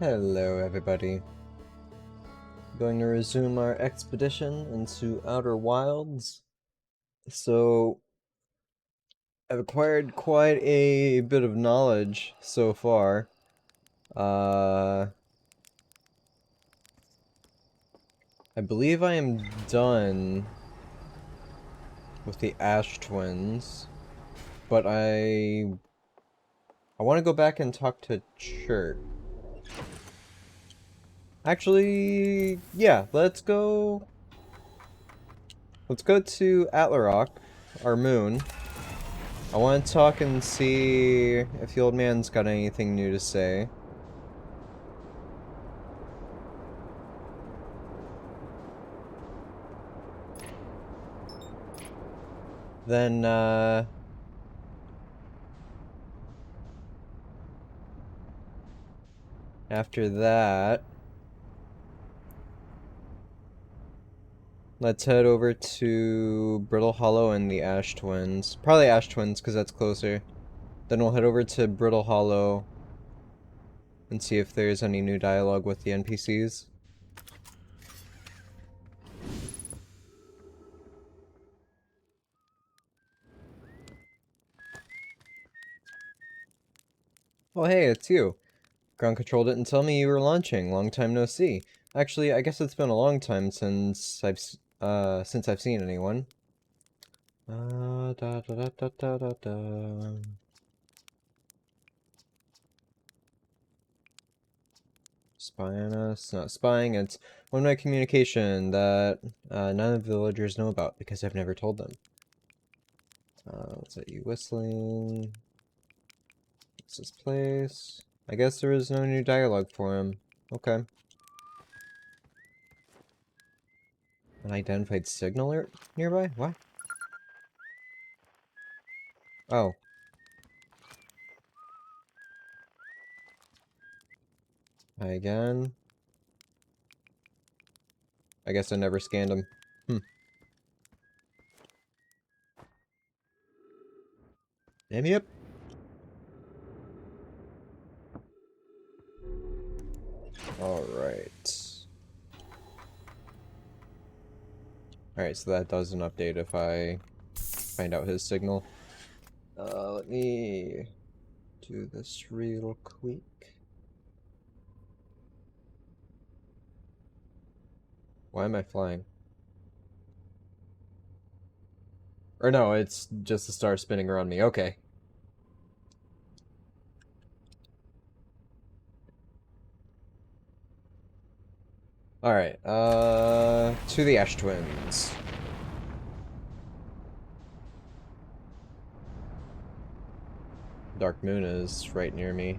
Hello, everybody. Going to resume our expedition into Outer Wilds. So, I've acquired quite a bit of knowledge so far. I believe I am done with the Ash Twins, but I want to go back and talk to Chert. Actually, yeah, let's go to Atlarok, our moon. I want to talk and see if the old man's got anything new to say. Then, after that, let's head over to Brittle Hollow and the Ash Twins. Probably Ash Twins, because that's closer. Then we'll head over to Brittle Hollow and see if there's any new dialogue with the NPCs. Oh hey, it's you. Ground Control didn't tell me you were launching. Long time no see. Actually, I guess it's been a long time since I've seen anyone. Da da da da da da da. Spying us? Not spying, it's one-way communication that none of the villagers know about because I've never told them. What's that, you whistling? What's this place? I guess there is no new dialogue for him. Okay. An identified signal nearby? What? Oh. Hi again. I guess I never scanned him. Yep. Alright. Alright, so that doesn't update if I find out his signal. Let me do this real quick. Why am I flying? Or no, it's just the star spinning around me. Okay. Alright, to the Ash Twins. Dark Moon is right near me.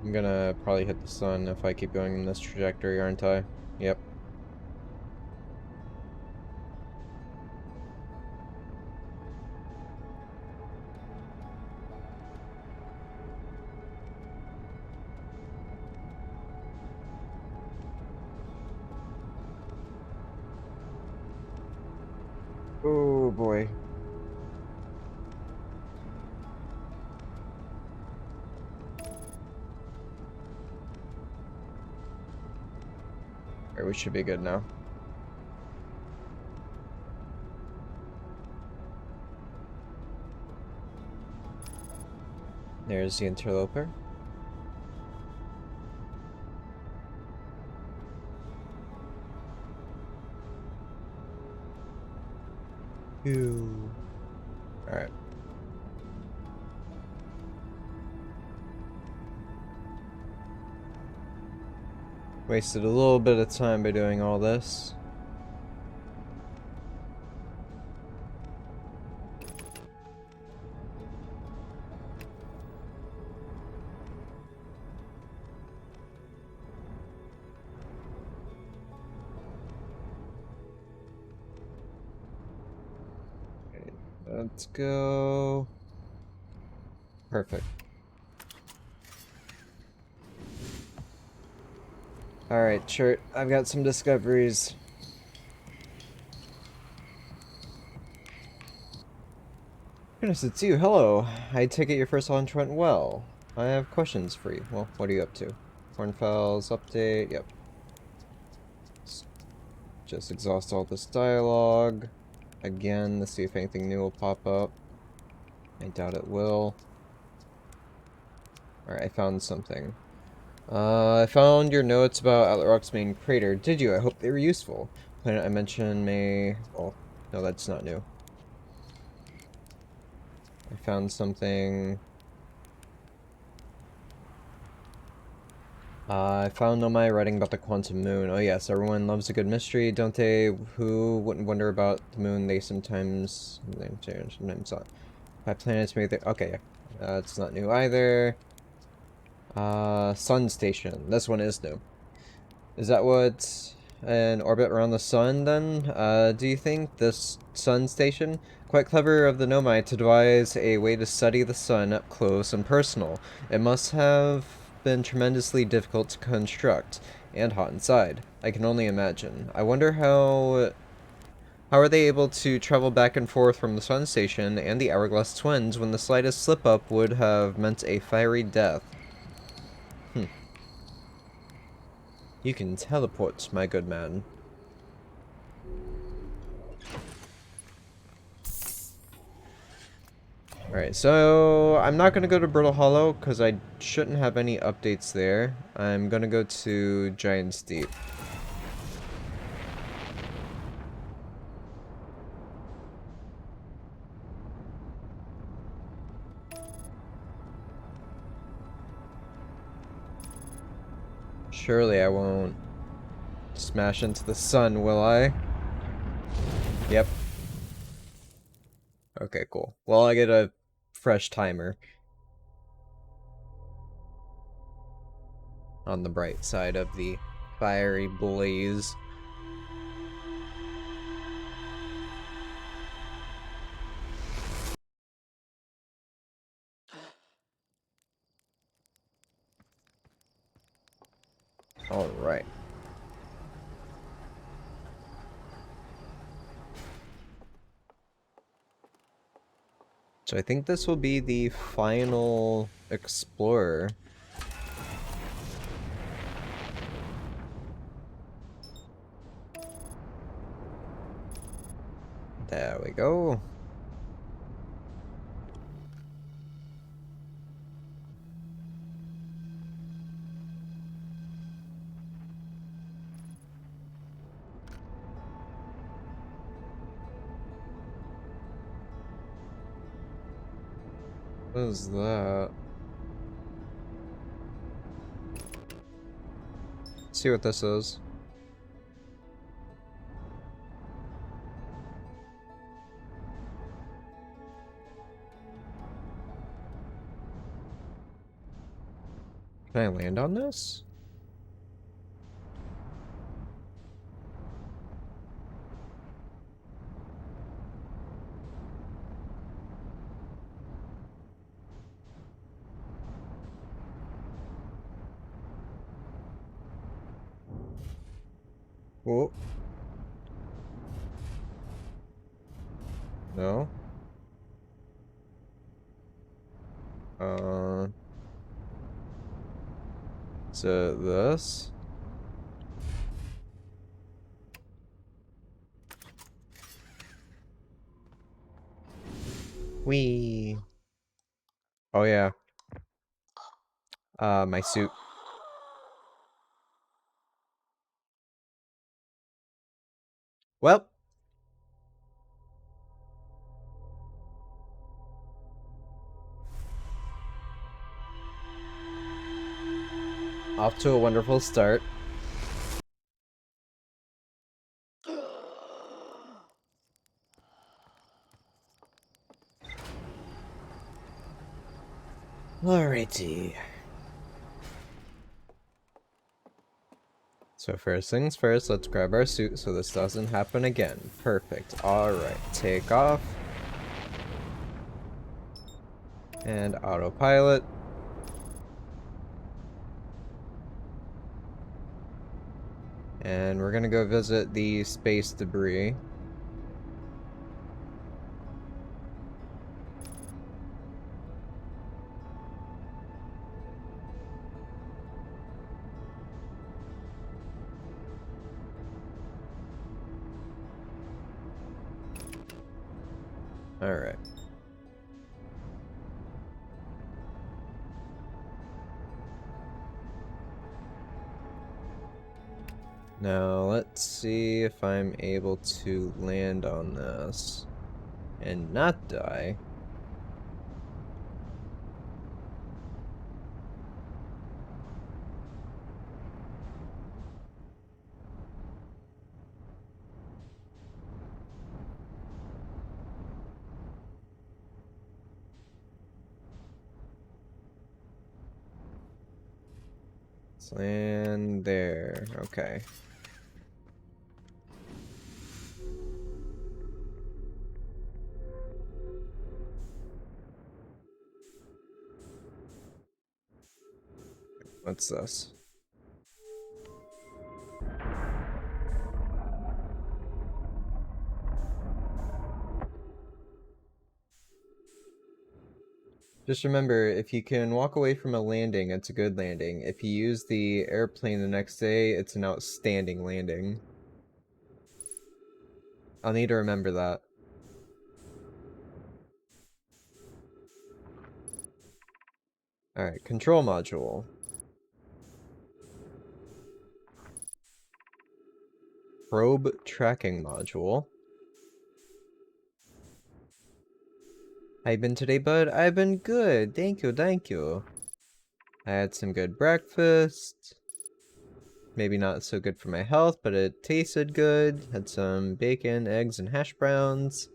I'm gonna probably hit the sun if I keep going in this trajectory, aren't I? Yep. Oh boy. Alright, we should be good now. There's the interloper. Ew. Alright. Wasted a little bit of time by doing all this. Let's go. Perfect. Alright, Chert, I've got some discoveries. Goodness, it's you. Hello. I take it your first launch went well. I have questions for you. Well, what are you up to? Cornfell's update. Yep. Just exhaust all this dialogue. Again, to see if anything new will pop up. I doubt it will. Alright, I found something. I found your notes about Outlet Rock's main crater. Did you? I hope they were useful. Planet I mentioned may... Oh, no, that's not new. I found something... I found on my writing about the quantum moon. Oh yes, everyone loves a good mystery, don't they? Who wouldn't wonder about the moon? They sometimes not. Five planets make the... Okay, yeah. It's not new either. Sun station. This one is new. Is that what... an orbit around the sun, then? Do you think this sun station? Quite clever of the Nomai to devise a way to study the sun up close and personal. It must have been tremendously difficult to construct, and hot inside. I can only imagine. I wonder how are they able to travel back and forth from the sun station and the Hourglass Twins when the slightest slip-up would have meant a fiery death? You can teleport, my good man. Alright, so I'm not going to go to Brittle Hollow because I shouldn't have any updates there. I'm going to go to Giant's Deep. Surely I won't smash into the sun, will I? Yep. Okay, cool. Well, I get a fresh timer. On the bright side of the fiery blaze. Alright. So I think this will be the final explorer. There we go. What is that? Let's see what this is. Can I land on this? Whoa. No? So this? Whee! Oh yeah. My suit. Well. Off to a wonderful start. Alrighty. So first things first, let's grab our suit so this doesn't happen again. Perfect. Alright, take off. And autopilot. And we're gonna go visit the space debris. Alright. Now, let's see if I'm able to land on this and not die. Let's land there. Okay. What's this? Just remember, if you can walk away from a landing, it's a good landing. If you use the airplane the next day, it's an outstanding landing. I'll need to remember that. Alright, control module. Probe tracking module. How you been today, bud? I've been good. Thank you, thank you. I had some good breakfast. Maybe not so good for my health, but it tasted good. Had some bacon, eggs, and hash browns.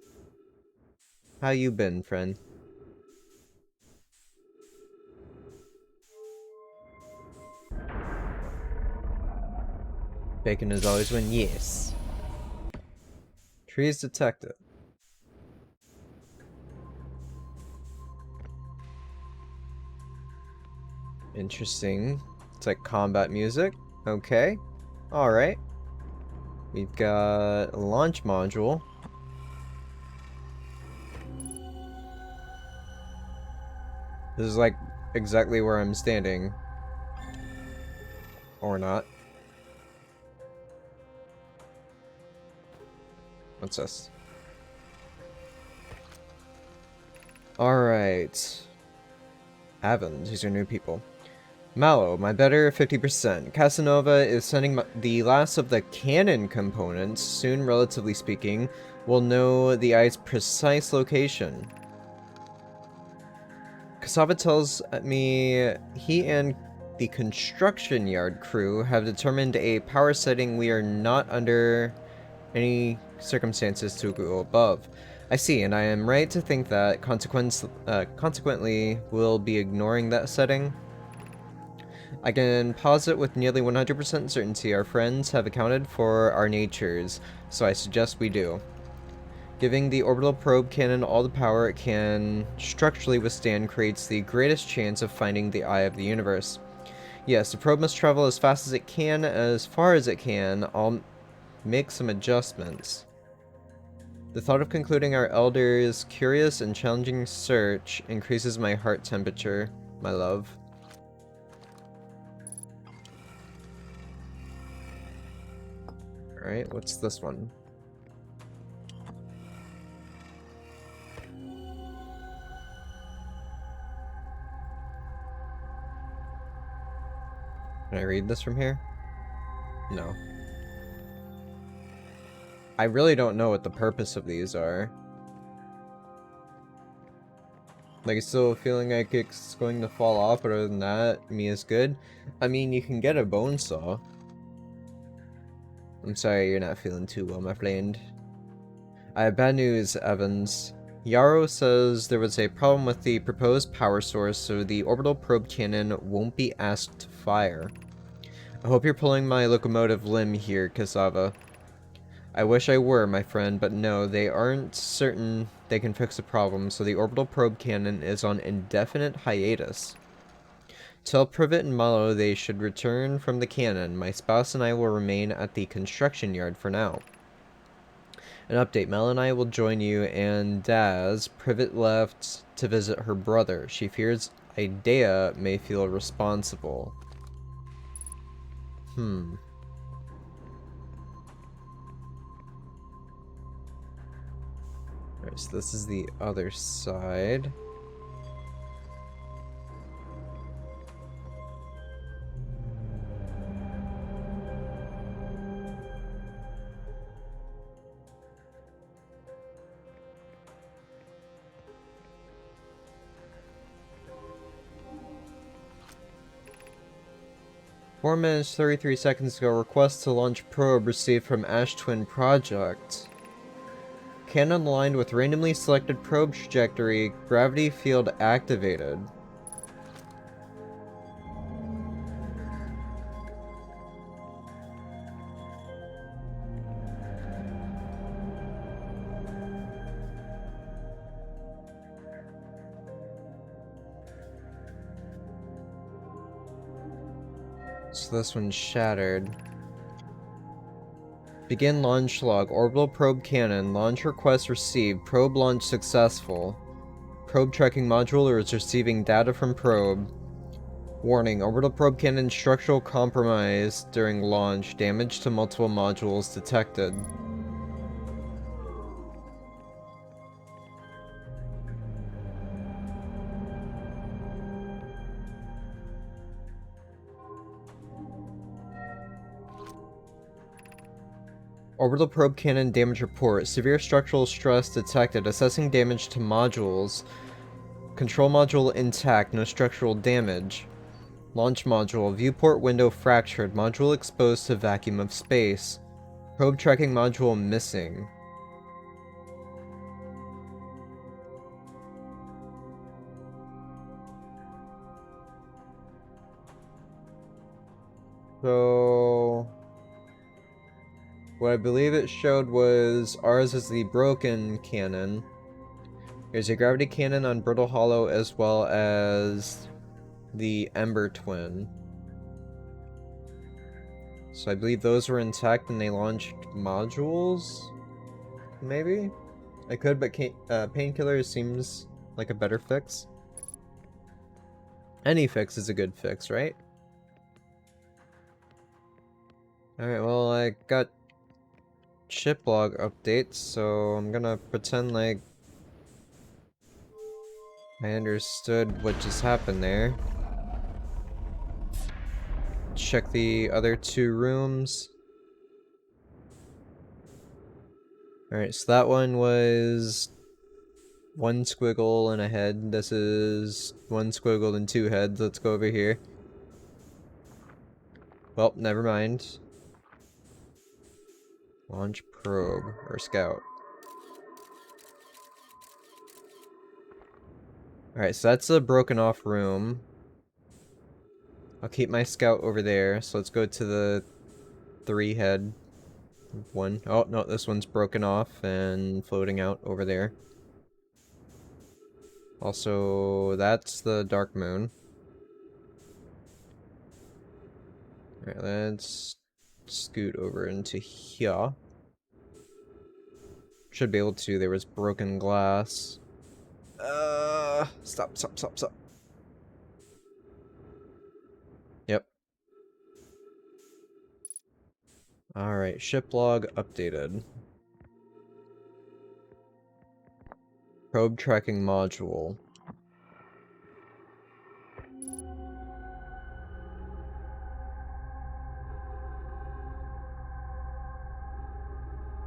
How you been, friend? Bacon is always win. Yes. Trees detected. Interesting. It's like combat music. Okay. Alright. We've got a launch module. This is like exactly where I'm standing. Or not. What's this? Alright. Avon, these are new people. Mallow, my better 50%. Casanova is sending the last of the cannon components. Soon, relatively speaking, we'll know the eye's precise location. Cassava tells me he and the construction yard crew have determined a power setting we are not under any circumstances to go above. I see, and I am right to think that consequently we'll be ignoring that setting. I can posit with nearly 100% certainty our friends have accounted for our natures, so I suggest we do. Giving the orbital probe cannon all the power it can structurally withstand creates the greatest chance of finding the eye of the universe. Yes, the probe must travel as fast as it can, as far as it can. I'll make some adjustments. The thought of concluding our elder's curious and challenging search increases my heart temperature, my love. Alright, what's this one? Can I read this from here? No. I really don't know what the purpose of these are. Like, still feeling like it's going to fall off, but other than that, me is good. I mean, you can get a bone saw. I'm sorry you're not feeling too well, my friend. I have bad news, Evans. Yarrow says there was a problem with the proposed power source, so the orbital probe cannon won't be asked to fire. I hope you're pulling my locomotive limb here, Cassava. I wish I were, my friend, but no, they aren't certain they can fix the problem, so the orbital probe cannon is on indefinite hiatus. Tell Privet and Mallow they should return from the cannon. My spouse and I will remain at the construction yard for now. An update, Mel and I will join you, and Daz, Privet left to visit her brother. She fears Idea may feel responsible. Alright, so this is the other side. Four minutes, 33 seconds ago, request to launch probe received from Ash Twin Project. Cannon aligned with randomly selected probe trajectory, gravity field activated. So this one's shattered. Begin launch log. Orbital probe cannon. Launch request received. Probe launch successful. Probe tracking module is receiving data from probe. Warning. Orbital probe cannon structural compromise during launch. Damage to multiple modules detected. Orbital probe cannon damage report. Severe structural stress detected. Assessing damage to modules. Control module intact. No structural damage. Launch module. Viewport window fractured. Module exposed to vacuum of space. Probe tracking module missing. So... what I believe it showed was ours is the broken cannon. There's a gravity cannon on Brittle Hollow as well as the Ember Twin. So I believe those were intact and they launched modules? Maybe? I could, but painkiller seems like a better fix. Any fix is a good fix, right? Alright, well, I got ship log updates, so I'm gonna pretend like I understood what just happened there. Check the other two rooms. Alright, so that one was one squiggle and a head. This is one squiggle and two heads. Let's go over here. Well, never mind. Launch probe, or scout. Alright, so that's a broken off room. I'll keep my scout over there, so let's go to the three head one. Oh, no, this one's broken off and floating out over there. Also, that's the Dark Moon. Alright, let's scoot over into here. Should be able to. There was broken glass. Stop. Yep. Alright, ship log updated. Probe tracking module.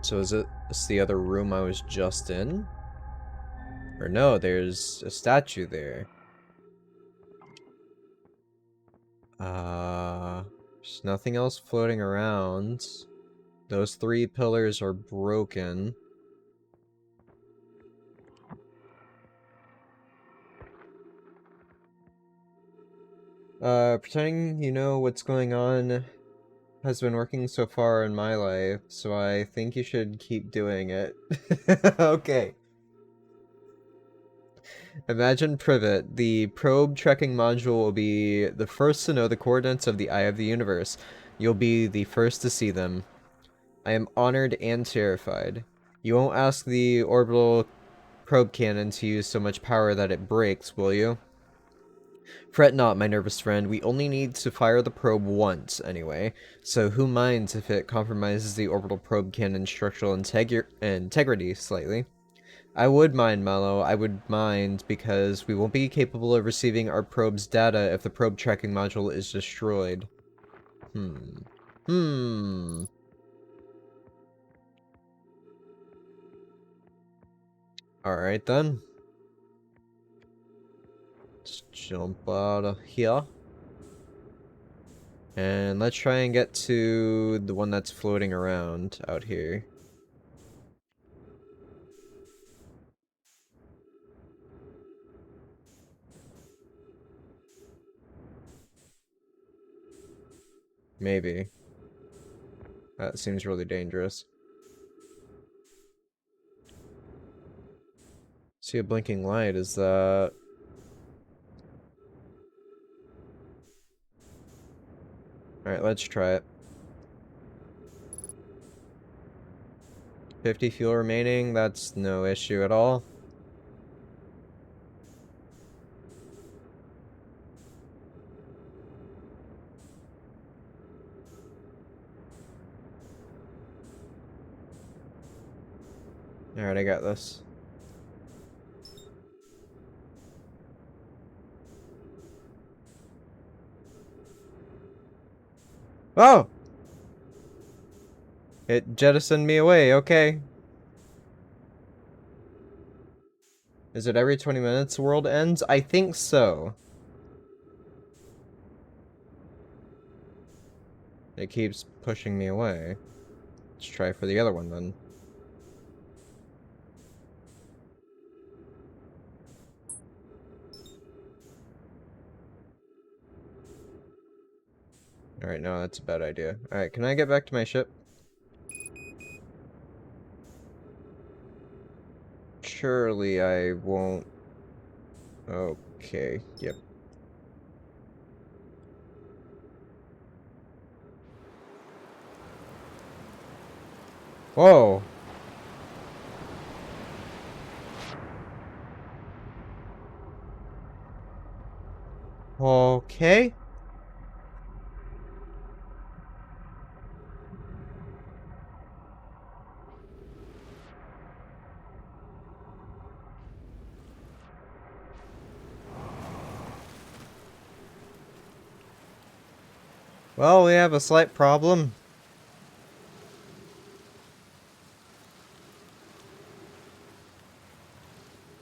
So is it's the other room I was just in? Or no, there's a statue there. There's nothing else floating around. Those three pillars are broken. Pretending you know what's going on has been working so far in my life, so I think you should keep doing it. Okay. Imagine Privet. The probe tracking module will be the first to know the coordinates of the Eye of the Universe. You'll be the first to see them. I am honored and terrified. You won't ask the orbital probe cannon to use so much power that it breaks, will you? Fret not, my nervous friend. We only need to fire the probe once, anyway. So who minds if it compromises the orbital probe cannon's structural integrity slightly? I would mind, Mallow. I would mind because we won't be capable of receiving our probe's data if the probe tracking module is destroyed. Hmm. Alright then. Let's jump out of here. And let's try and get to the one that's floating around out here. Maybe. That seems really dangerous. See a blinking light, is that... Alright, let's try it. 50 fuel remaining, that's no issue at all. Alright, I got this. Oh! It jettisoned me away, okay. Is it every 20 minutes the world ends? I think so. It keeps pushing me away. Let's try for the other one then. Alright, no, that's a bad idea. Alright, can I get back to my ship? Surely I won't... Okay, yep. Whoa! Okay. Well, we have a slight problem.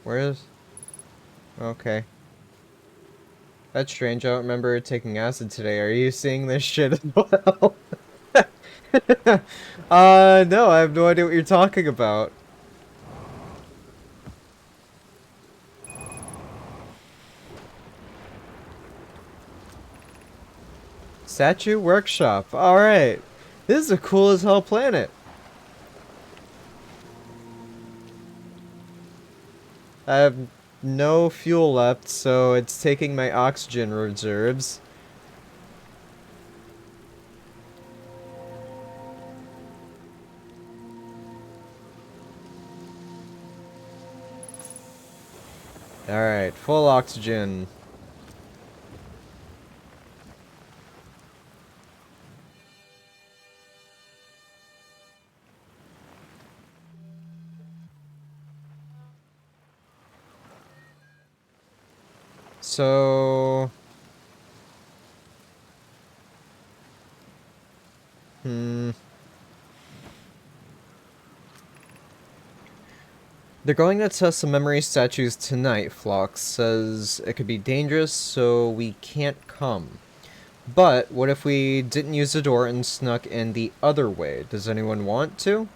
Where is... Okay. That's strange, I don't remember taking acid today. Are you seeing this shit as well? No, I have no idea what you're talking about. Statue Workshop. Alright. This is a cool as hell planet. I have no fuel left, so it's taking my oxygen reserves. Alright, full oxygen. So... They're going to test some memory statues tonight, Phlox says it could be dangerous, so we can't come. But, what if we didn't use the door and snuck in the other way? Does anyone want to?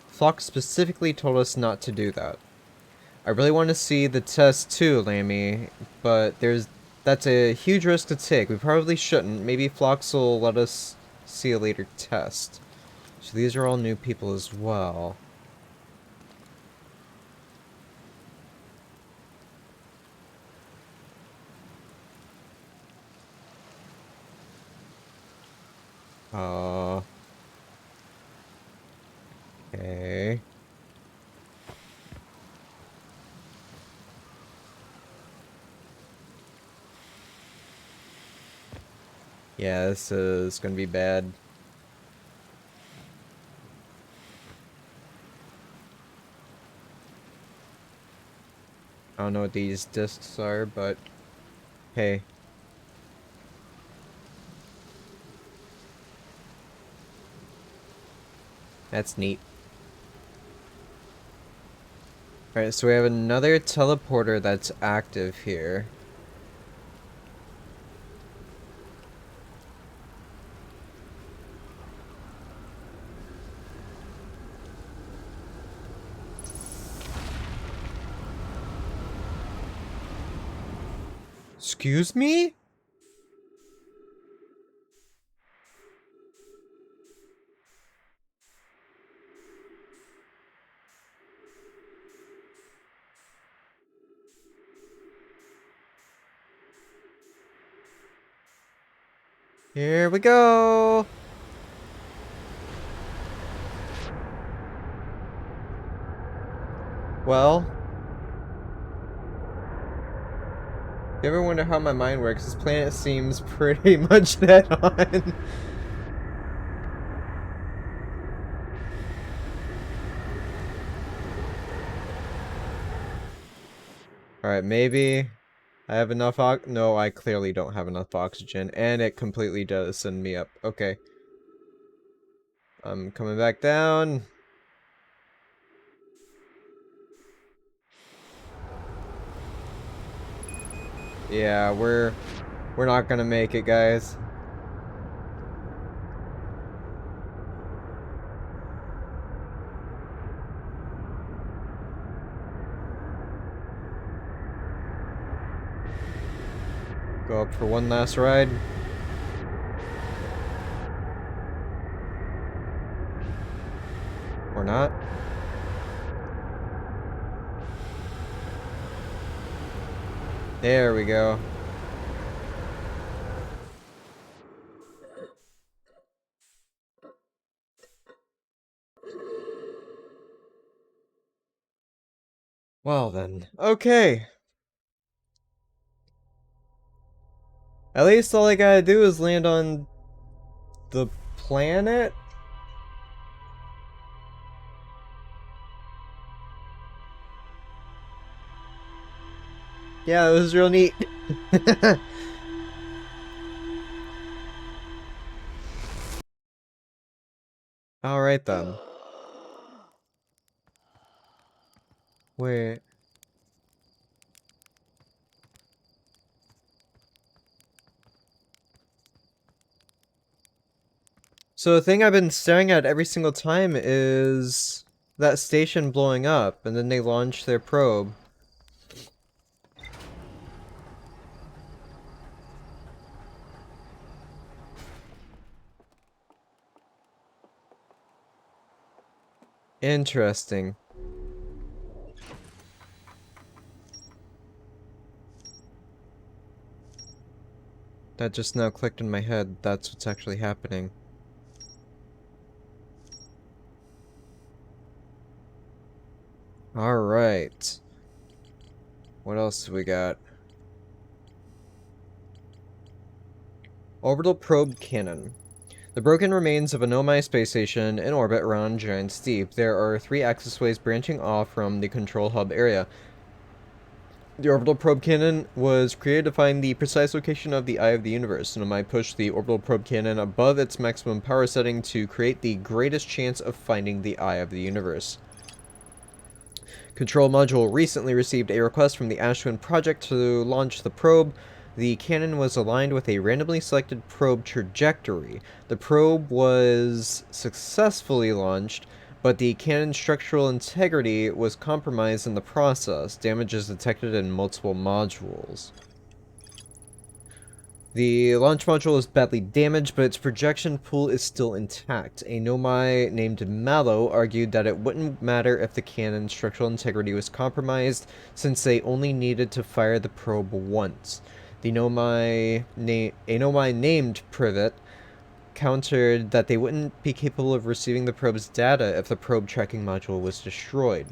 Phlox specifically told us not to do that. I really want to see the test too, Lammy, but that's a huge risk to take. We probably shouldn't. Maybe Phlox will let us see a later test. So these are all new people as well. Okay. Yeah, this is gonna be bad. I don't know what these discs are, but hey. That's neat. Alright, so we have another teleporter that's active here. Excuse me? Here we go! Well, if you ever wonder how my mind works, this planet seems pretty much dead on. Alright, maybe I have enough no, I clearly don't have enough oxygen, and it completely does send me up. Okay. I'm coming back down. Yeah, we're not gonna make it, guys. Go up for one last ride. Or not. There we go. Well then. Okay. At least all I gotta do is land on the planet? Yeah, it was real neat. Alright then. Wait. So the thing I've been staring at every single time is that station blowing up, and then they launch their probe. Interesting. That just now clicked in my head. That's what's actually happening. Alright. What else do we got? Orbital probe cannon. The broken remains of a Nomai space station in orbit around Giant's Deep. There are 3 accessways branching off from the control hub area. The orbital probe cannon was created to find the precise location of the Eye of the Universe. Nomai pushed the orbital probe cannon above its maximum power setting to create the greatest chance of finding the Eye of the Universe. Control Module recently received a request from the Ashwin project to launch the probe. The cannon was aligned with a randomly selected probe trajectory. The probe was successfully launched, but the cannon's structural integrity was compromised in the process. Damage is detected in multiple modules. The launch module is badly damaged, but its projection pool is still intact. A Nomai named Mallow argued that it wouldn't matter if the cannon's structural integrity was compromised, since they only needed to fire the probe once. A Nomai named Privet countered that they wouldn't be capable of receiving the probe's data if the probe tracking module was destroyed.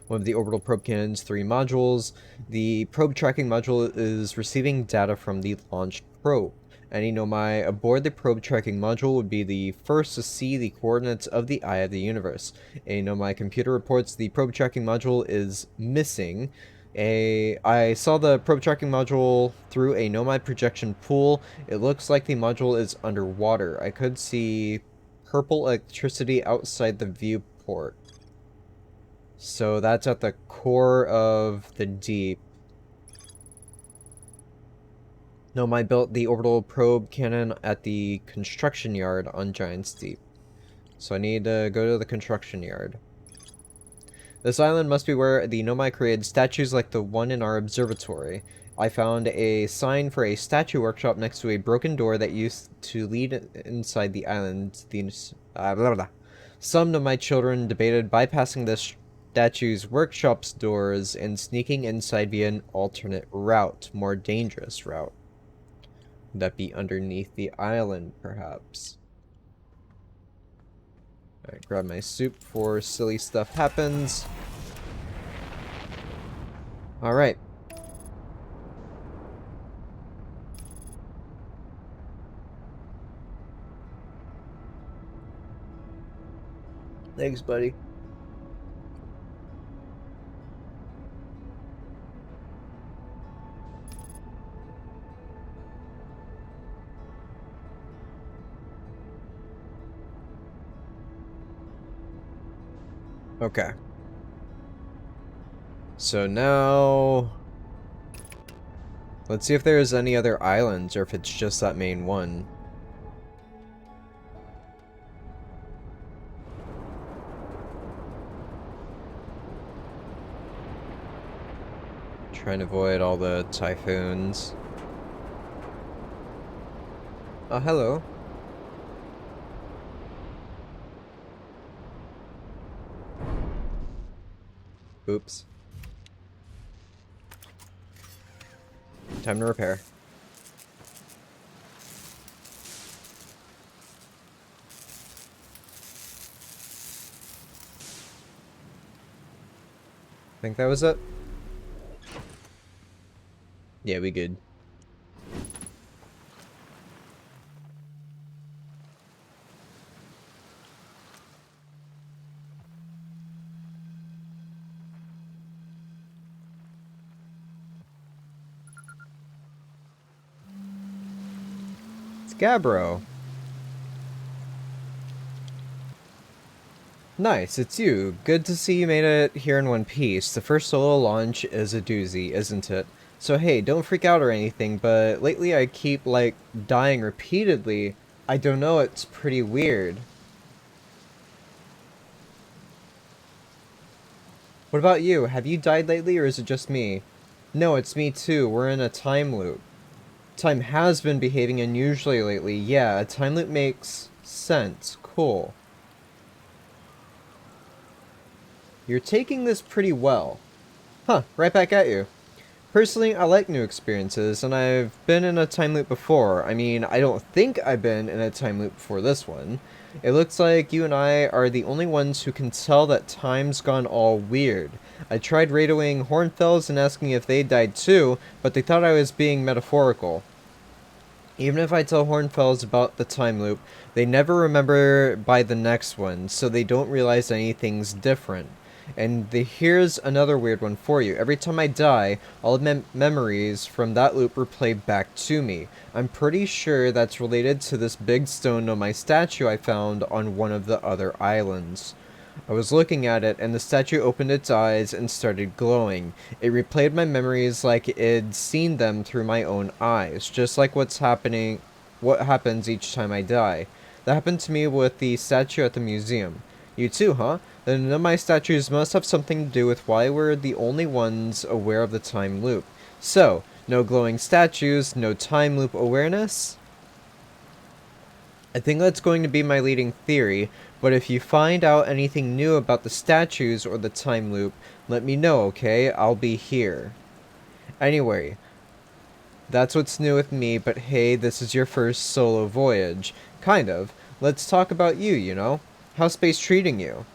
One of the orbital probe cannon's 3 modules. The probe tracking module is receiving data from the launched probe. Any Nomai aboard the probe tracking module would be the first to see the coordinates of the eye of the universe. A Nomai computer reports the probe tracking module is missing. I saw the probe tracking module through a Nomai projection pool. It looks like the module is underwater. I could see purple electricity outside the viewport. So that's at the core of the deep. Nomai built the orbital probe cannon at the construction yard on Giant's Deep. So I need to go to the construction yard. This island must be where the Nomai created statues like the one in our observatory. I found a sign for a statue workshop next to a broken door that used to lead inside the island. Blah, blah, blah. Some of my children debated bypassing the statue's workshop's doors and sneaking inside via an alternate route, more dangerous route. Would that be underneath the island, perhaps? Alright, grab my soup before silly stuff happens. Alright. Thanks, buddy. Okay. So now... let's see if there's any other islands, or if it's just that main one. Trying to avoid all the typhoons. Oh, hello. Oops. Time to repair. Think that was it? Yeah, we good. It's Gabbro. Nice, it's you. Good to see you made it here in one piece. The first solo launch is a doozy, isn't it? So hey, don't freak out or anything, but lately I keep, like, dying repeatedly. I don't know, it's pretty weird. What about you? Have you died lately, or is it just me? No, it's me too. We're in a time loop. Time has been behaving unusually lately. Yeah, a time loop makes sense. Cool. You're taking this pretty well. Huh, right back at you. Personally, I like new experiences, and I've been in a time loop before. I mean, I don't think I've been in a time loop before this one. It looks like you and I are the only ones who can tell that time's gone all weird. I tried radioing Hornfells and asking if they died too, but they thought I was being metaphorical. Even if I tell Hornfells about the time loop, they never remember by the next one, so they don't realize anything's different. And here's another weird one for you. Every time I die, all of memories from that loop are played back to me. I'm pretty sure that's related to this big stone on my statue I found on one of the other islands. I was looking at it, and the statue opened its eyes and started glowing. It replayed my memories like it'd seen them through my own eyes, just like what happens each time I die. That happened to me with the statue at the museum. You too, huh? Then none of my statues must have something to do with why we're the only ones aware of the time loop. So, no glowing statues, no time loop awareness? I think that's going to be my leading theory, but if you find out anything new about the statues or the time loop, let me know, okay? I'll be here. Anyway, that's what's new with me, but hey, this is your first solo voyage. Kind of. Let's talk about you, you know? How's space treating you?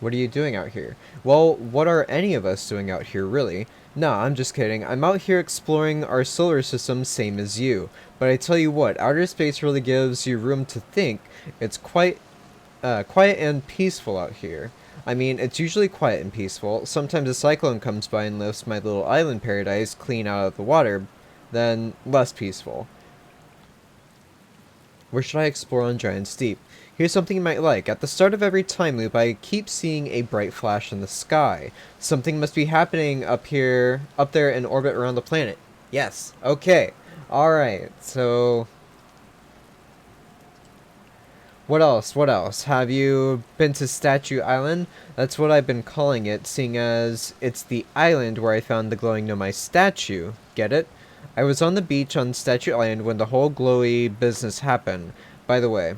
What are you doing out here? Well, what are any of us doing out here, really? No, I'm just kidding. I'm out here exploring our solar system same as you. But I tell you what, outer space really gives you room to think. It's quite quiet and peaceful out here. I mean, it's usually quiet and peaceful. Sometimes a cyclone comes by and lifts my little island paradise clean out of the water, then less peaceful. Where should I explore on Giant's Deep? Here's something you might like. At the start of every time loop, I keep seeing a bright flash in the sky. Something must be happening up here, up there in orbit around the planet. Yes. Okay. Alright, so what else? What else? Have you been to Statue Island? That's what I've been calling it, seeing as it's the island where I found the glowing Nomai statue. Get it? I was on the beach on Statue Island when the whole glowy business happened. By the way,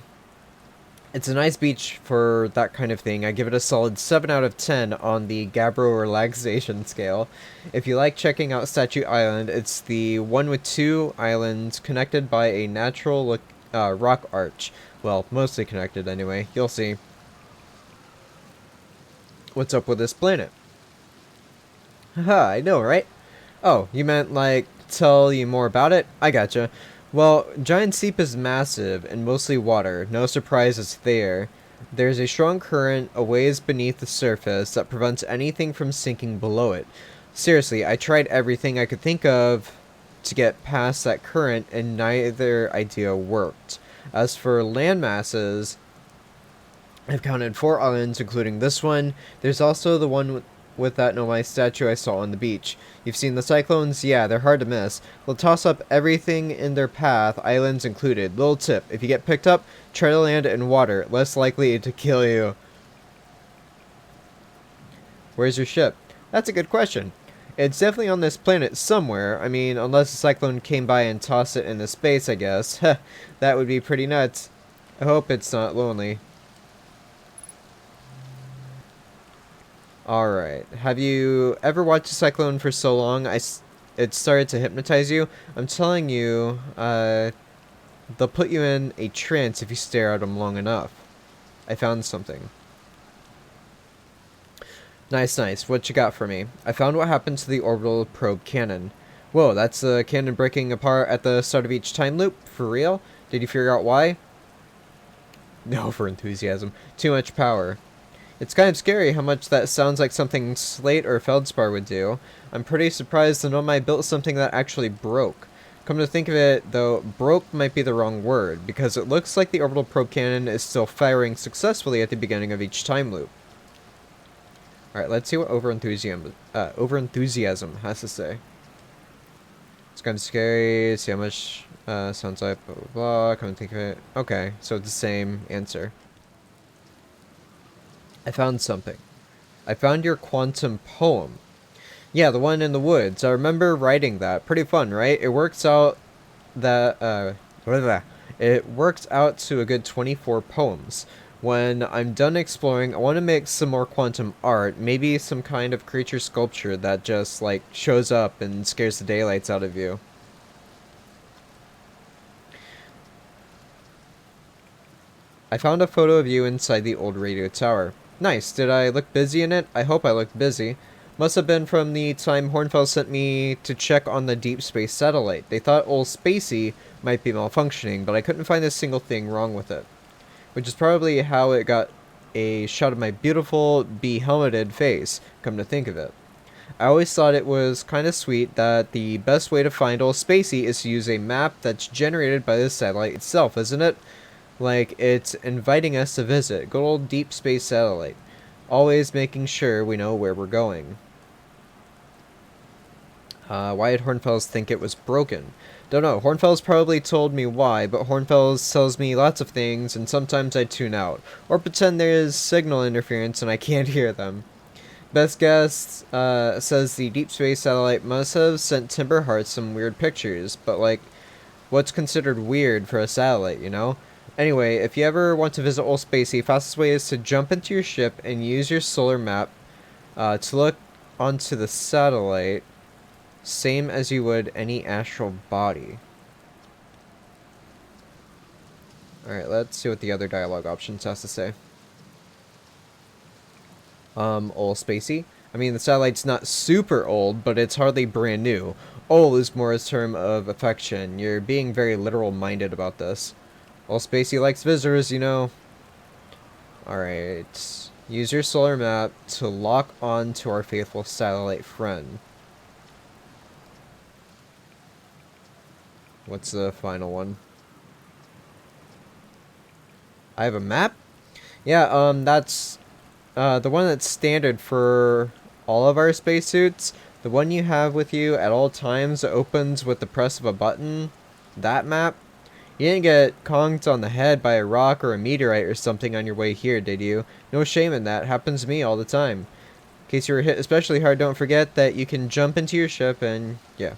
it's a nice beach for that kind of thing. I give it a solid 7 out of 10 on the Gabbro relaxation scale. If you like checking out Statue Island, it's the one with 2 islands connected by a natural rock arch. Well, mostly connected anyway. You'll see. What's up with this planet? Haha, I know, right? Oh, you meant, like, tell you more about it? I gotcha. Well, Giant Seep is massive and mostly water. No surprises there. There's a strong current a ways beneath the surface that prevents anything from sinking below it. Seriously, I tried everything I could think of to get past that current, and neither idea worked. As for land masses, I've counted 4 islands, including this one. There's also the one with that Nomai statue I saw on the beach. You've seen the cyclones? Yeah, they're hard to miss. They'll toss up everything in their path, islands included. Little tip, if you get picked up, try to land in water, less likely to kill you. Where's your ship? That's a good question. It's definitely on this planet somewhere. I mean, unless a cyclone came by and tossed it into space, I guess. That would be pretty nuts. I hope it's not lonely. Alright. Have you ever watched a cyclone for so long it started to hypnotize you? I'm telling you, they'll put you in a trance if you stare at them long enough. I found something. Nice, nice. What you got for me? I found what happened to the orbital probe cannon. Whoa, that's the cannon breaking apart at the start of each time loop? For real? Did you figure out why? No, for enthusiasm. Too much power. It's kind of scary how much that sounds like something Slate or Feldspar would do. I'm pretty surprised the Nomai built something that actually broke. Come to think of it, though, broke might be the wrong word, because it looks like the orbital probe cannon is still firing successfully at the beginning of each time loop. Alright, let's see what overenthusiasm has to say. It's kind of scary, see how much sounds like, blah, blah, blah, come to think of it. Okay, so it's the same answer. I found something. I found your quantum poem. Yeah, the one in the woods. I remember writing that. Pretty fun, right? It works out that, it works out to a good 24 poems. When I'm done exploring, I want to make some more quantum art. Maybe some kind of creature sculpture that just, like, shows up and scares the daylights out of you. I found a photo of you inside the old radio tower. Nice. Did I look busy in it? I hope I looked busy. Must have been from the time Hornfels sent me to check on the deep space satellite. They thought old Spacey might be malfunctioning, but I couldn't find a single thing wrong with it. Which is probably how it got a shot of my beautiful, be-helmeted face, come to think of it. I always thought it was kind of sweet that the best way to find old Spacey is to use a map that's generated by the satellite itself, isn't it? Like, it's inviting us to visit. Good old deep space satellite. Always making sure we know where we're going. Why did Hornfels think it was broken? Don't know. Hornfels probably told me why, but Hornfels tells me lots of things, and sometimes I tune out. Or pretend there is signal interference and I can't hear them. Best guess says the deep space satellite must have sent Timberheart some weird pictures, but like, what's considered weird for a satellite, you know? Anyway, if you ever want to visit Old Spacey, fastest way is to jump into your ship and use your solar map to look onto the satellite, same as you would any astral body. Alright, let's see what the other dialogue options has to say. Old Spacey. I mean, the satellite's not super old, but it's hardly brand new. Old is more a term of affection. You're being very literal-minded about this. Well, Spacey likes visitors, you know. Alright. Use your solar map to lock on to our faithful satellite friend. What's the final one? I have a map? Yeah, that's the one that's standard for all of our spacesuits. The one you have with you at all times opens with the press of a button. That map. You didn't get conked on the head by a rock or a meteorite or something on your way here, did you? No shame in that. Happens to me all the time. In case you were hit especially hard, don't forget that you can jump into your ship and, yeah.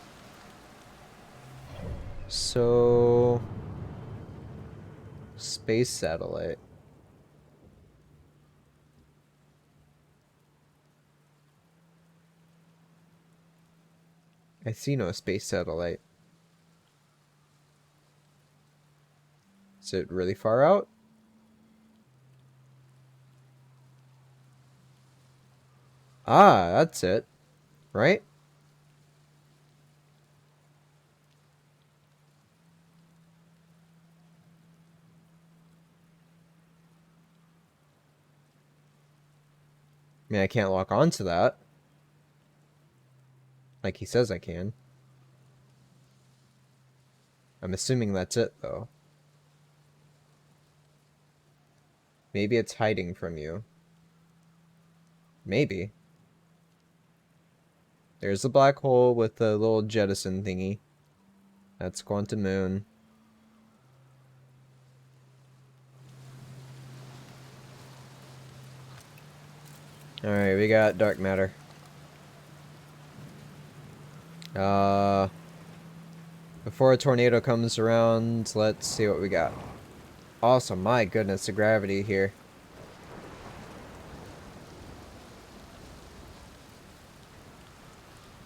So... Space satellite. I see no space satellite. Is it really far out? Ah, that's it. Right? I mean, I can't lock onto that. Like he says I can. I'm assuming that's it, though. Maybe it's hiding from you. Maybe. There's the black hole with the little jettison thingy. That's Quantum Moon. Alright, we got dark matter. Before a tornado comes around, let's see what we got. Awesome, my goodness, the gravity here.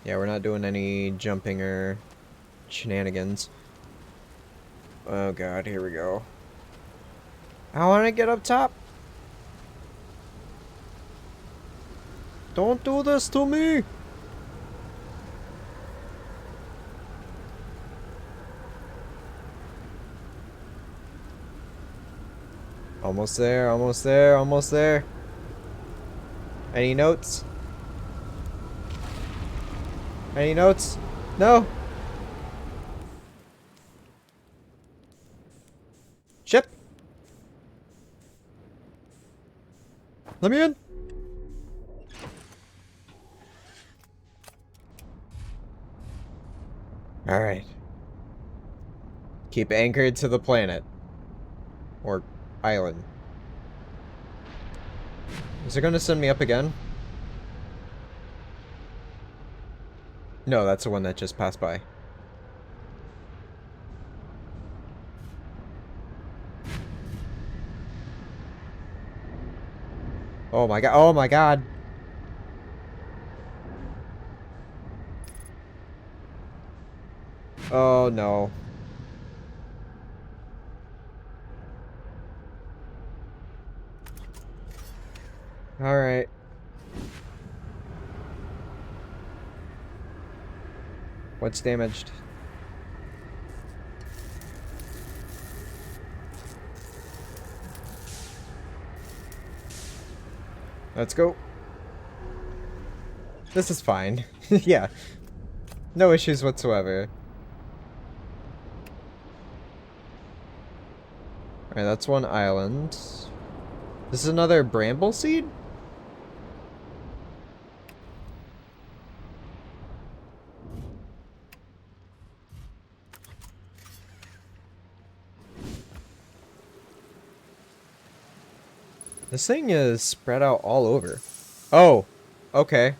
Yeah, we're not doing any jumping or shenanigans. Oh god, here we go. I want to get up top. Don't do this to me. Almost there, almost there, almost there. Any notes? Any notes? No. Ship. Let me in. Alright. Keep anchored to the planet. Or island. Is it going to send me up again? No, that's the one that just passed by. Oh my god. Oh my god. Oh no. Alright. What's damaged? Let's go. This is fine. Yeah. No issues whatsoever. Alright, that's one island. This is another bramble seed? This thing is spread out all over. Oh, okay.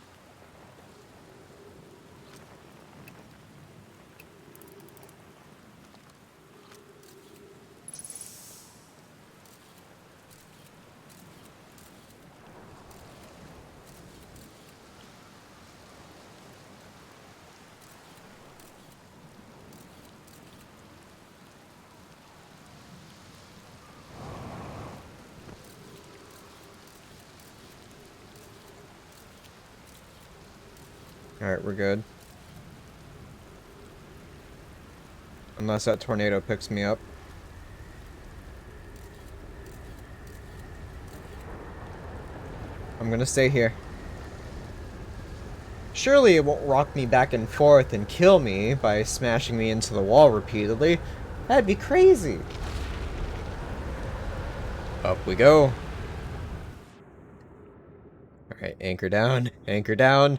Alright, we're good. Unless that tornado picks me up. I'm gonna stay here. Surely it won't rock me back and forth and kill me by smashing me into the wall repeatedly. That'd be crazy. Up we go. Alright, anchor down, anchor down.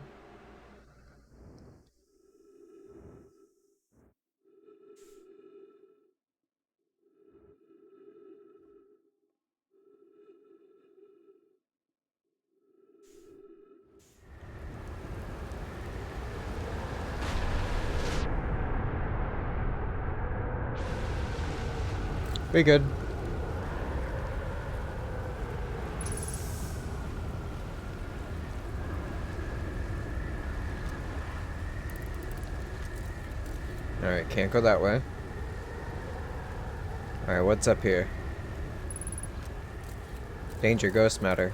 We good. Alright, can't go that way. Alright, what's up here? Danger, ghost matter.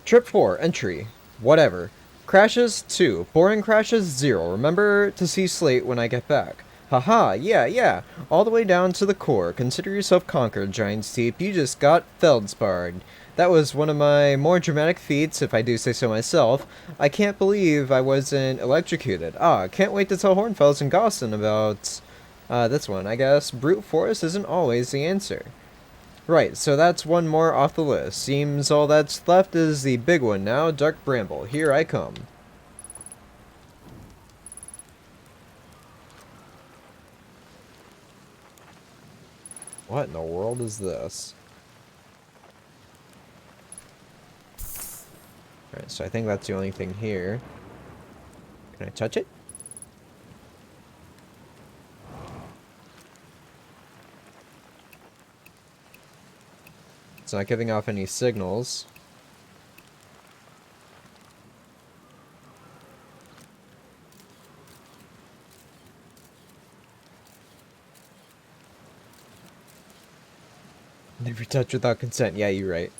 Trip 4, entry. Whatever. Crashes 2. Boring crashes 0. Remember to see Slate when I get back. Haha, yeah. All the way down to the core. Consider yourself conquered, giant steep. You just got feldsparred. That was one of my more dramatic feats, if I do say so myself. I can't believe I wasn't electrocuted. Can't wait to tell Hornfels and Gosson about this one. I guess brute force isn't always the answer. Right, so that's one more off the list. Seems all that's left is the big one now, Dark Bramble. Here I come. What in the world is this? Alright, so I think that's the only thing here. Can I touch it? It's not giving off any signals. Never touch without consent. Yeah, you're right.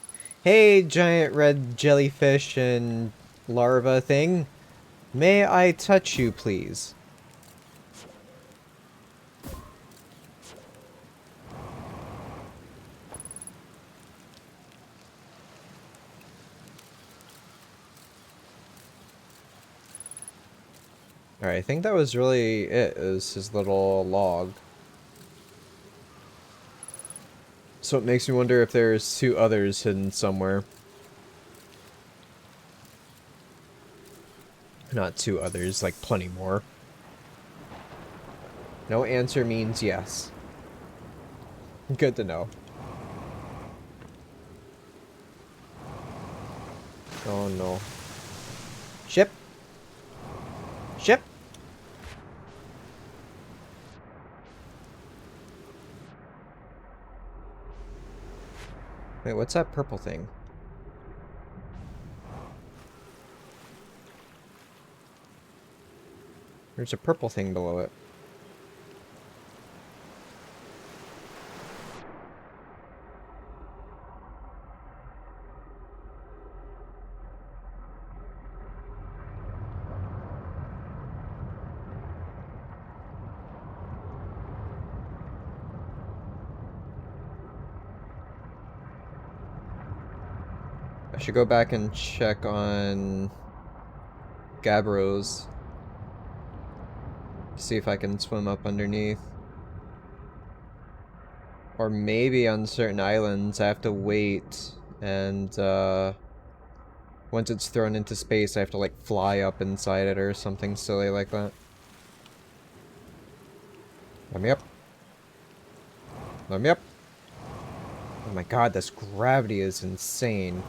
Hey, giant red jellyfish and larva thing. May I touch you, please? Alright, I think that was really it. It was his little log. So it makes me wonder if there's 2 others hidden somewhere. Not 2 others, like plenty more. No answer means yes. Good to know. Oh no. Ship! Ship! Wait, what's that purple thing? There's a purple thing below it. I should go back and check on Gabbros. See if I can swim up underneath. Or maybe on certain islands I have to wait and once it's thrown into space I have to like fly up inside it or something silly like that. Let me up. Let me up. Oh my god, this gravity is insane.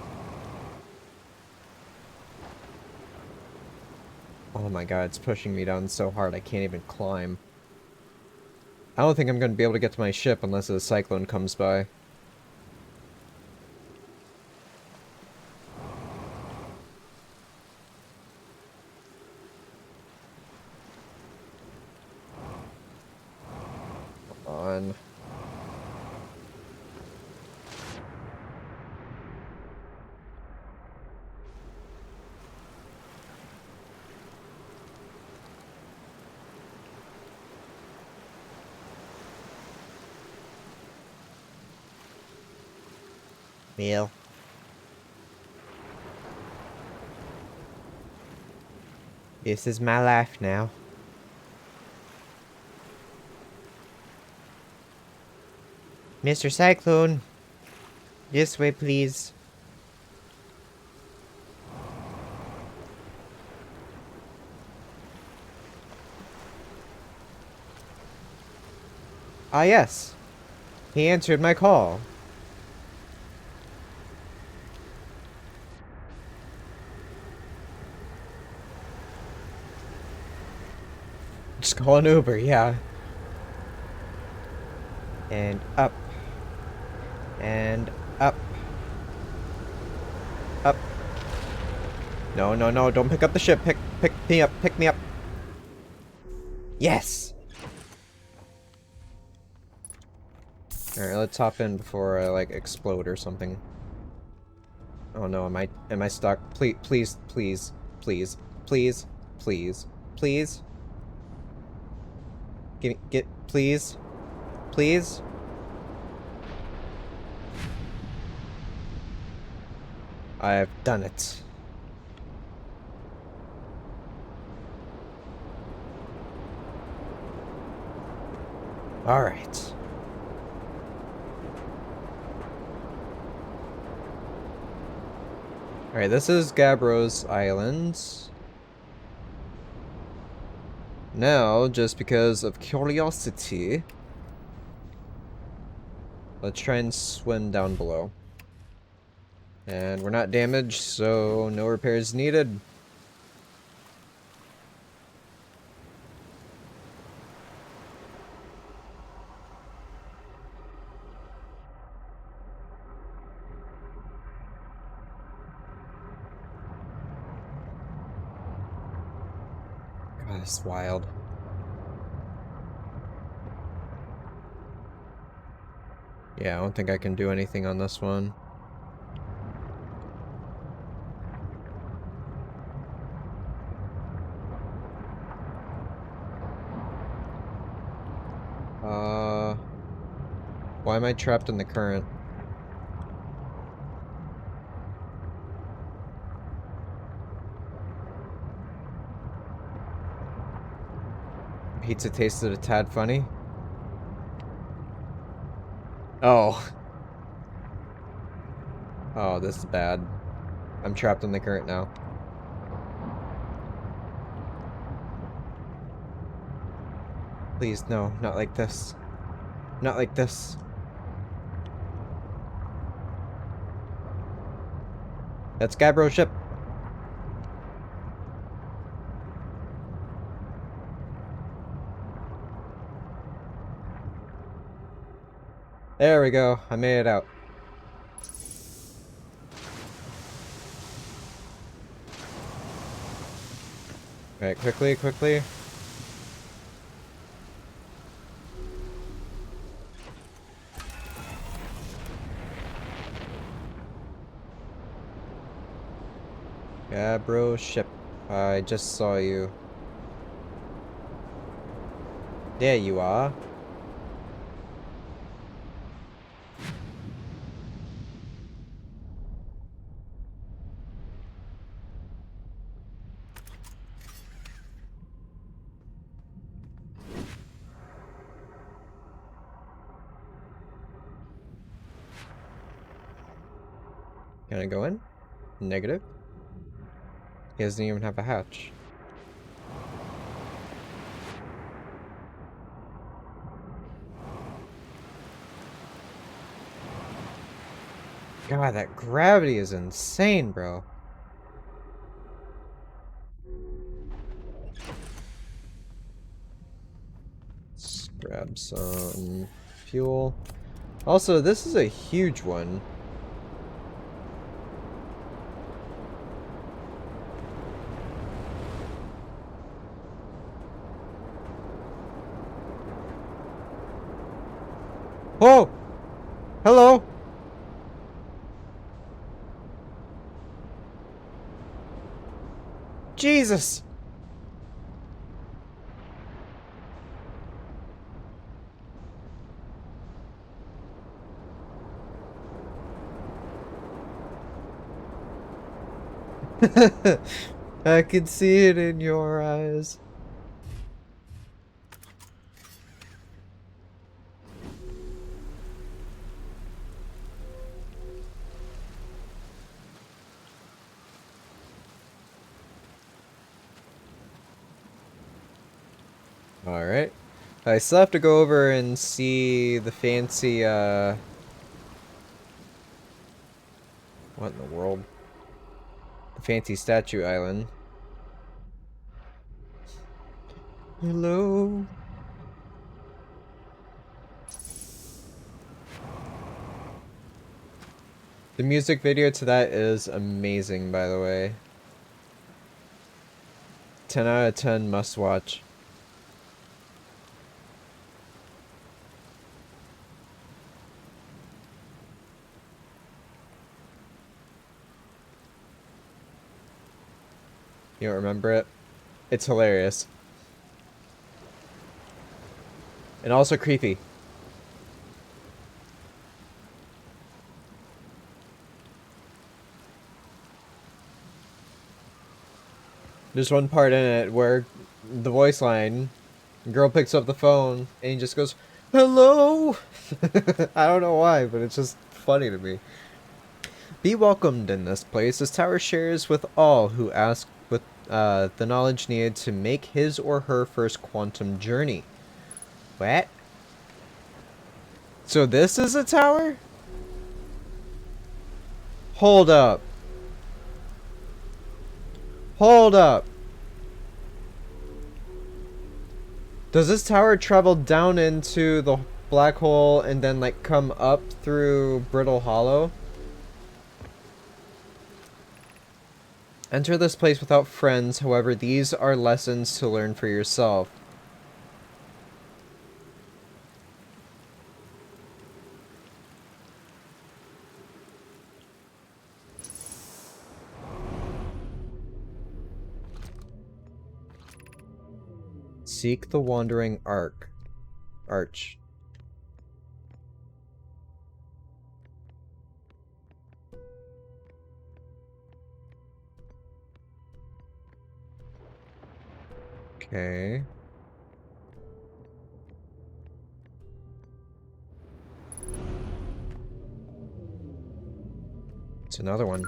Oh my god, it's pushing me down so hard I can't even climb. I don't think I'm going to be able to get to my ship unless a cyclone comes by. Well. This is my life now. Mr. Cyclone. This way, please. Ah, yes. He answered my call. Just call an Uber, yeah. And up. And up. Up. No, no, no, don't pick up the ship. Pick me up. Pick me up. Yes! Alright, let's hop in before I, like, explode or something. Oh no, am I stuck? Please, please, please, please, please, please, please. Please. Please. I've done it. Alright. Alright, this is Gabbro's Island. Now, just because of curiosity, let's try and swim down below. And we're not damaged, so no repairs needed. God, this is wild. Yeah, I don't think I can do anything on this one. Why am I trapped in the current? Pizza tasted a tad funny. Oh. Oh, this is bad. I'm trapped in the current now. Please, no, not like this. Not like this. That's Gabbro's ship. There we go. I made it out. Alright, quickly, quickly. Gabbro ship. I just saw you. There you are. Can I go in? Negative. He doesn't even have a hatch. God, that gravity is insane, bro. Let's grab some fuel. Also, this is a huge one. Oh! Hello! Jesus! I can see it in your eyes. Alright. I still have to go over and see the fancy, what in the world? The fancy statue island. Hello? The music video to that is amazing, by the way. 10 out of 10 must watch. You don't remember it? It's hilarious. And also creepy. There's one part in it where the voice line, girl picks up the phone and he just goes, "Hello!" I don't know why, but it's just funny to me. Be welcomed in this place. This tower shares with all who ask with the knowledge needed to make his or her first quantum journey. What? So this is a tower? Hold up. Hold up. Does this tower travel down into the black hole and then like come up through Brittle Hollow? Enter this place without friends, however, these are lessons to learn for yourself. Seek the wandering arch. Okay. It's another one.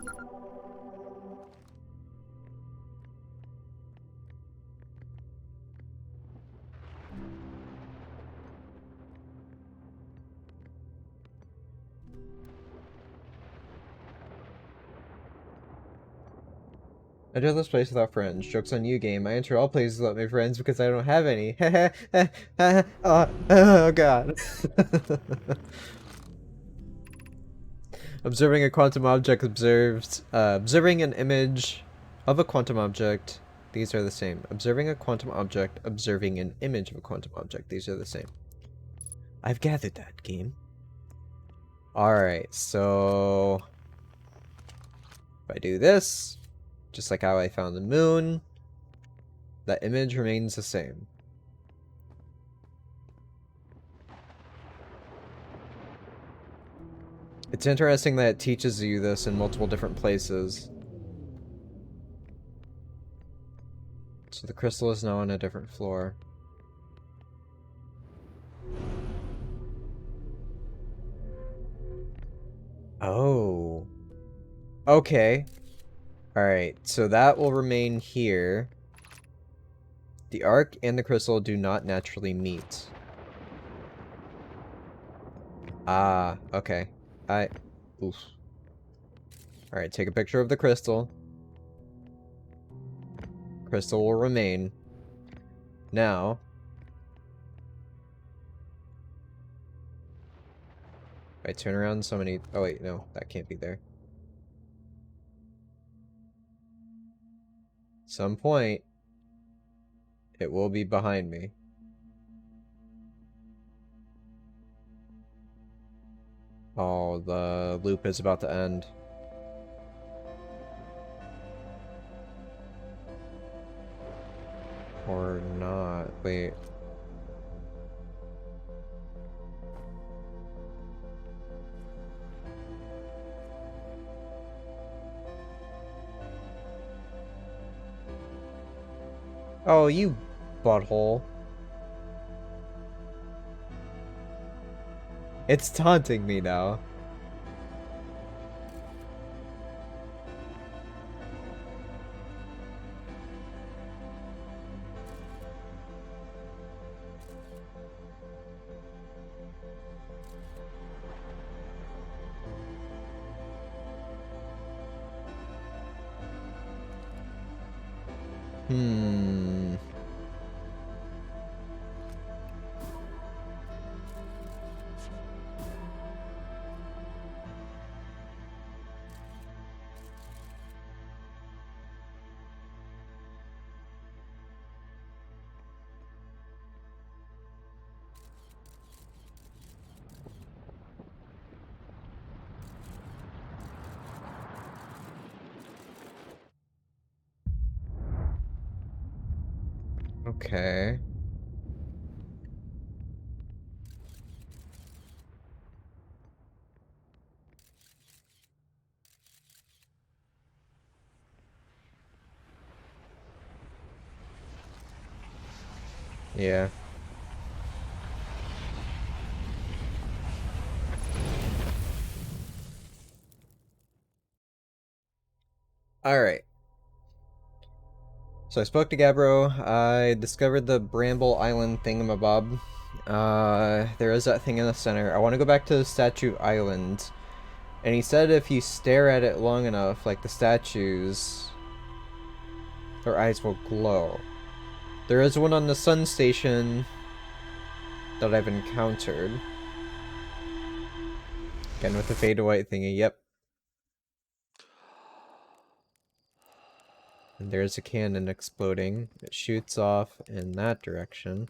Enter this place without friends. Joke's on you, game. I enter all places without my friends because I don't have any. Oh god. Observing a quantum object observing an image of a quantum object. These are the same. Observing a quantum object, observing an image of a quantum object. These are the same. I've gathered that, game. Alright, so if I do this, just like how I found the moon, that image remains the same. It's interesting that it teaches you this in multiple different places. So the crystal is now on a different floor. Oh. Okay. Alright, so that will remain here. The arc and the crystal do not naturally meet. Ah, okay. Oof. Alright, take a picture of the crystal. Crystal will remain. Now. If I turn around so many... Oh wait, no, that can't be there. Some point, it will be behind me. Oh, the loop is about to end. Or not. Wait. Oh, you butthole. It's taunting me now. Hmm. Okay. Yeah. Alright. So I spoke to Gabbro. I discovered the Bramble Island thingamabob. There is that thing in the center. I want to go back to the Statue Island. And he said if you stare at it long enough, like the statues, their eyes will glow. There is one on the Sun Station that I've encountered. Again with the fade to white thingy, yep. And there's a cannon exploding. It shoots off in that direction.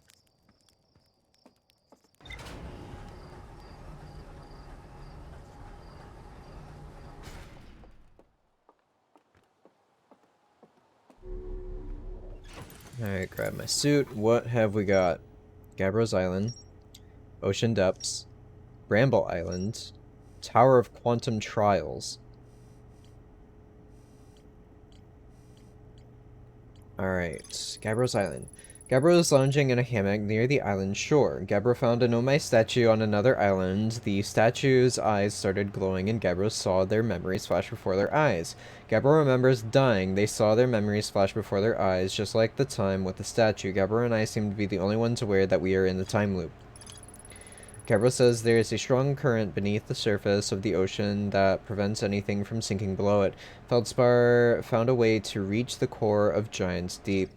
Alright, grab my suit. What have we got? Gabbro's Island, Ocean Depths, Bramble Island, Tower of Quantum Trials. Alright, Gabbro's Island. Gabbro is lounging in a hammock near the island shore. Gabbro found a Nomai statue on another island. The statue's eyes started glowing and Gabbro saw their memories flash before their eyes. Gabbro remembers dying. They saw their memories flash before their eyes, just like the time with the statue. Gabbro and I seem to be the only ones aware that we are in the time loop. Gabbro says there is a strong current beneath the surface of the ocean that prevents anything from sinking below it. Feldspar found a way to reach the core of Giant's Deep,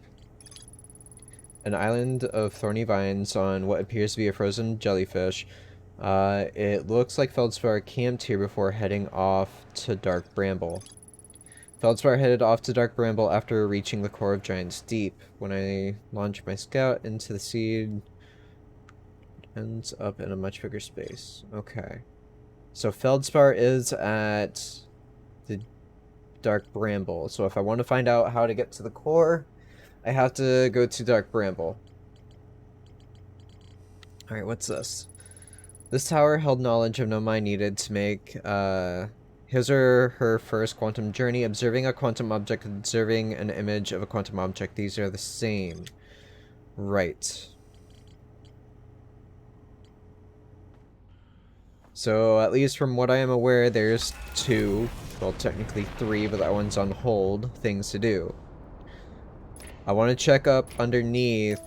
an island of thorny vines on what appears to be a frozen jellyfish. It looks like Feldspar camped here before heading off to Dark Bramble. Feldspar headed off to Dark Bramble after reaching the core of Giant's Deep. When I launch my scout into the seed, ends up in a much bigger space. Okay. So Feldspar is at the Dark Bramble. So if I want to find out how to get to the core, I have to go to Dark Bramble. Alright, what's this? This tower held knowledge of Nomai needed to make his or her first quantum journey. Observing a quantum object, observing an image of a quantum object. These are the same. Right. So, at least from what I am aware, there's two, well, technically three, but that one's on hold, things to do. I want to check up underneath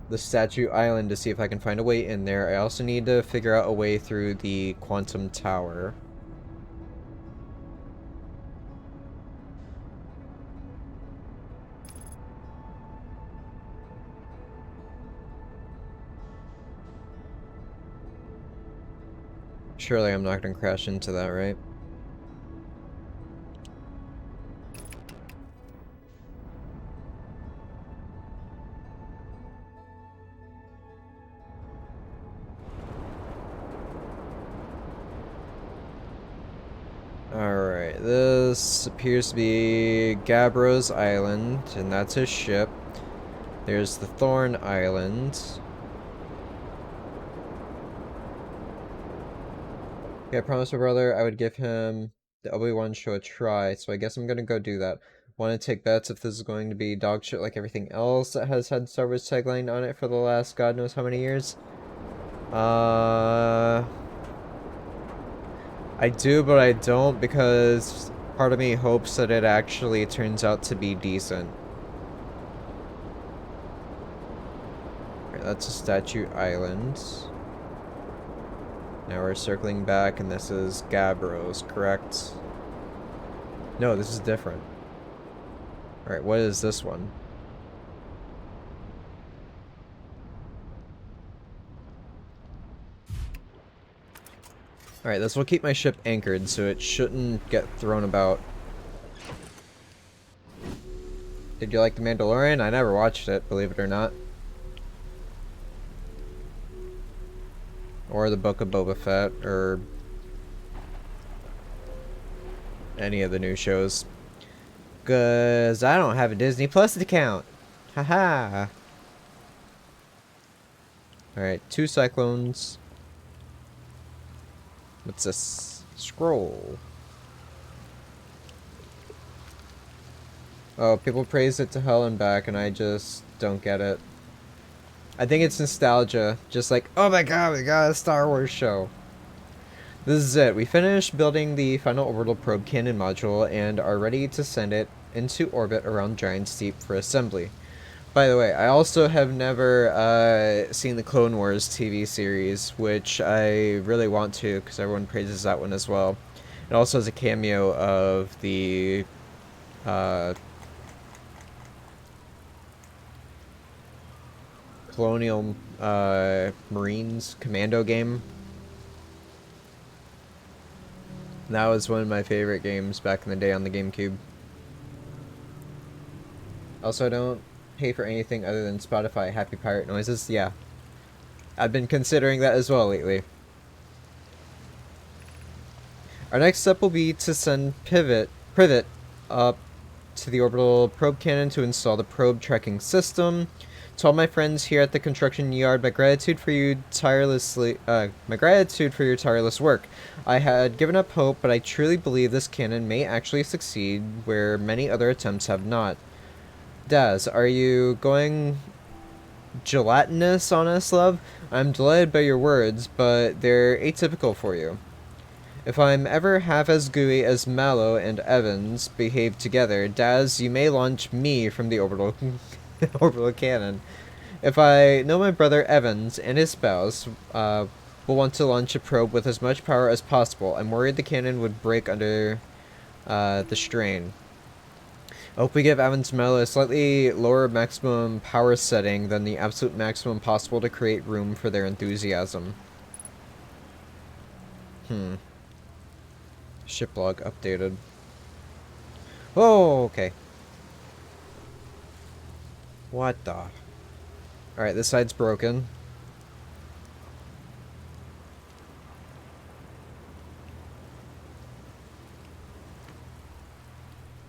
the Statue Island to see if I can find a way in there. I also need to figure out a way through the Quantum Tower. Surely I'm not going to crash into that, right? Alright, this appears to be Gabbro's Island, and that's his ship. There's the Thorn Island. Okay, I promised my brother I would give him the Obi-Wan show a try, so I guess I'm gonna go do that. Want to take bets if this is going to be dog shit like everything else that has had Star Wars tagline on it for the last god knows how many years? I do, but I don't, because part of me hopes that it actually turns out to be decent. Alright, that's a Statue Island. Now we're circling back, and this is Gabbros, correct? No, this is different. Alright, what is this one? Alright, this will keep my ship anchored, so it shouldn't get thrown about. Did you like The Mandalorian? I never watched it, believe it or not. Or The Book of Boba Fett, or any of the new shows. 'Cause I don't have a Disney Plus account. Haha. Alright, 2 cyclones. What's this? Scroll. Oh, people praise it to hell and back, and I just don't get it. I think it's nostalgia. Just like, oh my god, we got a Star Wars show. This is it. We finished building the final orbital probe cannon module and are ready to send it into orbit around Giant's Deep for assembly. By the way, I also have never seen the Clone Wars TV series, which I really want to, because everyone praises that one as well. It also has a cameo of the Colonial Marines Commando game. That was one of my favorite games back in the day on the GameCube. Also, I don't pay for anything other than Spotify happy pirate noises. Yeah. I've been considering that as well lately. Our next step will be to send Privet up to the orbital probe cannon to install the probe tracking system. To all my friends here at the construction yard, my gratitude for your tireless work. I had given up hope, but I truly believe this cannon may actually succeed where many other attempts have not. Daz, are you going gelatinous on us, love? I'm delighted by your words, but they're atypical for you. If I'm ever half as gooey as Mallow and Evans behave together, Daz, you may launch me from the orbital cannon. If I know my brother Evans and his spouse will want to launch a probe with as much power as possible, I'm worried the cannon would break under the strain. I hope we give Evans and Mallow a slightly lower maximum power setting than the absolute maximum possible to create room for their enthusiasm. Ship log updated. Oh, okay. What the? Alright, this side's broken.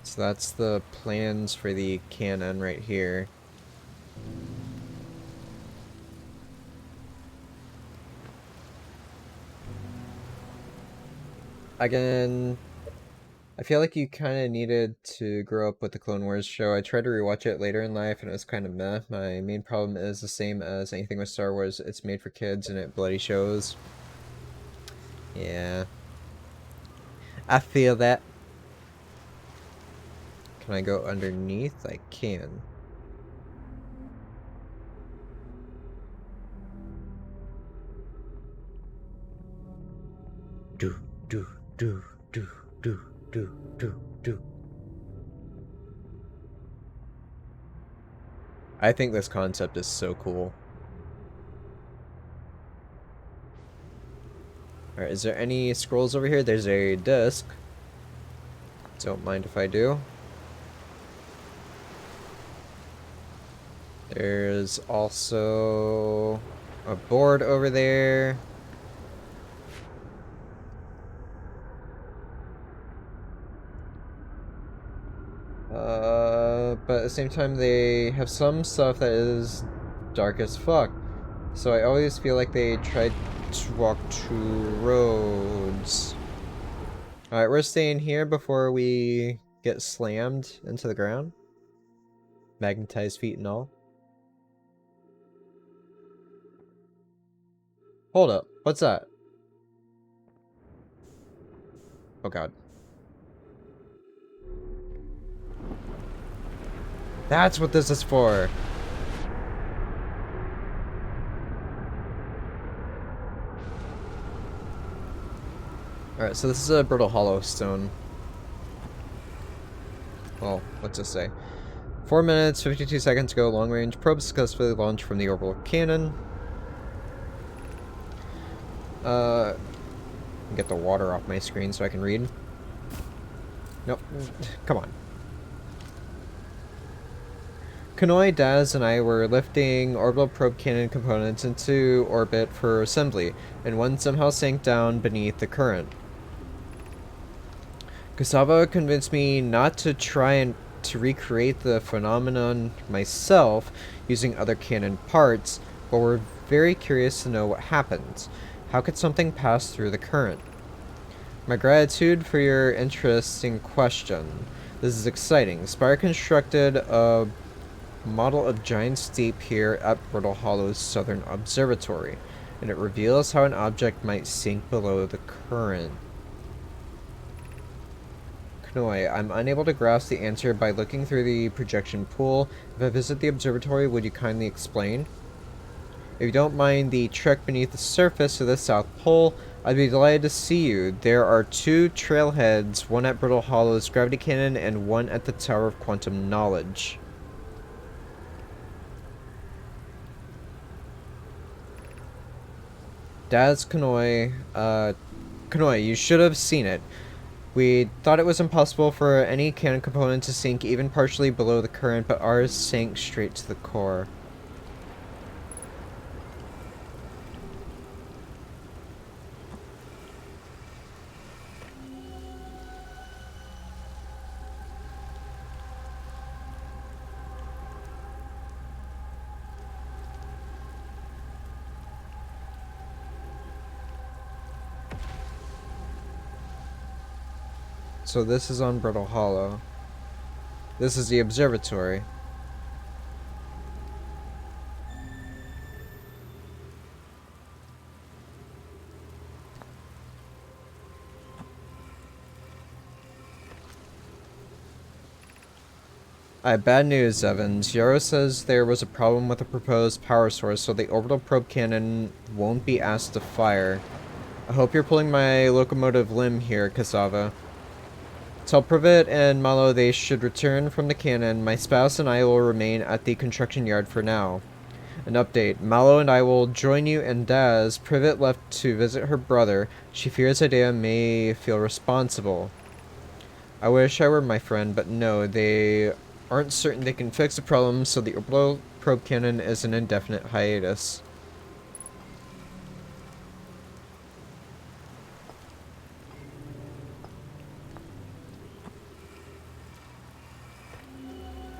So that's the plans for the cannon right here. Again, I feel like you kind of needed to grow up with the Clone Wars show. I tried to rewatch it later in life and it was kind of meh. My main problem is the same as anything with Star Wars. It's made for kids and it bloody shows. Yeah. I feel that. Can I go underneath? I can. Do. I think this concept is so cool. Alright, is there any scrolls over here? There's a disc. Don't mind if I do. There's also a board over there. But at the same time, they have some stuff that is dark as fuck. So I always feel like they tried to walk two roads. Alright, we're staying here before we get slammed into the ground. Magnetized feet and all. Hold up. What's that? Oh god. That's what this is for. Alright, so this is a brittle hollow stone. Well, let's just say. 4 minutes, 52 seconds ago, long-range probe successfully launched from the orbital cannon. Get the water off my screen so I can read. Nope. Come on. Kanoi, Daz, and I were lifting orbital probe cannon components into orbit for assembly, and one somehow sank down beneath the current. Cassava convinced me not to try and to recreate the phenomenon myself using other cannon parts, but we're very curious to know what happened. How could something pass through the current? My gratitude for your interesting question. This is exciting. Spire constructed a model of giant steep here at Brittle Hollow's southern observatory, and it reveals how an object might sink below the current. Kanoi, I'm unable to grasp the answer by looking through the projection pool. If I visit the observatory, would you kindly explain? If you don't mind the trek beneath the surface of the South Pole, I'd be delighted to see you. There are 2 trailheads, one at Brittle Hollow's gravity cannon and one at the Tower of Quantum Knowledge. Daz Kanoi, Kanoi, you should have seen it. We thought it was impossible for any cannon component to sink even partially below the current, but ours sank straight to the core. So this is on Brittle Hollow. This is the observatory. Bad news, Evans. Yarrow says there was a problem with the proposed power source, so the orbital probe cannon won't be asked to fire. I hope you're pulling my locomotive limb here, Cassava. Tell Privet and Malo they should return from the cannon. My spouse and I will remain at the construction yard for now. An update. Malo and I will join you and Daz. Privet left to visit her brother. She fears Idea may feel responsible. I wish I were my friend, but no, they aren't certain they can fix the problem, so the orbital probe cannon is an indefinite hiatus.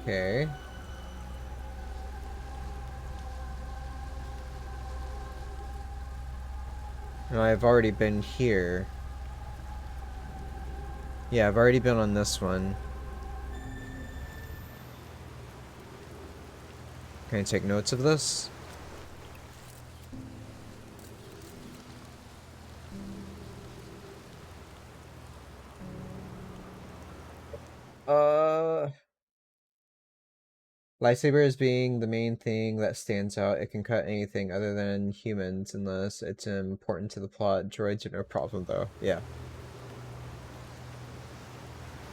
Okay. No, I've already been here. Yeah, I've already been on this one. Can I take notes of this? Lightsabers being the main thing that stands out. It can cut anything other than humans unless it's important to the plot. Droids are no problem though. Yeah.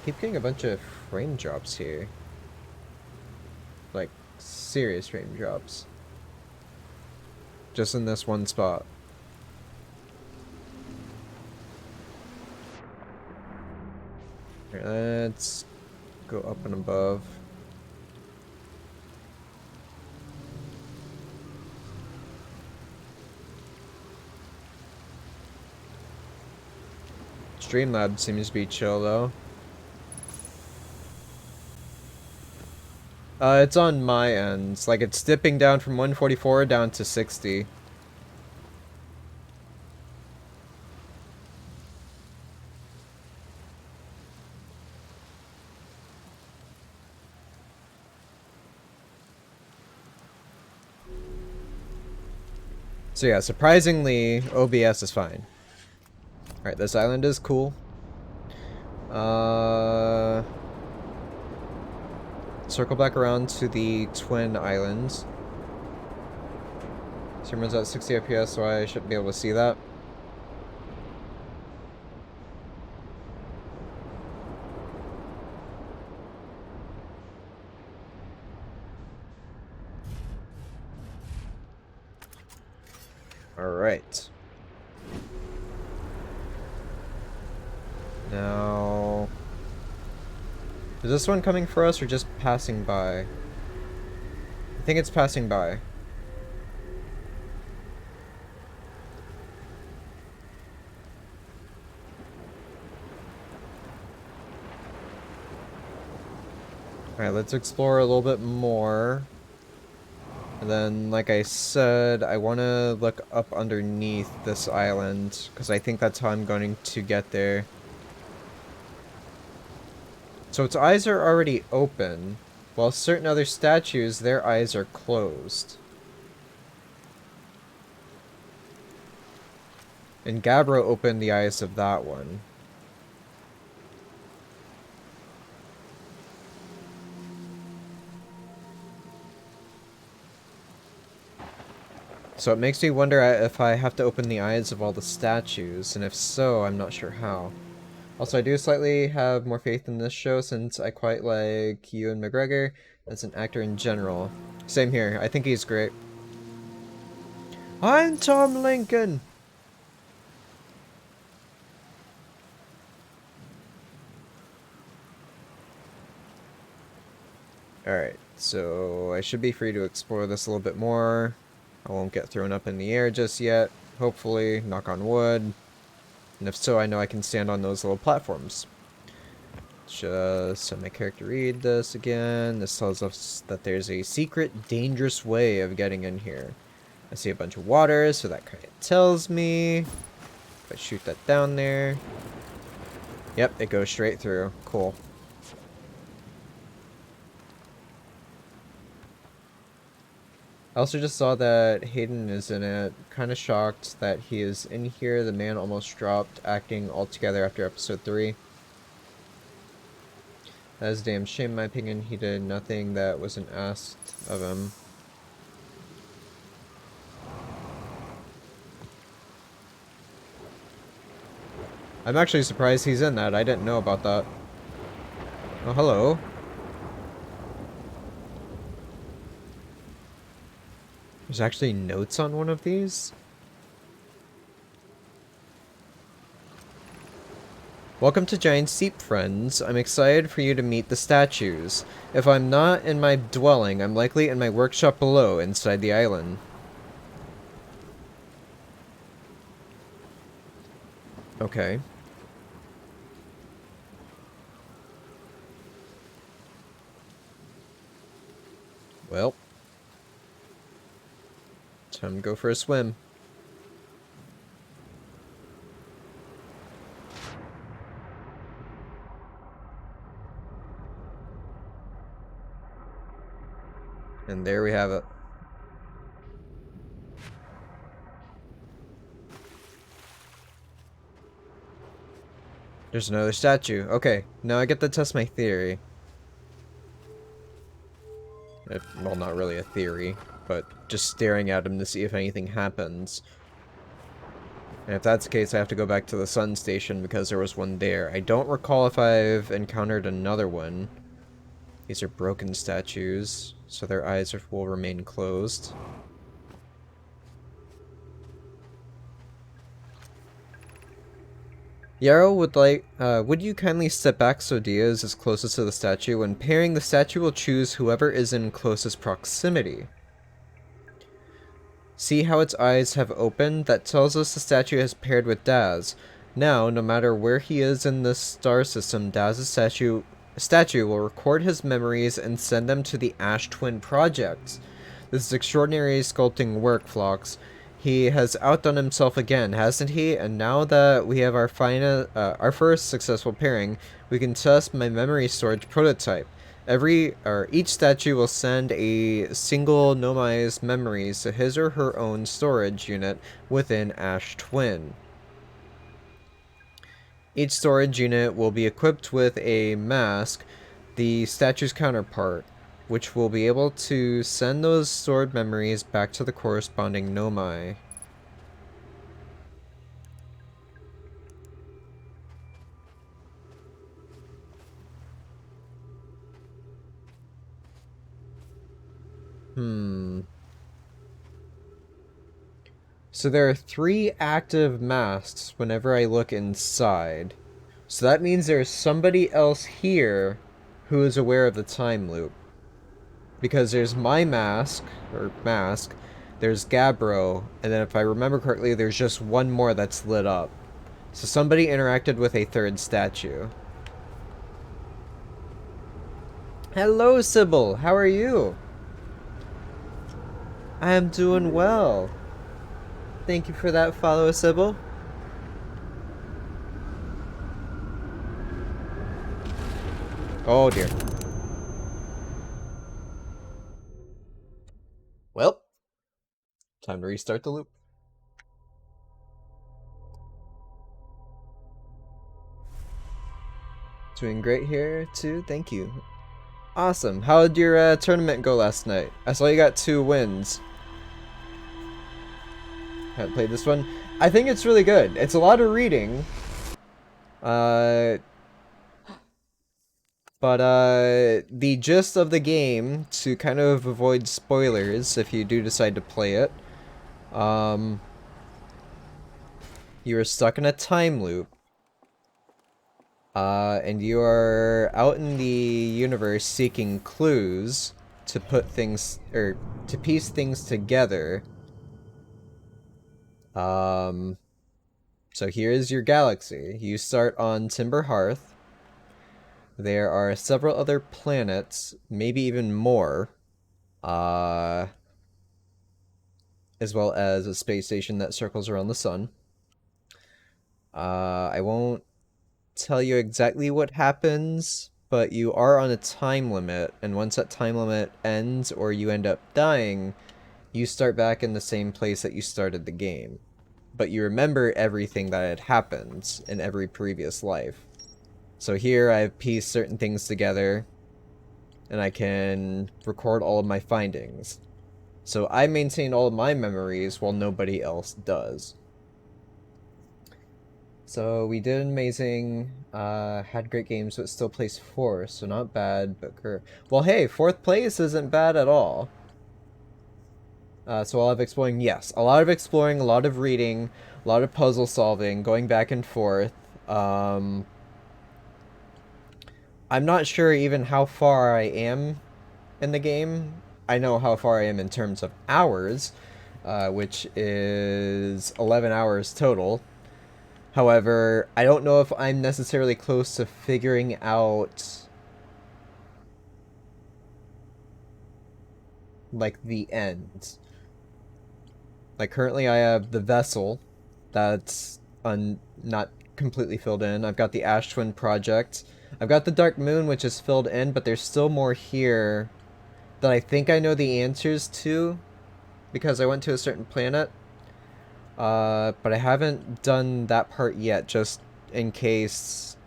Keep getting a bunch of frame drops here. Like, serious frame drops. Just in this one spot. Here, let's go up and above. Streamlabs seems to be chill though. It's on my ends. Like, it's dipping down from 144 down to 60. So yeah, surprisingly, OBS is fine. Alright, this island is cool. Circle back around to the twin islands. Stream at 60 FPS, so I should be able to see that. Alright. Now... is this one coming for us or just passing by? I think it's passing by. Alright, let's explore a little bit more. And then, like I said, I want to look up underneath this island, because I think that's how I'm going to get there. So its eyes are already open, while certain other statues, their eyes are closed. And Gabbro opened the eyes of that one. So it makes me wonder if I have to open the eyes of all the statues, and if so, I'm not sure how. Also, I do slightly have more faith in this show since I quite like Ewan McGregor as an actor in general. Same here, I think he's great. I'm Tom Lincoln! Alright, so I should be free to explore this a little bit more. I won't get thrown up in the air just yet, hopefully, knock on wood. And if so, I know I can stand on those little platforms. Just so my character read this again. This tells us that there's a secret, dangerous way of getting in here. I see a bunch of water, so that kind of tells me. If I shoot that down there. Yep, it goes straight through. Cool. I also just saw that Hayden is in it. Kind of shocked that he is in here. The man almost dropped acting altogether after episode 3. That is a damn shame in my opinion. He did nothing that wasn't asked of him. I'm actually surprised he's in that. I didn't know about that. Oh, hello. There's actually notes on one of these? Welcome to Giant Seep, friends. I'm excited for you to meet the statues. If I'm not in my dwelling, I'm likely in my workshop below, inside the island. Okay. Well. Time to go for a swim. And there we have it. There's another statue. Okay, now I get to test my theory. Well, not really a theory, but just staring at him to see if anything happens. And if that's the case, I have to go back to the sun station because there was one there. I don't recall if I've encountered another one. These are broken statues, so their eyes will remain closed. Yarrow would you kindly step back so Dia is as closest to the statue? When pairing, the statue will choose whoever is in closest proximity. See how its eyes have opened? That tells us the statue has paired with Daz. Now, no matter where he is in the star system, Daz's statue will record his memories and send them to the Ash Twin Project. This is extraordinary sculpting work, Phlox. He has outdone himself again, hasn't he? And now that we have our first successful pairing, we can test my memory storage prototype. Each statue will send a single Nomai's memories to his or her own storage unit within Ash Twin. Each storage unit will be equipped with a mask, the statue's counterpart, which will be able to send those stored memories back to the corresponding Nomai. So there are 3 active masks whenever I look inside. So that means there's somebody else here who is aware of the time loop. Because there's my mask, there's Gabbro, and then if I remember correctly, there's just one more that's lit up. So somebody interacted with a 3rd statue. Hello, Sybil. How are you? I am doing well. Thank you for that follow, Sybil. Oh dear. Well, time to restart the loop. Doing great here too, thank you. Awesome. How did your tournament go last night? I saw you got 2 wins. Haven't played this one. I think it's really good. It's a lot of reading. But the gist of the game, to kind of avoid spoilers if you do decide to play it, you are stuck in a time loop. And you are out in the universe seeking clues to put things, or to piece things together. So here is your galaxy. You start on Timber Hearth. There are several other planets, maybe even more, as well as a space station that circles around the sun. I won't tell you exactly what happens, but you are on a time limit, and once that time limit ends or you end up dying, you start back in the same place that you started the game. But you remember everything that had happened in every previous life. So here I've pieced certain things together, and I can record all of my findings. So I maintain all of my memories while nobody else does. So we did amazing, had great games, but still placed 4th, so not bad, but well, hey, 4th place isn't bad at all. So a lot of exploring, yes, a lot of exploring, a lot of reading, a lot of puzzle solving, going back and forth. I'm not sure even how far I am in the game. I know how far I am in terms of hours, which is 11 hours total. However, I don't know if I'm necessarily close to figuring out, like, the end. Like, currently I have the vessel that's not completely filled in. I've got the Ash Twin project. I've got the Dark Moon, which is filled in, but there's still more here that I think I know the answers to, because I went to a certain planet. But I haven't done that part yet, just in case.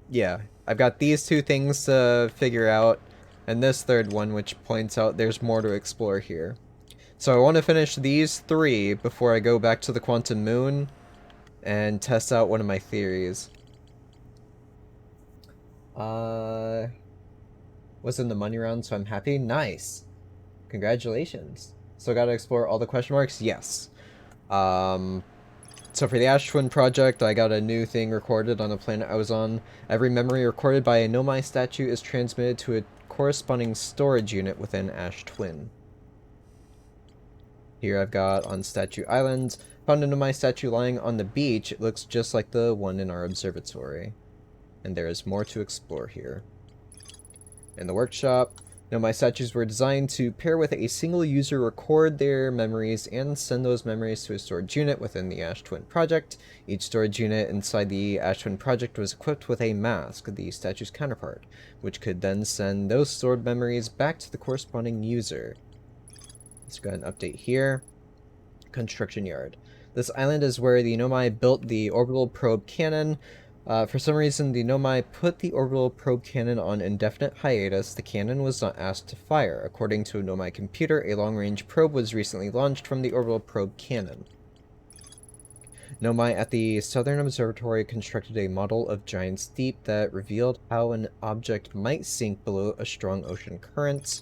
Yeah, I've got these 2 things to figure out, and this 3rd one, which points out there's more to explore here. So I want to finish these 3 before I go back to the Quantum Moon and test out one of my theories. Was in the money round, so I'm happy. Nice. Congratulations. So gotta explore all the question marks? Yes. So for the Ash Twin project, I got a new thing recorded on the planet I was on. Every memory recorded by a Nomai statue is transmitted to a corresponding storage unit within Ash Twin. Here I've got on Statue Island, found a Nomai statue lying on the beach. It looks just like the one in our observatory. And there is more to explore here. In the workshop, Now, my statues were designed to pair with a single user, record their memories, and send those memories to a storage unit within the Ash Twin project. Each storage unit inside the Ash Twin project was equipped with a mask, the statue's counterpart, which could then send those stored memories back to the corresponding user. Let's go ahead and update here. Construction yard. This island is where the Nomai built the orbital probe cannon. For some reason, the Nomai put the orbital probe cannon on indefinite hiatus. The cannon was not asked to fire. According to a Nomai computer, a long-range probe was recently launched from the orbital probe cannon. Nomai at the Southern Observatory constructed a model of Giant's Deep that revealed how an object might sink below a strong ocean current.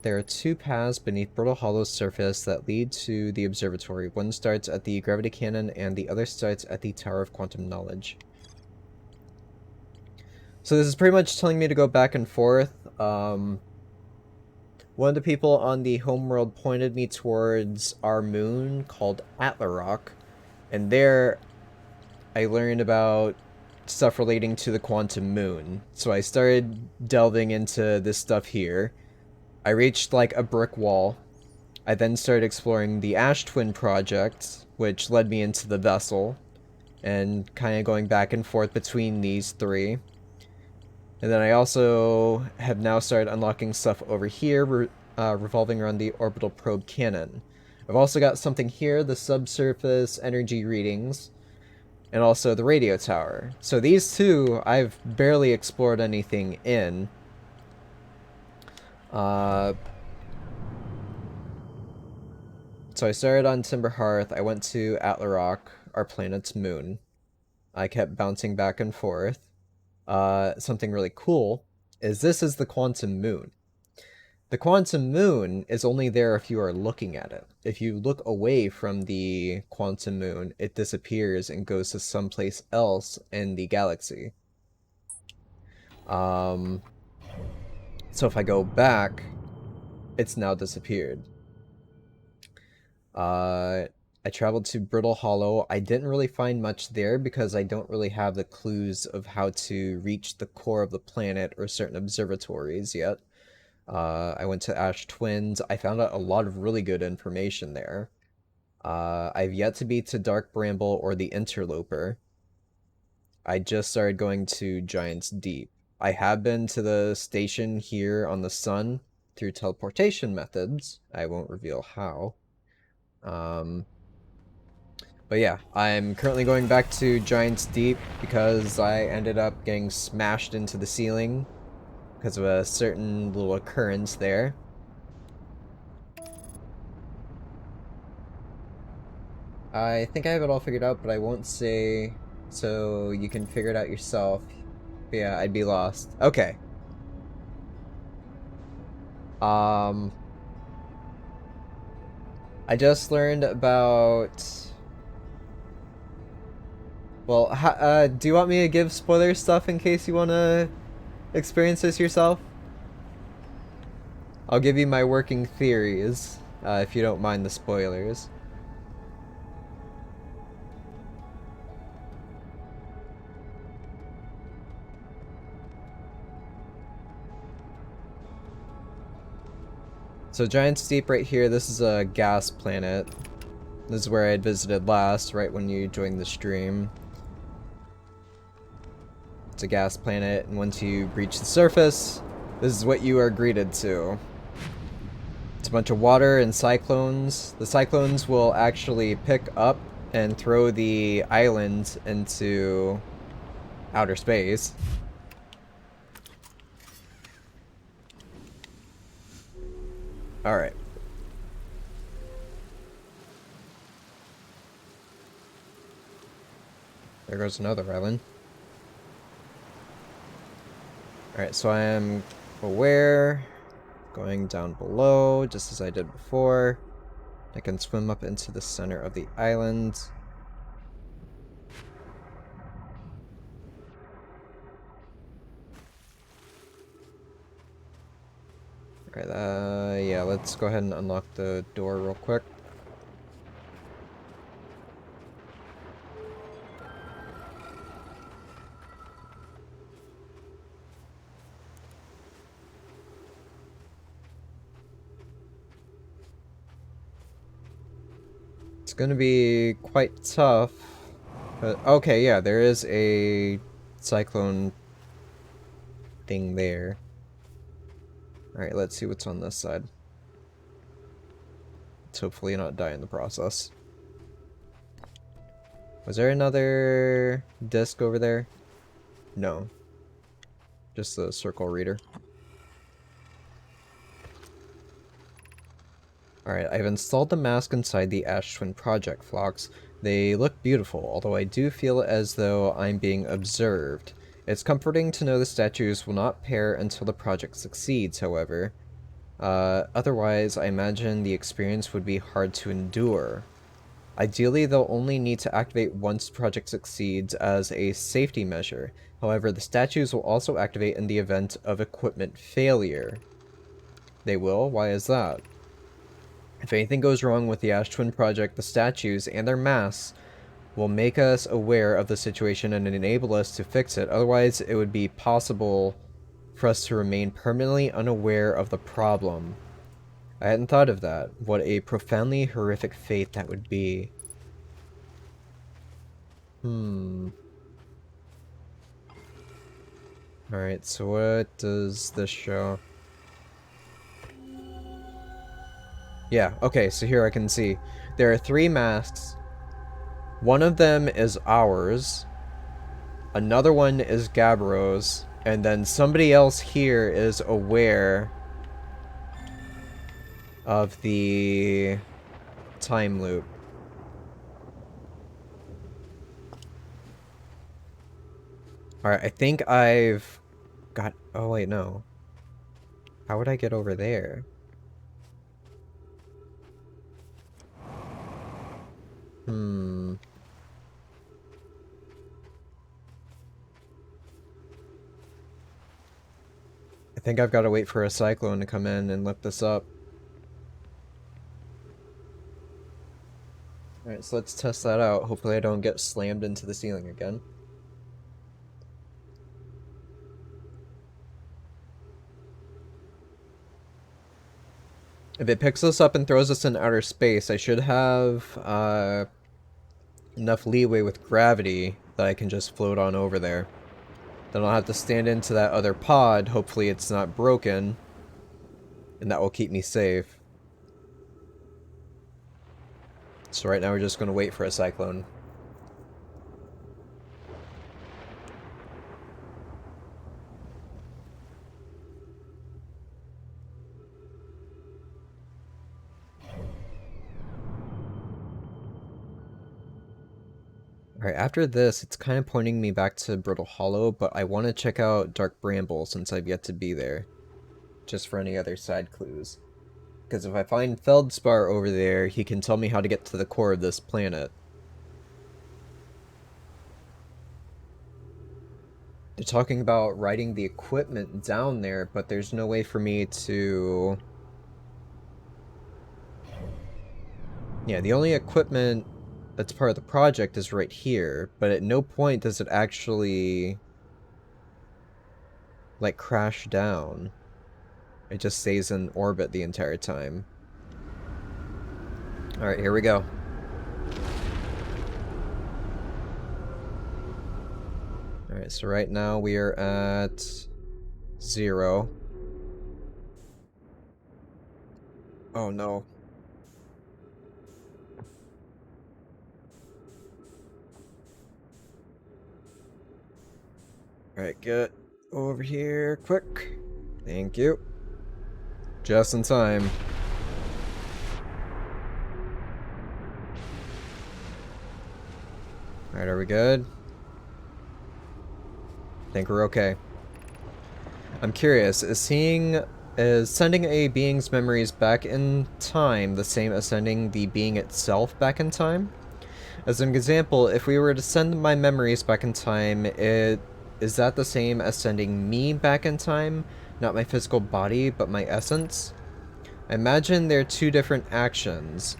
There are two paths beneath Brittle Hollow's surface that lead to the observatory. One starts at the gravity cannon, and the other starts at the Tower of Quantum Knowledge. So this is pretty much telling me to go back and forth. One of the people on the homeworld pointed me towards our moon called Atlarok, and there I learned about stuff relating to the quantum moon. So I started delving into this stuff here. I reached like a brick wall. I then started exploring the Ash Twin project, which led me into the vessel, and kind of going back and forth between these three. And then I also have now started unlocking stuff over here, revolving around the orbital probe cannon. I've also got something here, the subsurface energy readings, and also the radio tower. So these two, I've barely explored anything in. So I started on Timberhearth, I went to Atlarok, our planet's moon. I kept bouncing back and forth. Something really cool is this is the quantum moon. The quantum moon is only there if you are looking at it. If you look away from the quantum moon, it disappears and goes to someplace else in the galaxy. So if I go back, it's now disappeared. I traveled to Brittle Hollow. I didn't really find much there because I don't really have the clues of how to reach the core of the planet or certain observatories yet. I went to Ash Twins. I found out a lot of really good information there. I've yet to be to Dark Bramble or the Interloper. I just started going to Giant's Deep. I have been to the station here on the sun through teleportation methods. I won't reveal how. But yeah, I'm currently going back to Giant's Deep because I ended up getting smashed into the ceiling because of a certain little occurrence there. I think I have it all figured out, but I won't say so you can figure it out yourself. But yeah, I'd be lost. Okay. I just learned about... Well, do you want me to give spoiler stuff in case you want to experience this yourself? I'll give you my working theories, if you don't mind the spoilers. So Giant's Deep right here, this is a gas planet. This is where I had visited last, right when you joined the stream. It's a gas planet, and once you reach the surface, this is what you are greeted to. It's a bunch of water and cyclones. The cyclones will actually pick up and throw the island into outer space. Alright. There goes another island. Alright, so I am aware, going down below, just as I did before. I can swim up into the center of the island. Alright, yeah, let's go ahead and unlock the door real quick. It's gonna be quite tough. But, okay, yeah, there is a cyclone thing there. Alright, let's see what's on this side. Let's hopefully not die in the process. Was there another disc over there? No. Just the circle reader. Alright, I've installed the mask inside the Ash Twin Project flocks. They look beautiful, although I do feel as though I'm being observed. It's comforting to know the statues will not pair until the project succeeds, however. Otherwise, I imagine the experience would be hard to endure. Ideally, they'll only need to activate once the project succeeds as a safety measure. However, the statues will also activate in the event of equipment failure. They will? Why is that? If anything goes wrong with the Ash Twin Project, the statues and their masks will make us aware of the situation and enable us to fix it. Otherwise, it would be possible for us to remain permanently unaware of the problem. I hadn't thought of that. What a profoundly horrific fate that would be. Alright, so what does this show? Yeah, okay, so here I can see. There are 3 masks. One of them is ours. Another one is Gabbro's. And then somebody else here is aware of the time loop. Alright, I think I've got... Oh, wait, no. How would I get over there? I think I've got to wait for a cyclone to come in and lift this up. Alright, so let's test that out. Hopefully I don't get slammed into the ceiling again. If it picks us up and throws us in outer space, I should have enough leeway with gravity that I can just float on over there. Then I'll have to stand into that other pod, hopefully it's not broken, and that will keep me safe. So right now we're just going to wait for a cyclone. Alright, after this, it's kind of pointing me back to Brittle Hollow, but I want to check out Dark Bramble since I've yet to be there. Just for any other side clues. Because if I find Feldspar over there, he can tell me how to get to the core of this planet. They're talking about writing the equipment down there, but there's no way for me to... Yeah, the only equipment that's part of the project is right here, but at no point does it actually, like, crash down. It just stays in orbit the entire time. Alright, here we go. Alright, so right now we are at 0. Oh no. Alright, get over here quick. Thank you. Just in time. Alright, are we good? I think we're okay. I'm curious, is sending a being's memories back in time the same as sending the being itself back in time? As an example, if we were to send my memories back in time, is that the same as sending me back in time? Not my physical body, but my essence? I imagine they're 2 different actions.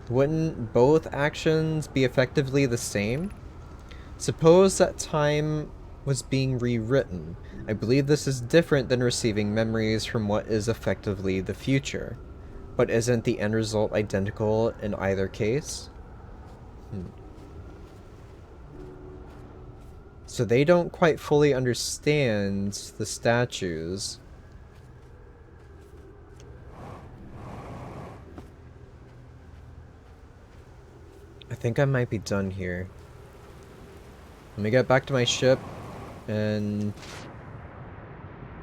Wouldn't both actions be effectively the same? Suppose that time was being rewritten. I believe this is different than receiving memories from what is effectively the future. But isn't the end result identical in either case? So they don't quite fully understand the statues. I think I might be done here. Let me get back to my ship and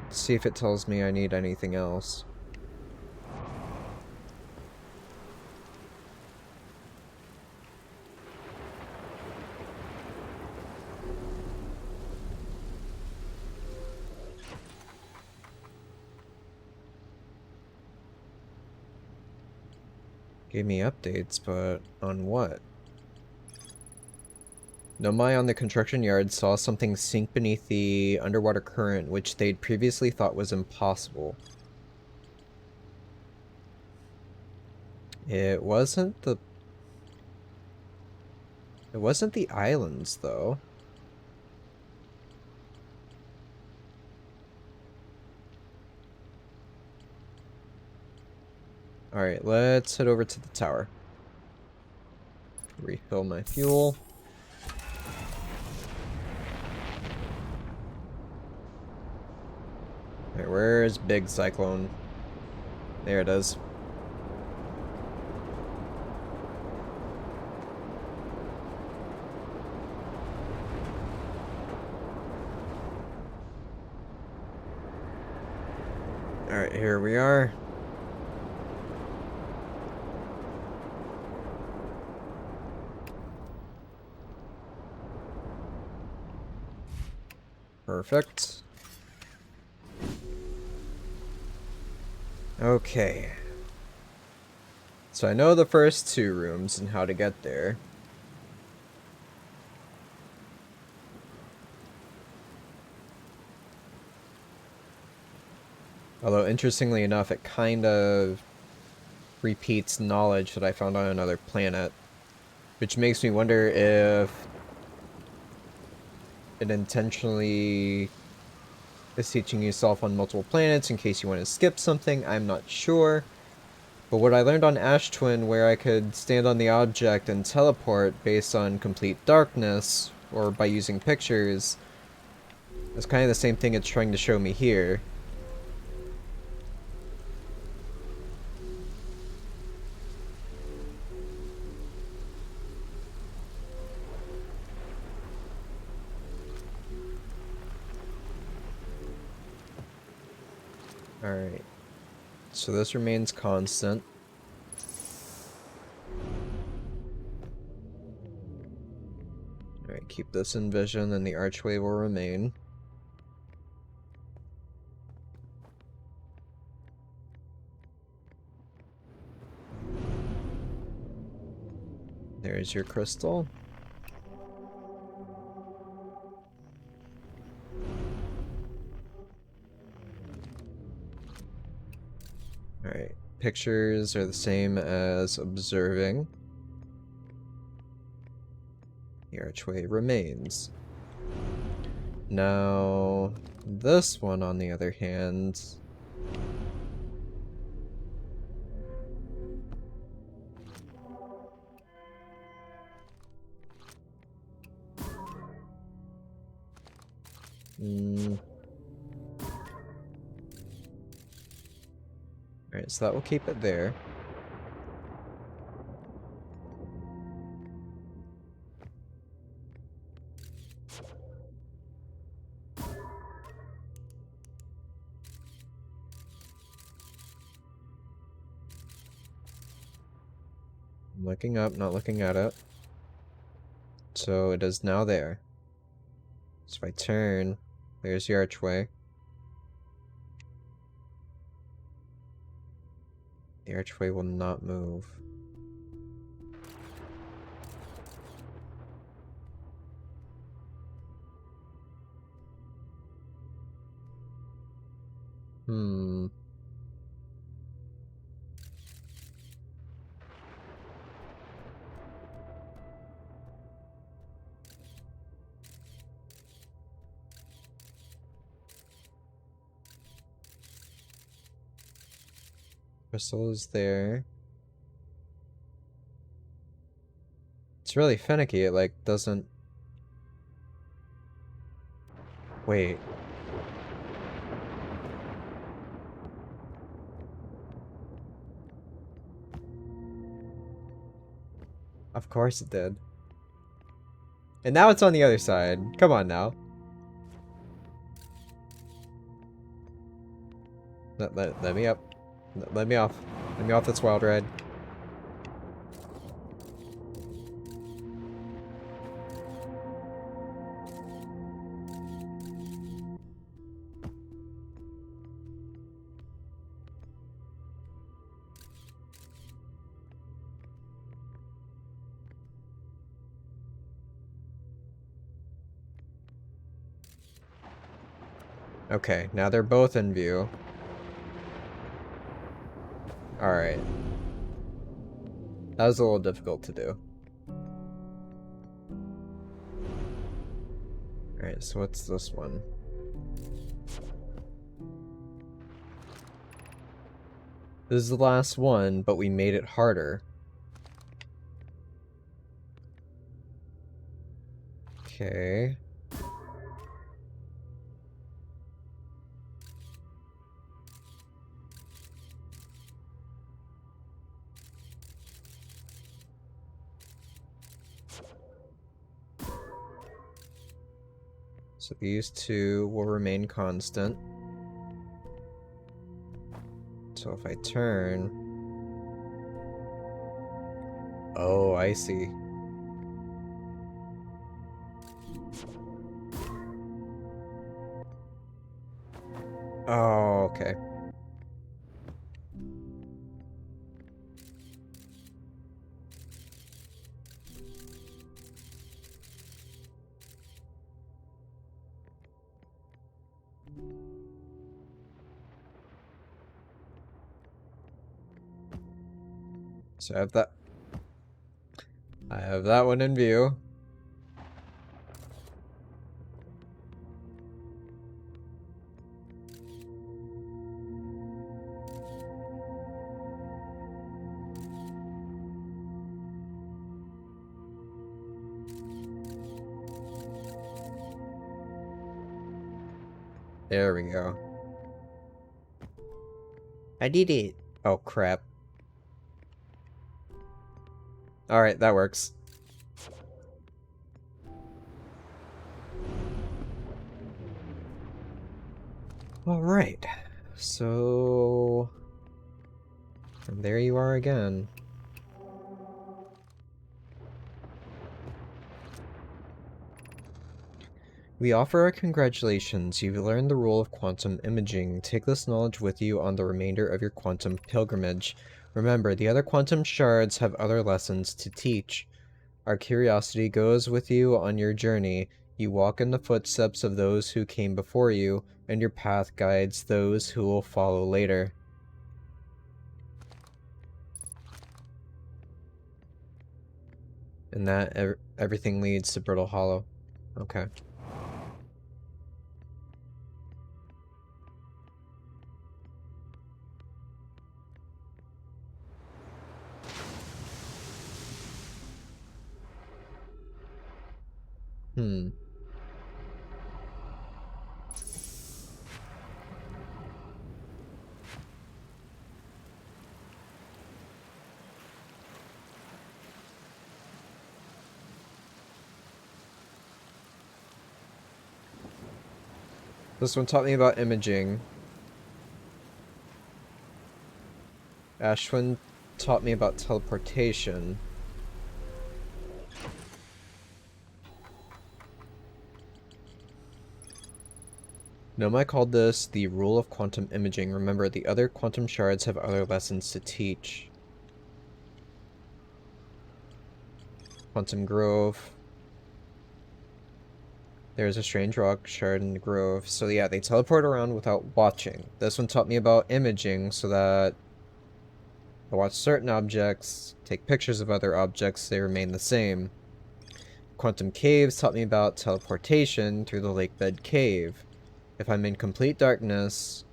see if it tells me I need anything else. Gave me updates, but on what? Nomai on the construction yard saw something sink beneath the underwater current, which they'd previously thought was impossible. It wasn't the islands, though. Alright, let's head over to the tower. Refill my fuel. Alright, where's Big Cyclone? There it is. Alright, here we are. Perfect. Okay. So I know the first two rooms and how to get there. Although, interestingly enough, it kind of repeats knowledge that I found on another planet. Which makes me wonder if it intentionally is teaching yourself on multiple planets in case you want to skip something. I'm not sure. But what I learned on Ash Twin, where I could stand on the object and teleport based on complete darkness, or by using pictures, is kind of the same thing it's trying to show me here. Alright. So this remains constant. Alright, keep this in vision and the archway will remain. There's your crystal. Alright, pictures are the same as observing. The archway remains. Now, this one, on the other hand... Alright, so that will keep it there. I'm looking up, not looking at it. So it is now there. So if I turn, there's the archway. The archway will not move. Hmm. Crystal is there. It's really finicky, it like doesn't... Wait. Of course it did. And now it's on the other side. Come on now. Let me up. Let me off. Let me off this wild ride. Okay, now they're both in view. Alright. That was a little difficult to do. Alright, so what's this one? This is the last one, but we made it harder. Okay. So these two will remain constant. So if I turn... Oh, I see. Oh, okay. So I have that one in view. There we go. I did it. Oh, crap. Alright, that works. Alright. So... And there you are again. We offer our congratulations. You've learned the rule of quantum imaging. Take this knowledge with you on the remainder of your quantum pilgrimage. Remember, the other quantum shards have other lessons to teach. Our curiosity goes with you on your journey. You walk in the footsteps of those who came before you, and your path guides those who will follow later. And that everything leads to Brittle Hollow. Okay. This one taught me about imaging. Ashwin taught me about teleportation. Nomai called this the rule of quantum imaging. Remember, the other quantum shards have other lessons to teach. Quantum Grove. There's a strange rock shard in the grove. So yeah, they teleport around without watching. This one taught me about imaging so that I watch certain objects, take pictures of other objects, they remain the same. Quantum Caves taught me about teleportation through the lakebed cave. If I'm in complete darkness...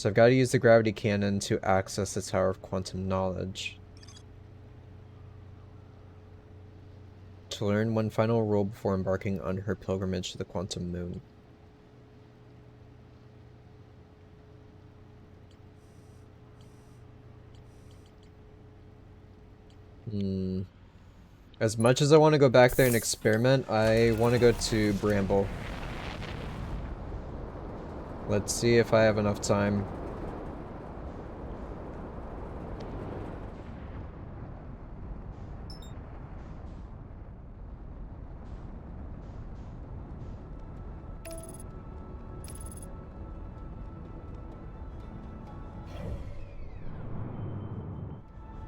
So I've got to use the gravity cannon to access the Tower of Quantum Knowledge. To learn one final rule before embarking on her pilgrimage to the Quantum Moon. As much as I want to go back there and experiment, I want to go to Bramble. Let's see if I have enough time.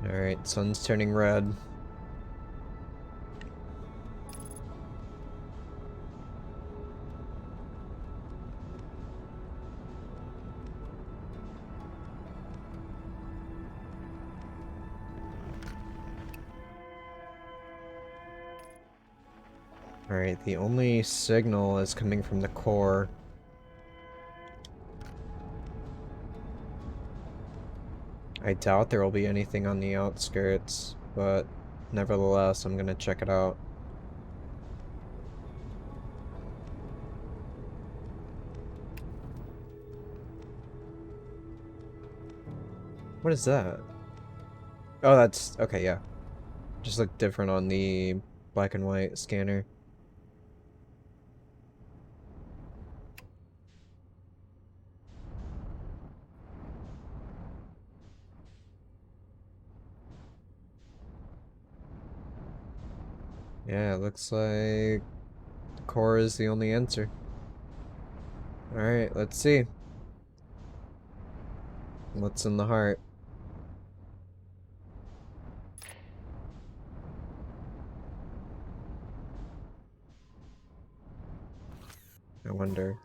Alright, sun's turning red. Alright, the only signal is coming from the core. I doubt there will be anything on the outskirts, but nevertheless, I'm gonna check it out. What is that? Oh, that's... okay, yeah. Just look different on the black and white scanner. Yeah, it looks like the core is the only answer. Alright, let's see. What's in the heart? I wonder.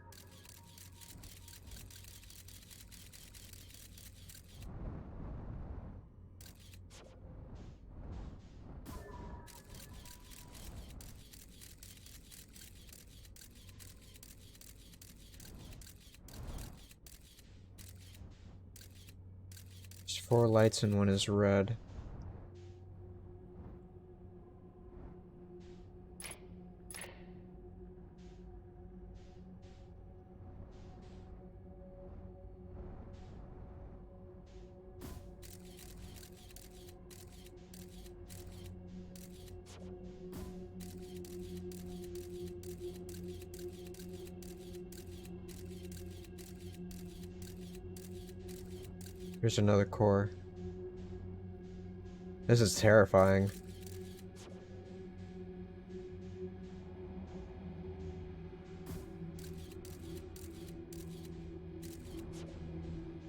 There's 4 lights and 1 is red. Here's another core. This is terrifying.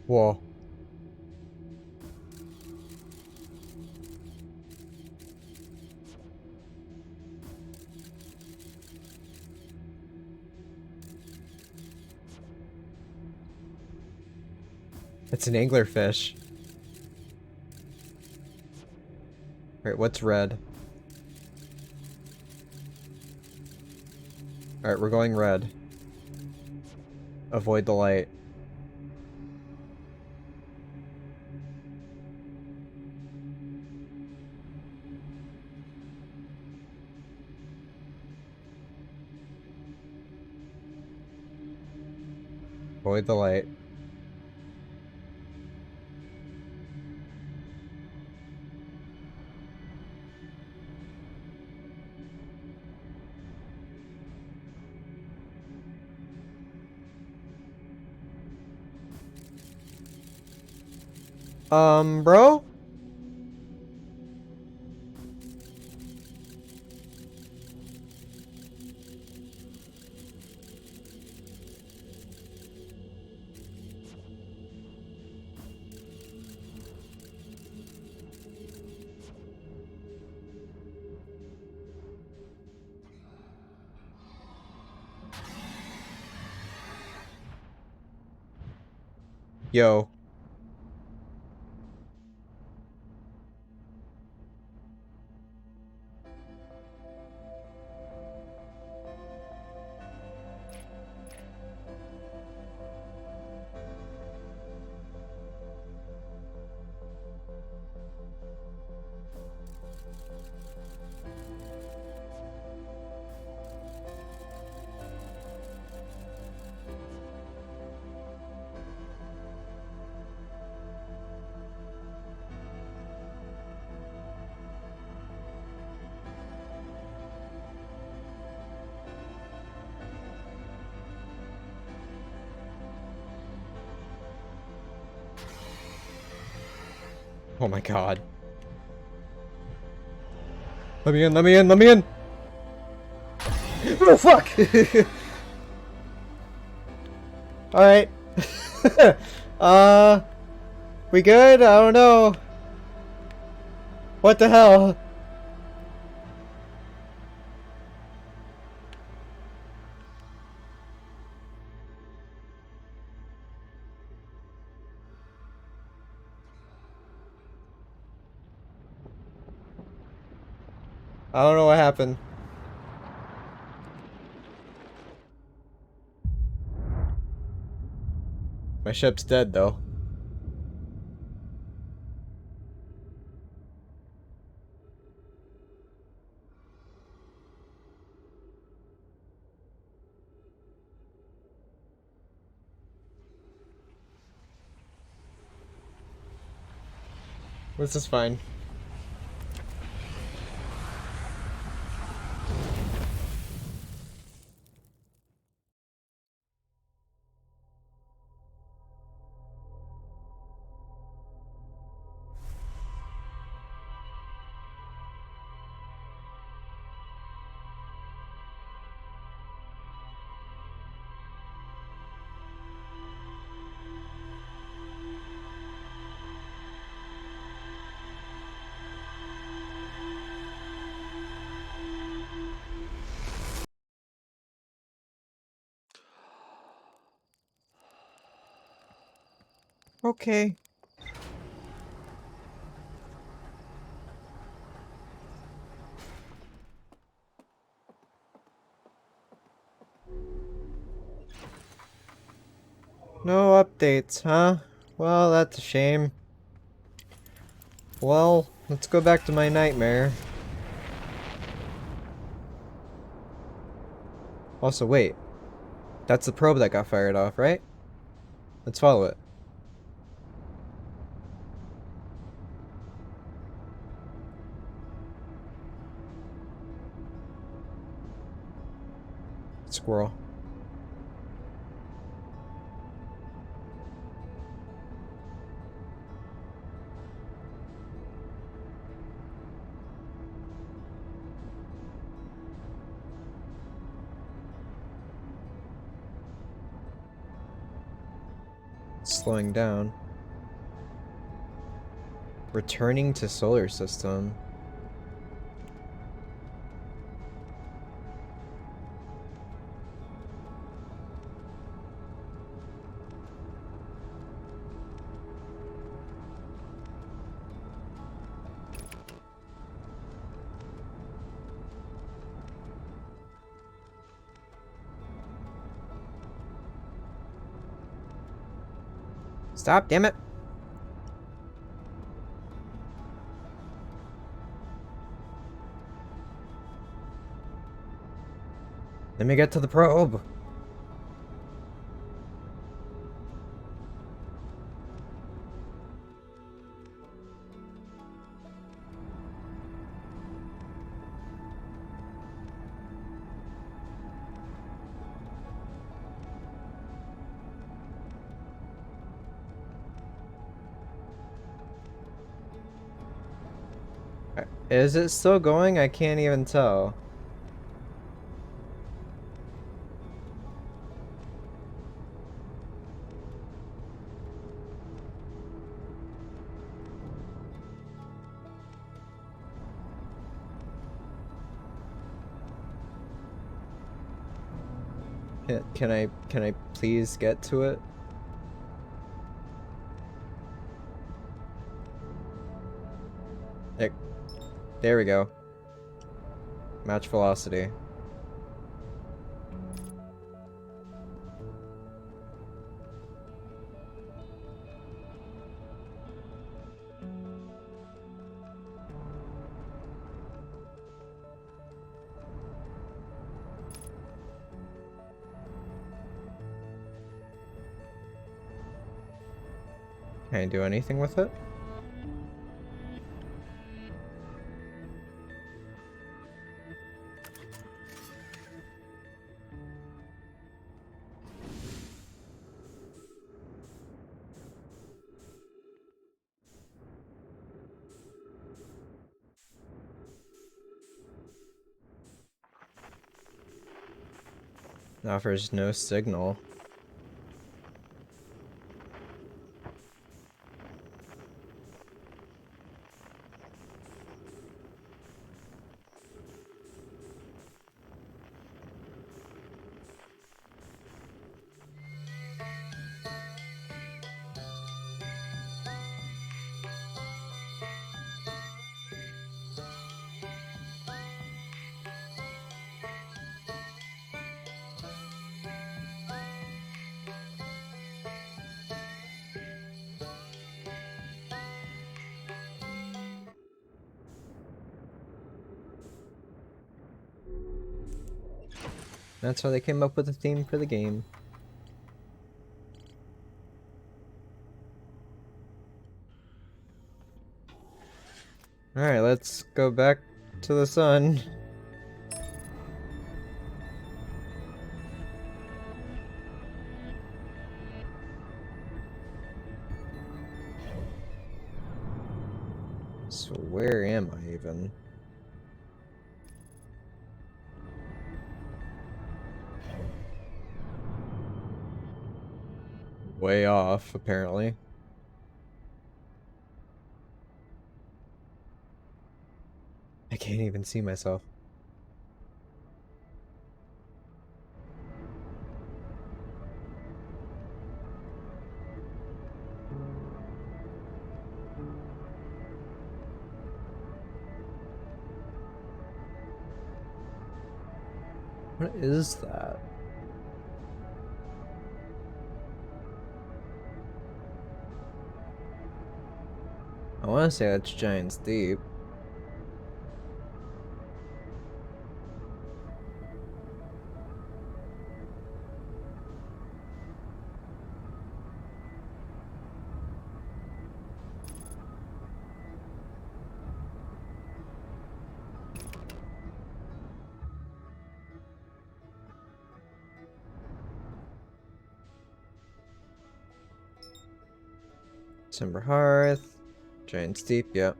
Whoa. It's an anglerfish. Alright, what's red? Alright, we're going red. Avoid the light. Avoid the light. Bro? Yo. Oh my god. Let me in, let me in, let me in! Oh fuck! Alright. We good? I don't know. What the hell? I don't know what happened. My ship's dead though. This is fine. Okay. No updates, huh? Well, that's a shame. Well, let's go back to my nightmare. Also, wait. That's the probe that got fired off, right? Let's follow it. Squirrel. Slowing down. Returning to solar system. Stop, damn it! Let me get to the probe! Is it still going? I can't even tell. Can I please get to it? There we go. Match velocity. Can I do anything with it? Offers no signal. That's how they came up with the theme for the game. Alright, let's go back to the sun. So where am I even? Way off, apparently. I can't even see myself. What is that? I want to say that's Giant's Deep. Timber Hearth. Giant's Deep, yep.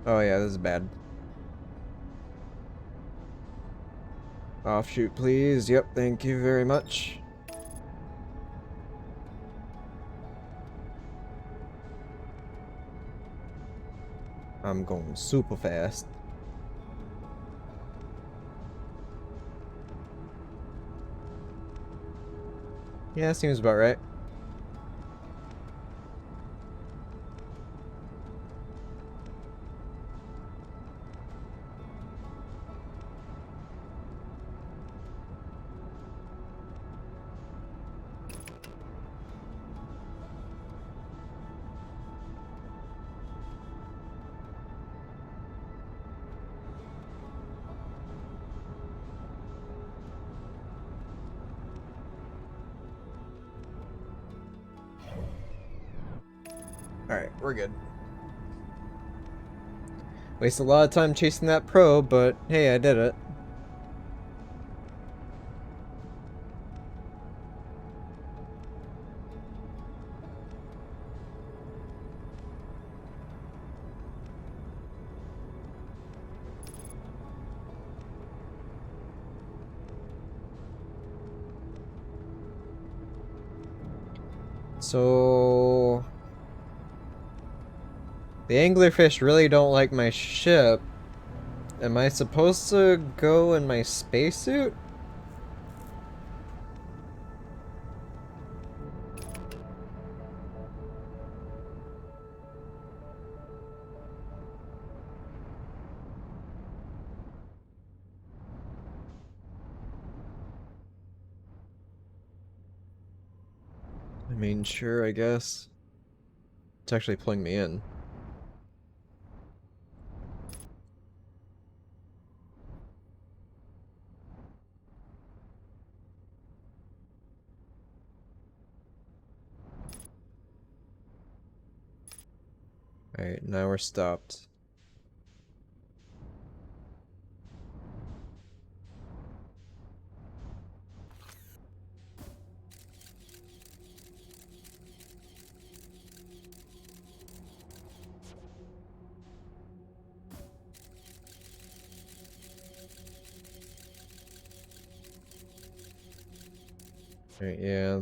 Oh yeah, this is bad. Offshoot, please. Yep, thank you very much. I'm going super fast. Yeah, seems about right. Alright, we're good. Wasted a lot of time chasing that probe, but hey, I did it. So... the anglerfish really don't like my ship. Am I supposed to go in my spacesuit? I mean, sure, I guess. It's actually pulling me in. Alright, now we're stopped. Right, yeah.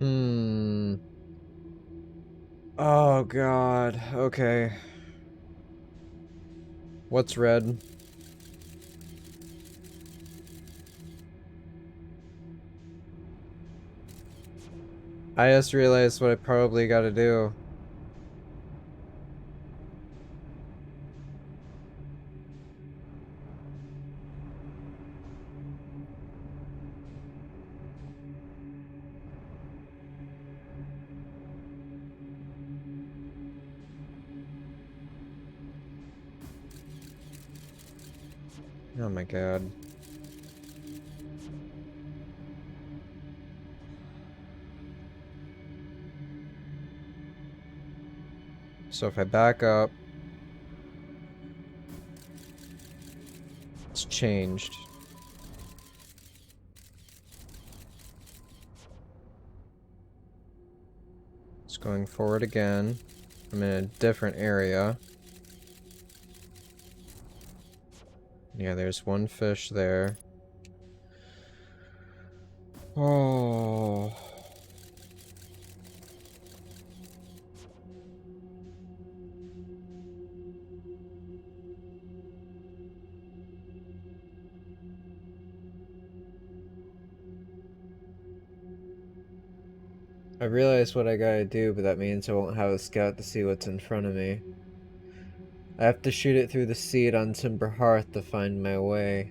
Hmm. Oh god. Okay. What's red? I just realized what I probably gotta do. Oh my god. So if I back up, it's changed. It's going forward again. I'm in a different area. Yeah, there's one fish there. Oh. I realize what I gotta do, but that means I won't have a scout to see what's in front of me. I have to shoot it through the seed on Timber Hearth to find my way.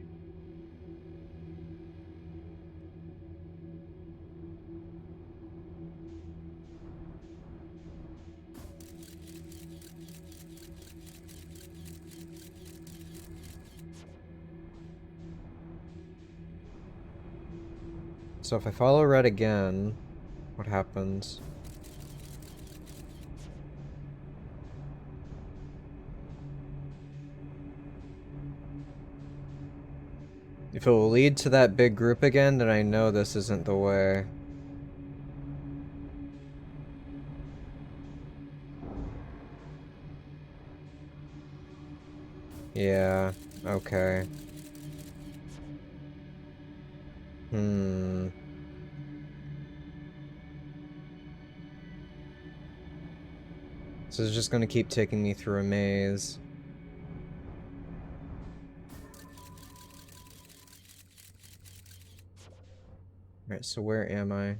So if I follow red again, what happens? If it will lead to that big group again, then I know this isn't the way. Yeah, okay. Hmm. So it's just gonna keep taking me through a maze. Alright, so where am I?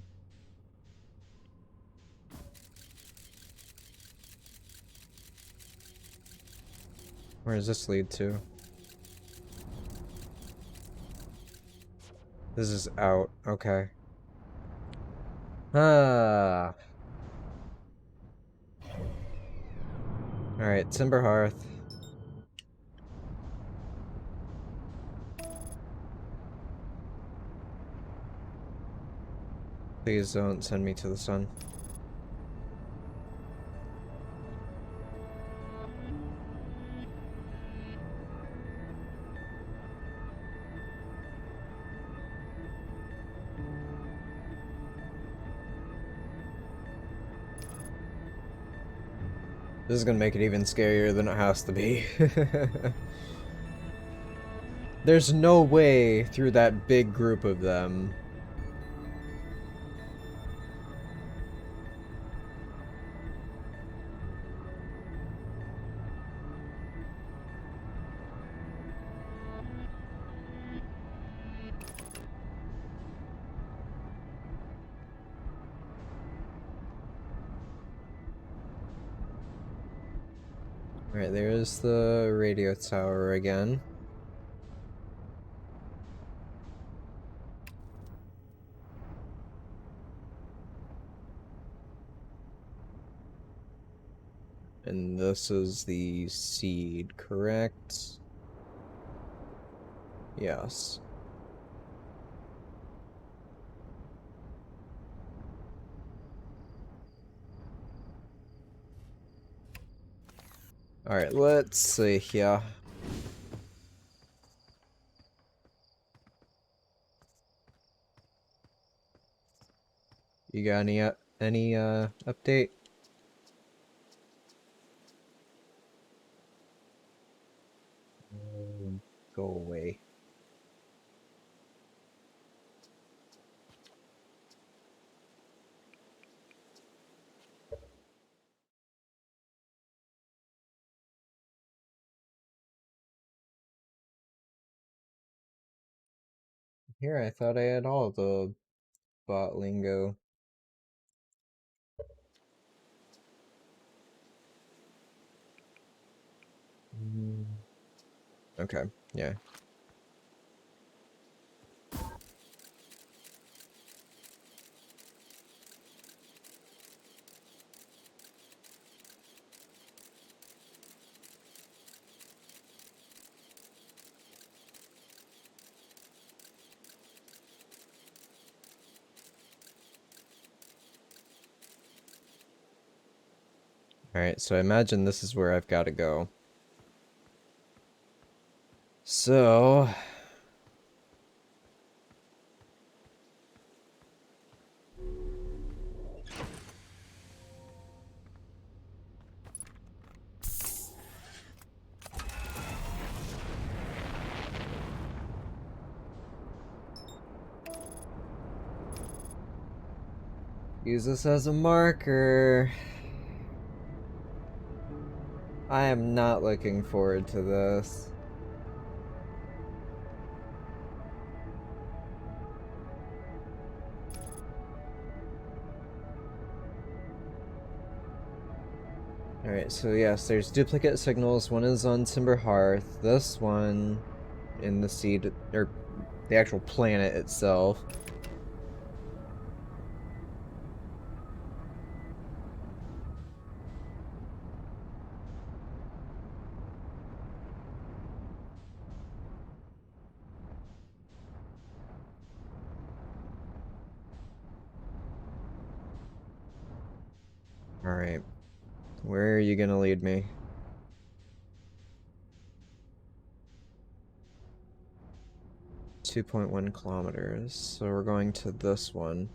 Where does this lead to? This is out. Okay. Ah. Alright, Timber Hearth. Please don't send me to the sun. This is gonna make it even scarier than it has to be. There's no way through that big group of them. Alright, there's the radio tower again. And this is the seed, correct? Yes. Alright, let's see here. You got any update? Go away. Here, I thought I had all the bot lingo. Okay, yeah. Alright, so I imagine this is where I've got to go. So... use this as a marker. I am not looking forward to this. Alright, so yes, there's duplicate signals. One is on Timber Hearth. This one in the seed, or the actual planet itself. Alright, where are you gonna lead me? 2.1 kilometers, so we're going to this one.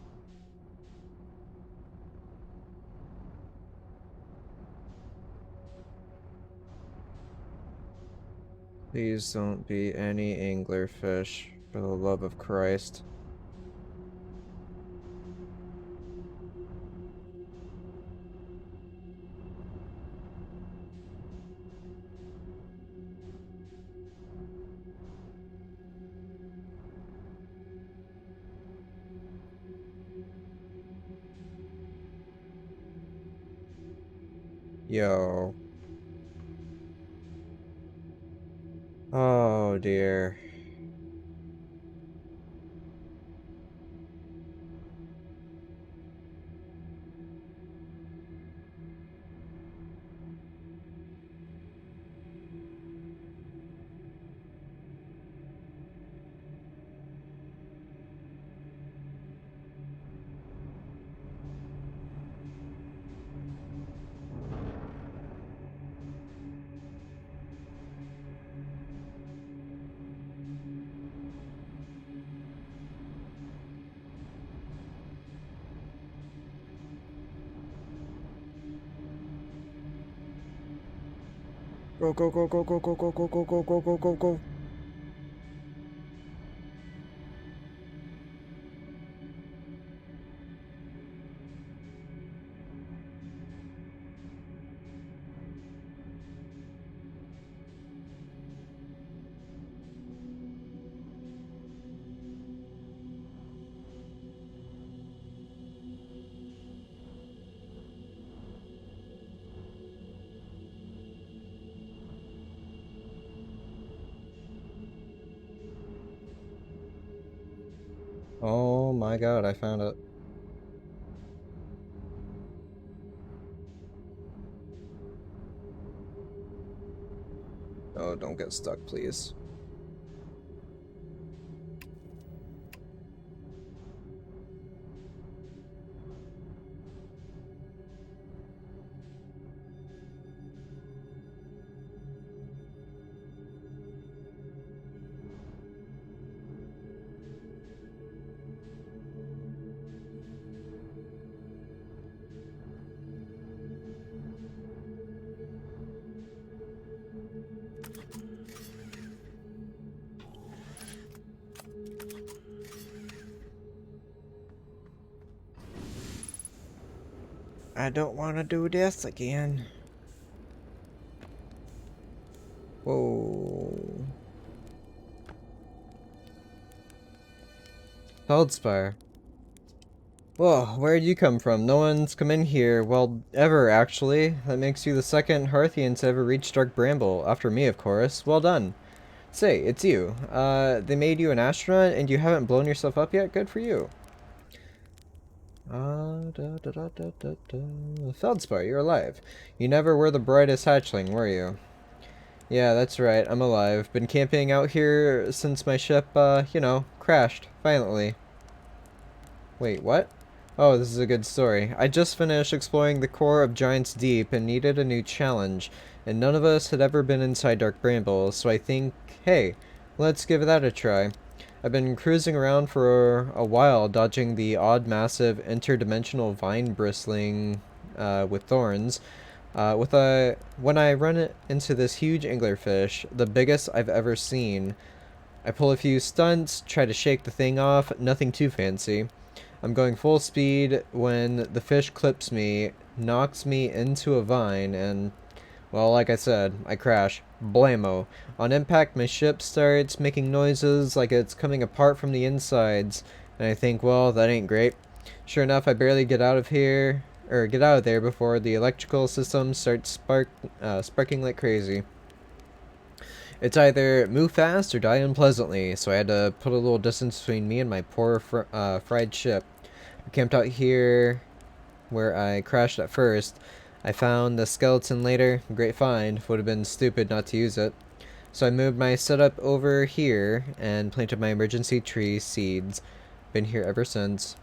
Please don't be any anglerfish, for the love of Christ. Yo. Oh dear. Go, go, go, go, go, go, go, go, go, go, go, go, go, go. Oh my god, I found it. Oh, don't get stuck, please. I don't want to do this again. Whoa. Feldspar. Whoa, where'd you come from? No one's come in here, well, ever, actually. That makes you the second Hearthian to ever reach Dark Bramble. After me, of course. Well done. Say, it's you. They made you an astronaut and you haven't blown yourself up yet? Good for you. Feldspar, you're alive. You never were the brightest hatchling, were you? Yeah, that's right, I'm alive. Been camping out here since my ship, crashed, violently. Wait, what? Oh, this is a good story. I just finished exploring the core of Giant's Deep and needed a new challenge, and none of us had ever been inside Dark Bramble, so I think, hey, let's give that a try. I've been cruising around for a while, dodging the odd, massive, interdimensional vine bristling with thorns. When I run into this huge anglerfish, the biggest I've ever seen, I pull a few stunts, try to shake the thing off, nothing too fancy. I'm going full speed when the fish clips me, knocks me into a vine, and, well, like I said, I crash. Blammo. On impact, my ship starts making noises like it's coming apart from the insides, and I think, well, that ain't great. Sure enough, I barely get out of there before the electrical system starts sparking like crazy. It's either move fast or die unpleasantly, so I had to put a little distance between me and my poor fried ship. I camped out here where I crashed at first. I found the skeleton later. Great find. Would have been stupid not to use it. So I moved my setup over here and planted my emergency tree seeds. Been here ever since.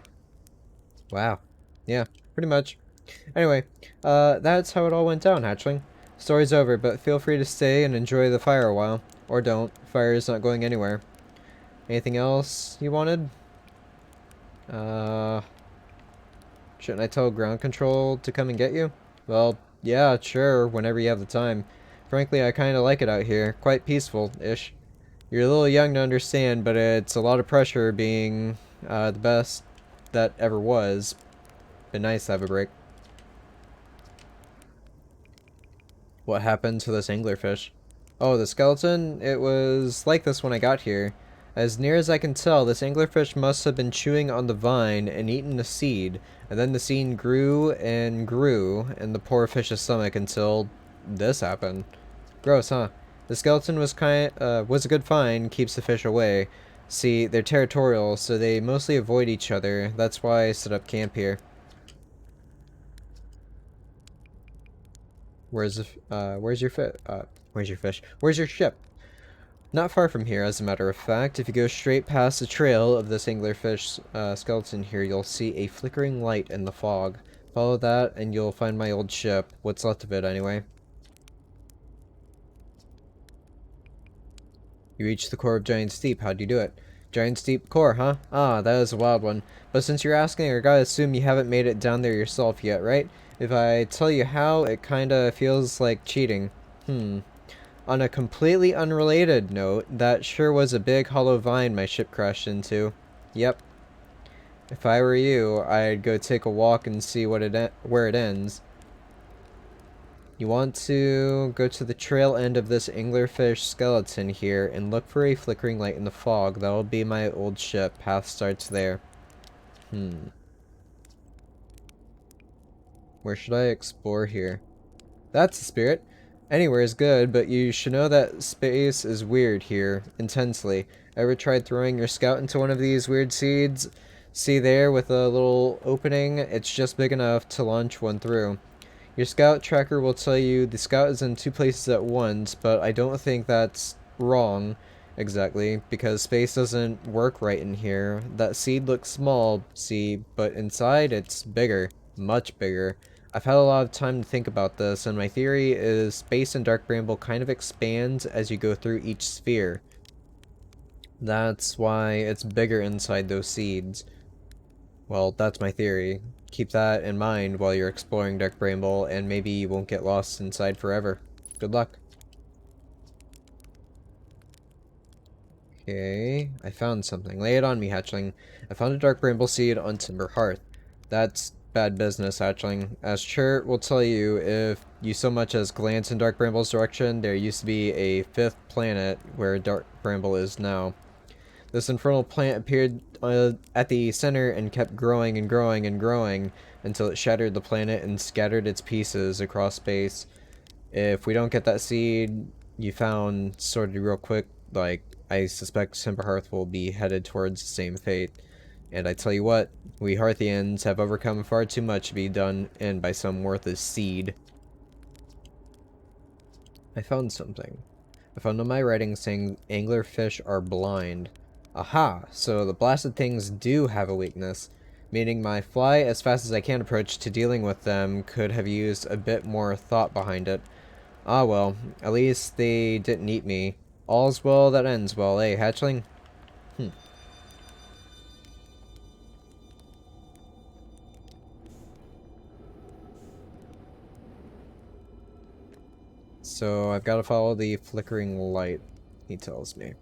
Wow. Yeah, pretty much. Anyway, that's how it all went down, hatchling. Story's over, but feel free to stay and enjoy the fire a while. Or don't. Fire is not going anywhere. Anything else you wanted? Uh... Shouldn't I tell ground control to come and get you? Well, yeah, sure, whenever you have the time. Frankly, I kinda like it out here. Quite peaceful-ish. You're a little young to understand, but it's a lot of pressure being, the best that ever was. Been nice to have a break. What happened to this anglerfish? Oh, the skeleton? It was like this when I got here. As near as I can tell, this anglerfish must have been chewing on the vine and eaten a seed, and then the seed grew and grew in the poor fish's stomach until this happened. Gross, huh? The skeleton was a good find, keeps the fish away. See, they're territorial, so they mostly avoid each other. That's why I set up camp here. Where's your fish? Where's your ship? Not far from here, as a matter of fact. If you go straight past the trail of this anglerfish skeleton here, you'll see a flickering light in the fog. Follow that, and you'll find my old ship. What's left of it, anyway. You reached the core of Giant's Deep. How'd you do it? Giant's Deep core, huh? Ah, that is a wild one. But since you're asking, I gotta assume you haven't made it down there yourself yet, right? If I tell you how, it kinda feels like cheating. On a completely unrelated note, that sure was a big hollow vine my ship crashed into. Yep. If I were you, I'd go take a walk and see where it ends. You want to go to the trail end of this anglerfish skeleton here and look for a flickering light in the fog. That'll be my old ship. Path starts there. Where should I explore here? That's the spirit. Anywhere is good, but you should know that space is weird here, intensely. Ever tried throwing your scout into one of these weird seeds? See there with a little opening? It's just big enough to launch one through. Your scout tracker will tell you the scout is in two places at once, but I don't think that's wrong exactly, because space doesn't work right in here. That seed looks small, see, but inside it's bigger, much bigger. I've had a lot of time to think about this, and my theory is space in Dark Bramble kind of expands as you go through each sphere. That's why it's bigger inside those seeds. Well, that's my theory. Keep that in mind while you're exploring Dark Bramble, and maybe you won't get lost inside forever. Good luck. Okay, I found something. Lay it on me, hatchling. I found a Dark Bramble seed on Timber Hearth. That's bad business, hatchling. As Chert will tell you, if you so much as glance in Dark Bramble's direction, there used to be a 5th planet where Dark Bramble is now. This infernal plant appeared at the center and kept growing and growing and growing until it shattered the planet and scattered its pieces across space. If we don't get that seed you found sorted real quick, like, I suspect Simperhearth will be headed towards the same fate. And I tell you what, we Hearthians have overcome far too much to be done in by some worthless seed. I found something. I found on my writing saying anglerfish are blind. Aha! So the blasted things do have a weakness, meaning my fly as fast as I can approach to dealing with them could have used a bit more thought behind it. Ah well, at least they didn't eat me. All's well that ends well, eh, hatchling? So I've got to follow the flickering light, he tells me.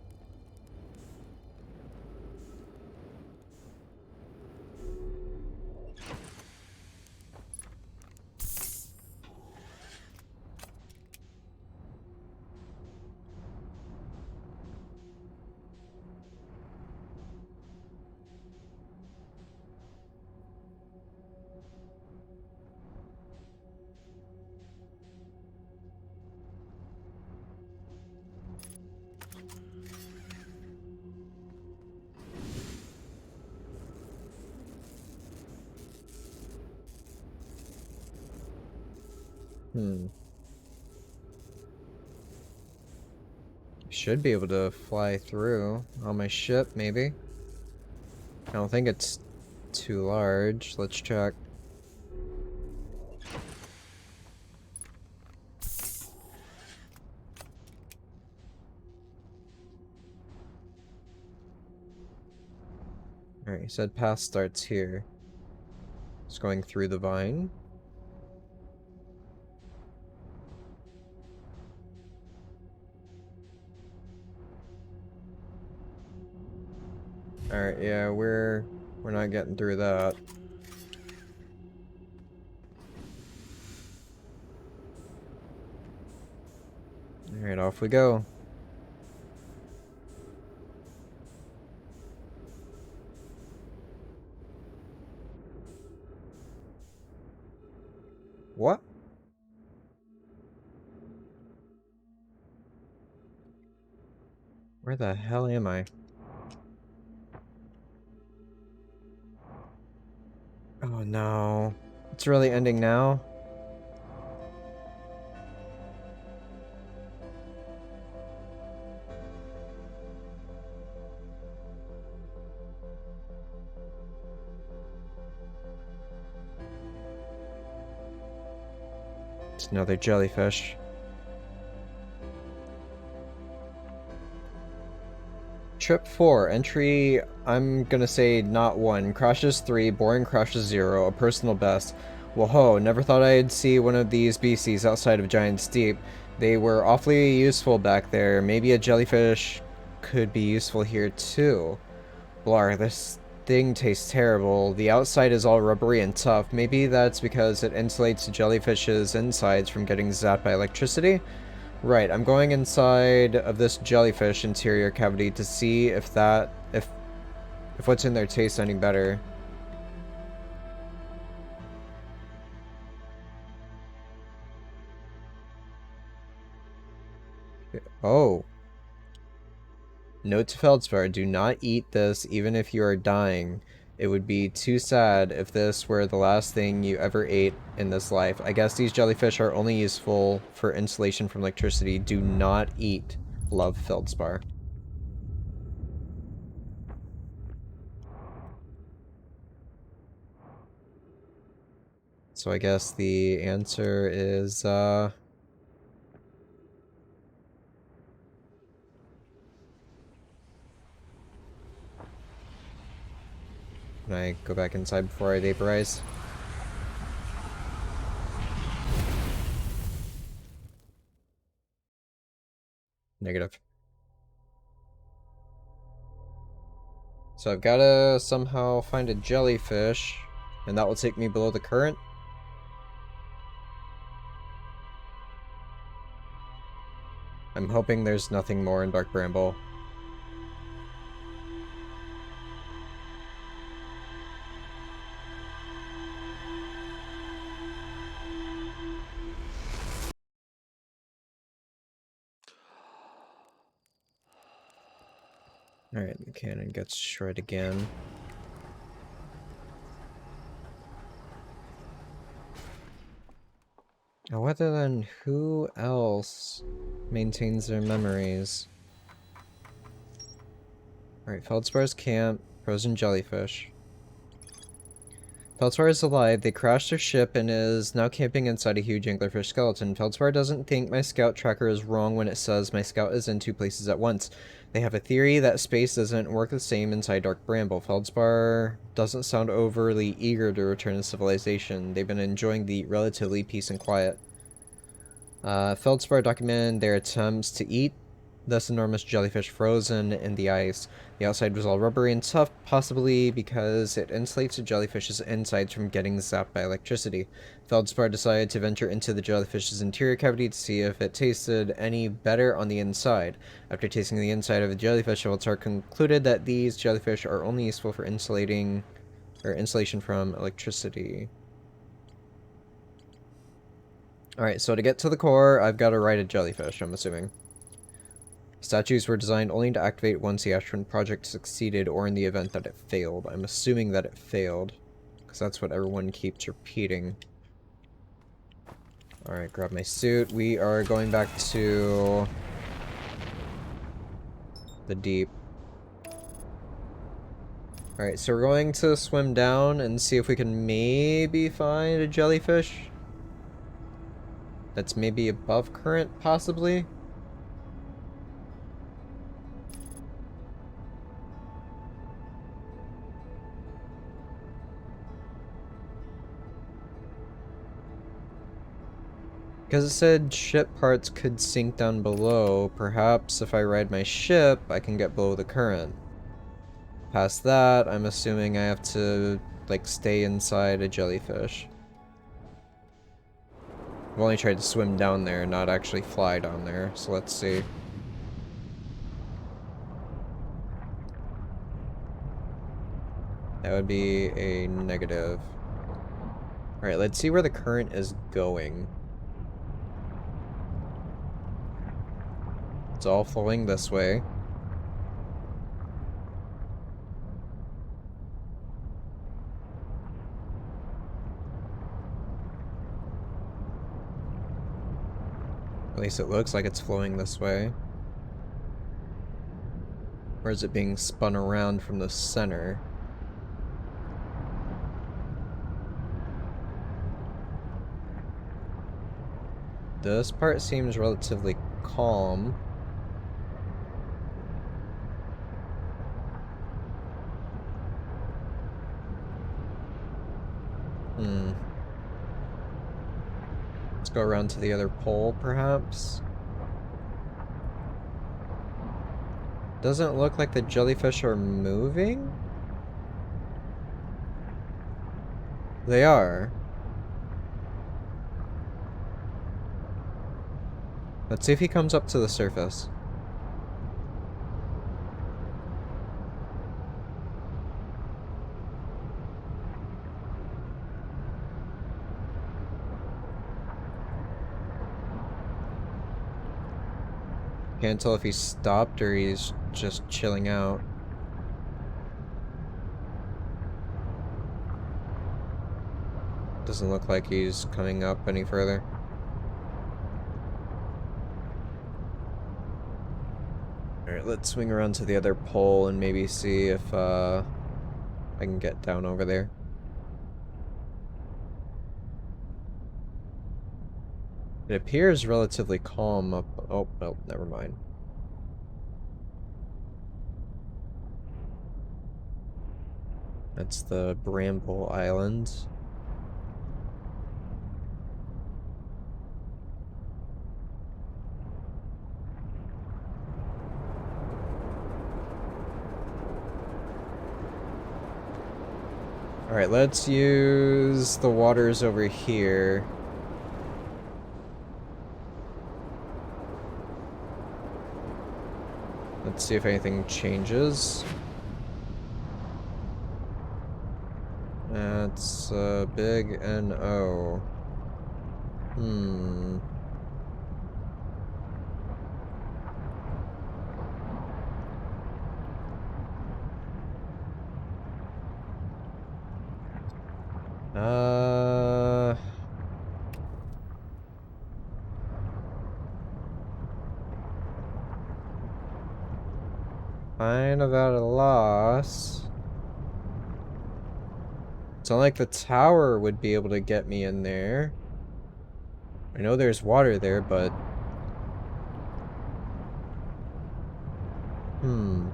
Should be able to fly through on my ship, maybe. I don't think it's too large. Let's check. Alright, he said path starts here. It's going through the vine. Alright, yeah, we're not getting through that. Alright, off we go. What? Where the hell am I? Oh no. It's really ending now? It's another jellyfish. Trip 4, entry, I'm gonna say not 1, crashes 3, boring crashes 0, a personal best. Whoa, never thought I'd see one of these beasties outside of Giant's Deep. They were awfully useful back there. Maybe a jellyfish could be useful here too. Blar, this thing tastes terrible. The outside is all rubbery and tough. Maybe that's because it insulates jellyfish's insides from getting zapped by electricity? Right, I'm going inside of this jellyfish interior cavity to see if what's in there tastes any better. Oh. Note to Feldspar, do not eat this even if you are dying. It would be too sad if this were the last thing you ever ate in this life. I guess these jellyfish are only useful for insulation from electricity. Do not eat. Love, Feldspar. So I guess the answer is, Can I go back inside before I vaporize? Negative. So I've gotta somehow find a jellyfish And that will take me below the current. I'm hoping there's nothing more in Dark Bramble. Alright, the cannon gets destroyed again. Now, other than who else maintains their memories? Alright, Feldspar's camp, frozen jellyfish. Feldspar is alive. They crashed their ship and is now camping inside a huge anglerfish skeleton. Feldspar doesn't think my scout tracker is wrong when it says my scout is in 2 places at once. They have a theory that space doesn't work the same inside Dark Bramble. Feldspar doesn't sound overly eager to return to civilization. They've been enjoying the relatively peace and quiet. Feldspar documented their attempts to eat this enormous jellyfish frozen in the ice. The outside was all rubbery and tough, possibly because it insulates the jellyfish's insides from getting zapped by electricity. Feldspar decided to venture into the jellyfish's interior cavity to see if it tasted any better on the inside. After tasting the inside of the jellyfish, Feldspar concluded that these jellyfish are only useful for insulation from electricity. Alright, so to get to the core, I've got to ride a jellyfish, I'm assuming. Statues were designed only to activate once the Ashwin project succeeded or in the event that it failed. I'm assuming that it failed, because that's what everyone keeps repeating. Alright, grab my suit. We are going back to the deep. Alright, so we're going to swim down and see if we can maybe find a jellyfish that's maybe above current, possibly. Because it said ship parts could sink down below. Perhaps if I ride my ship, I can get below the current. Past that, I'm assuming I have to, like, stay inside a jellyfish. I've only tried to swim down there, not actually fly down there, so let's see. That would be a negative. Alright, let's see where the current is going. It's all flowing this way. At least it looks like it's flowing this way. Or is it being spun around from the center? This part seems relatively calm. Let's go around to the other pole, perhaps. Doesn't look like the jellyfish are moving? They are. Let's see if he comes up to the surface. Can't tell if he's stopped or he's just chilling out. Doesn't look like he's coming up any further. Alright, let's swing around to the other pole and maybe see if I can get down over there. It appears relatively calm up. Oh, no, never mind. That's the Bramble Island. Alright, let's use the waters over here. Let's see if anything changes. That's big N-O. Hmm. Kind of at a loss. It's not like the tower would be able to get me in there. I know there's water there, but... Hmm.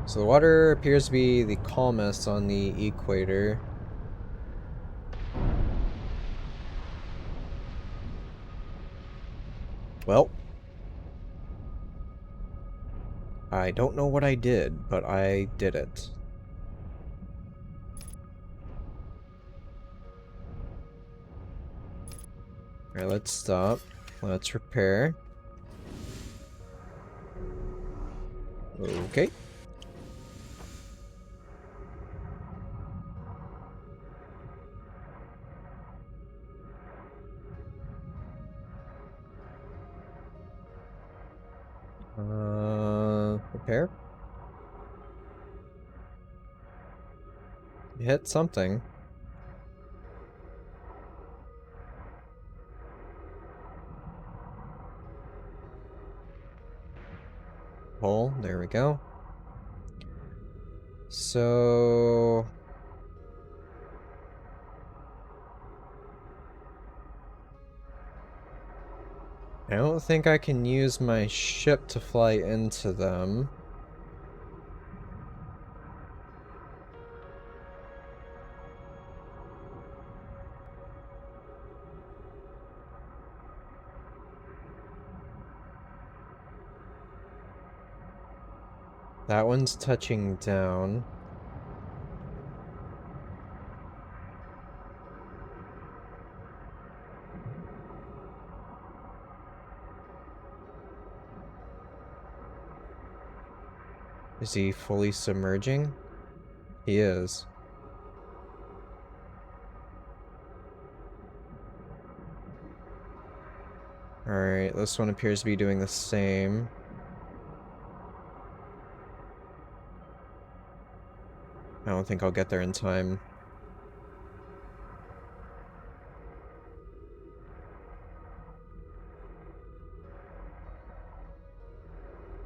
So the water appears to be the calmest on the equator. Well, I don't know what I did, but I did it. Alright, let's stop. Let's repair. Okay. Repair? You hit something. Hole, there we go. So... I don't think I can use my ship to fly into them. That one's touching down. Is he fully submerging? He is. Alright, this one appears to be doing the same. I don't think I'll get there in time.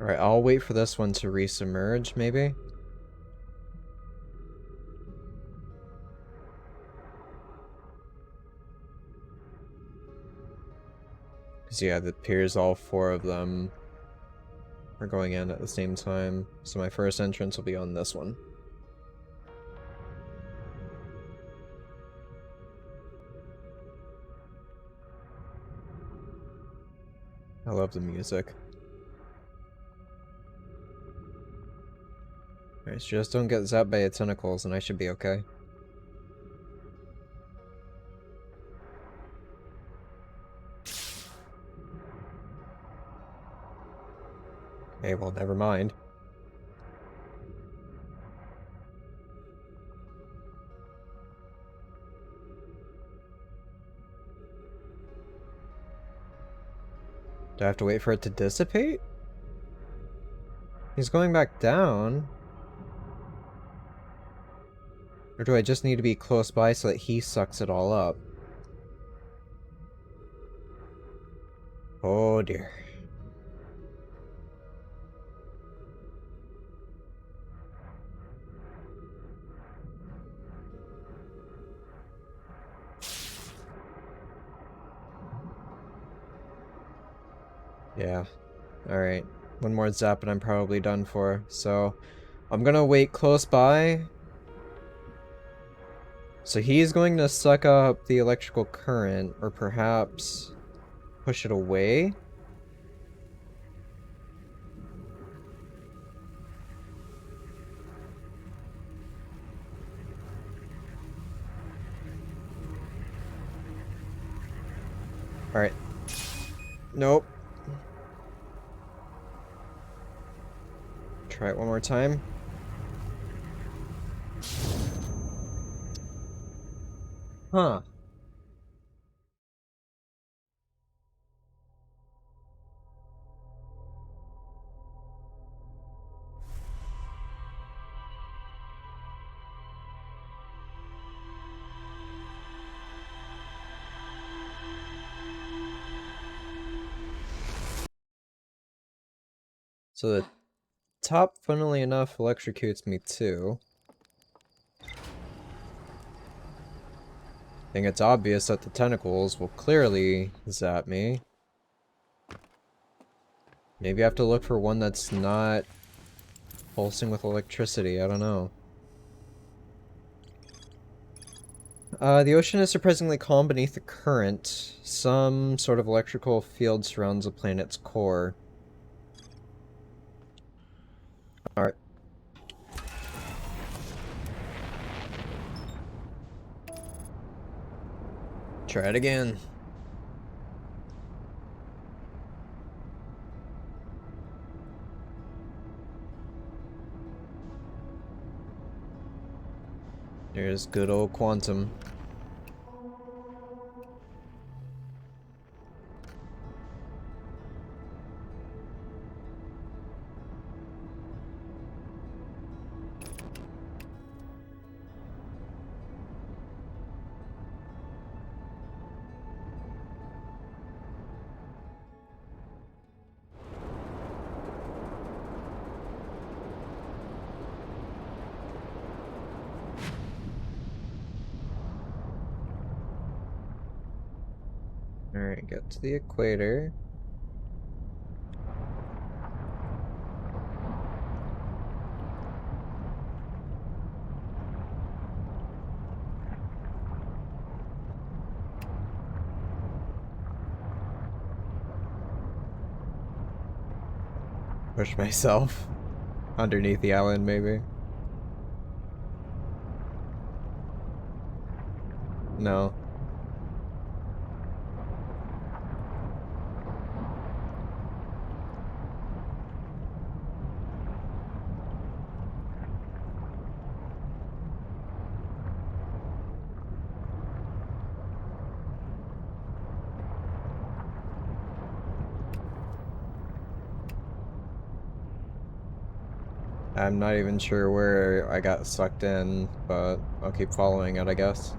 Alright, I'll wait for this one to resubmerge, maybe? Because yeah, it appears all four of them are going in at the same time. So my first entrance will be on this one. I love the music. Alright, so just don't get zapped by tentacles and I should be okay. Okay, well, never mind. Do I have to wait for it to dissipate? He's going back down. Or do I just need to be close by so that he sucks it all up? Oh dear. Yeah. Alright. One more zap and I'm probably done for. So, I'm gonna wait close by. So he's going to suck up the electrical current, or perhaps... push it away. Alright. Nope. Try it one more time. Huh. So the top, funnily enough, electrocutes me too. I think it's obvious that the tentacles will clearly zap me. Maybe I have to look for one that's not pulsing with electricity, I don't know. The ocean is surprisingly calm beneath the current. Some sort of electrical field surrounds the planet's core. Alright. Try it again. There's good old quantum. Alright, get to the equator. Push myself underneath the island, maybe. No. I'm not even sure where I got sucked in, but I'll keep following it, I guess.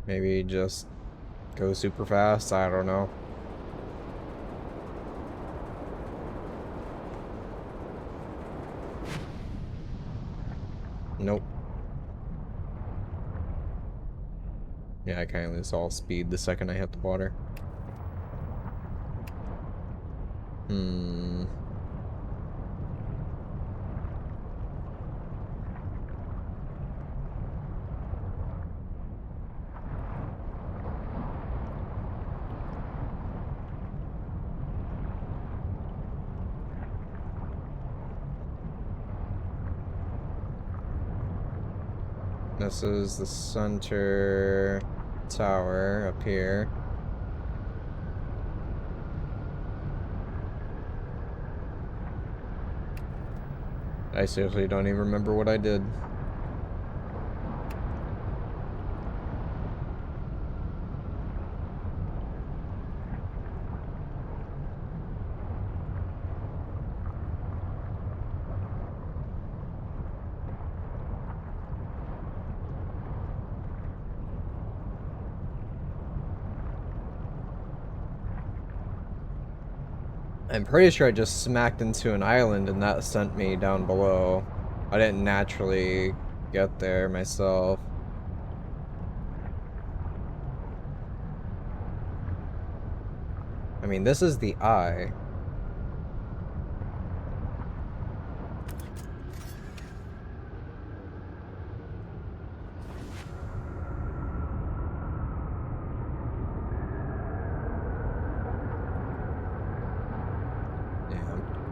Maybe just go super fast, I don't know. Nope. Yeah, I kinda lose all speed the second I hit the water. Hmm. This is the center tower up here. I seriously don't even remember what I did. I'm pretty sure I just smacked into an island and that sent me down below. I didn't naturally get there myself. I mean, this is the eye.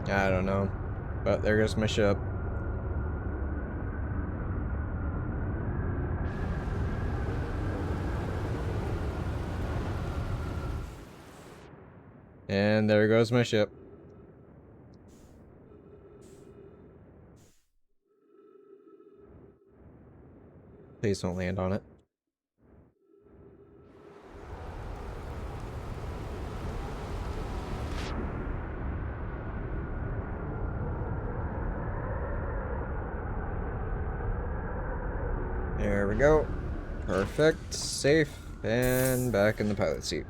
Yeah, I don't know. But there goes my ship. And there goes my ship. Please don't land on it. There we go. Perfect. Safe. And back in the pilot seat.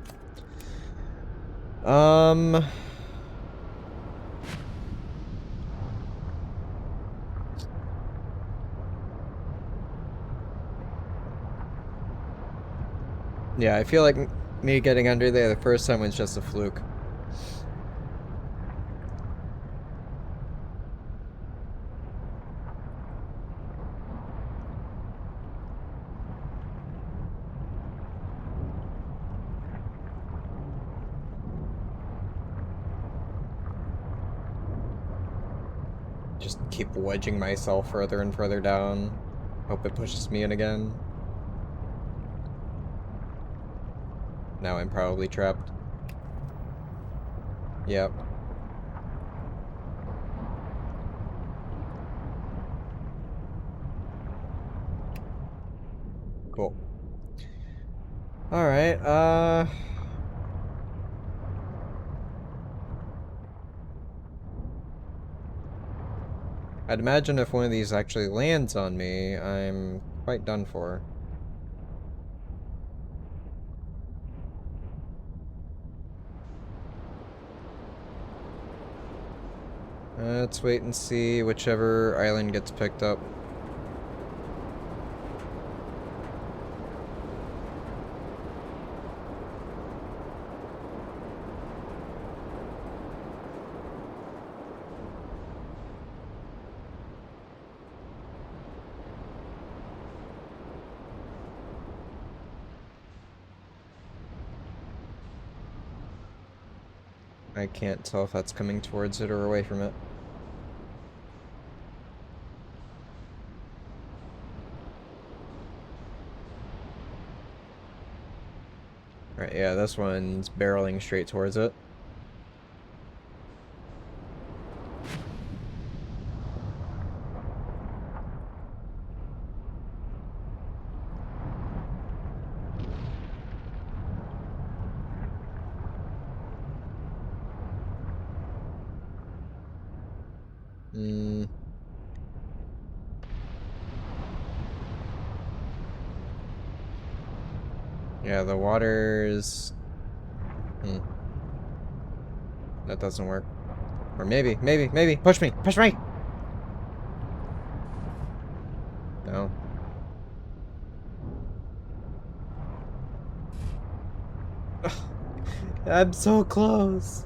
Yeah, I feel like me getting under there the first time was just a fluke. Just keep wedging myself further and further down. Hope it pushes me in again. Now I'm probably trapped. Yep. Cool. Alright, I'd imagine if one of these actually lands on me, I'm quite done for. Let's wait and see whichever island gets picked up. I can't tell if that's coming towards it or away from it. Right, yeah, this one's barreling straight towards it. Yeah, the water's... That doesn't work. Or maybe, push me! Push me! No. I'm so close!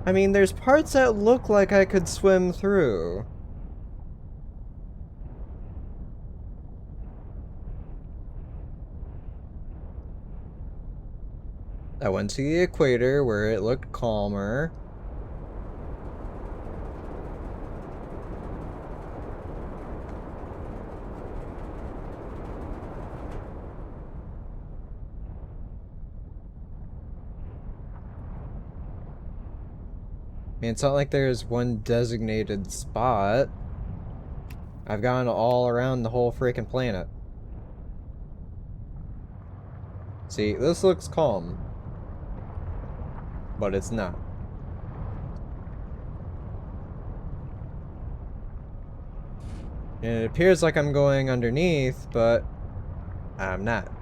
I mean, there's parts that look like I could swim through. I went to the equator where it looked calmer. I mean, it's not like there's one designated spot. I've gone all around the whole freaking planet. See, this looks calm. But it's not. And it appears like I'm going underneath, but I'm not.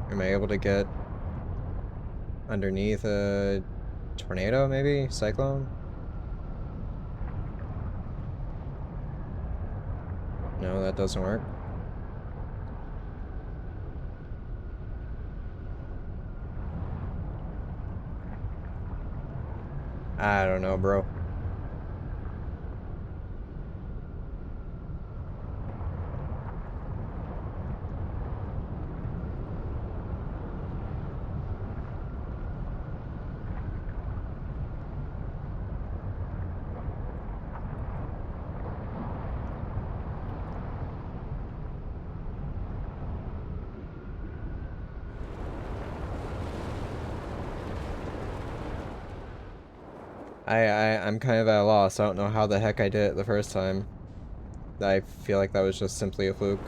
Am I able to get underneath a tornado, maybe? Cyclone? No, that doesn't work. I don't know, bro. I'm kind of at a loss. I don't know how the heck I did it the first time. I feel like that was just simply a fluke.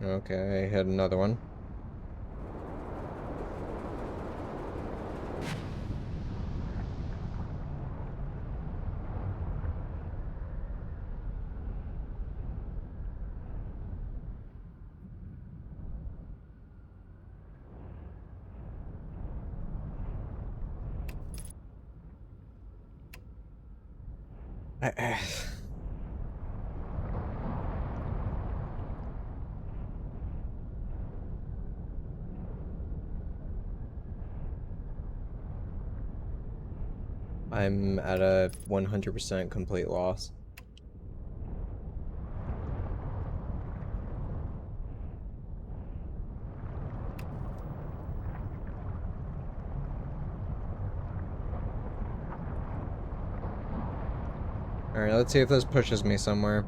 Okay, I hit another one. I I'm at a 100% complete loss. Alright, let's see if this pushes me somewhere.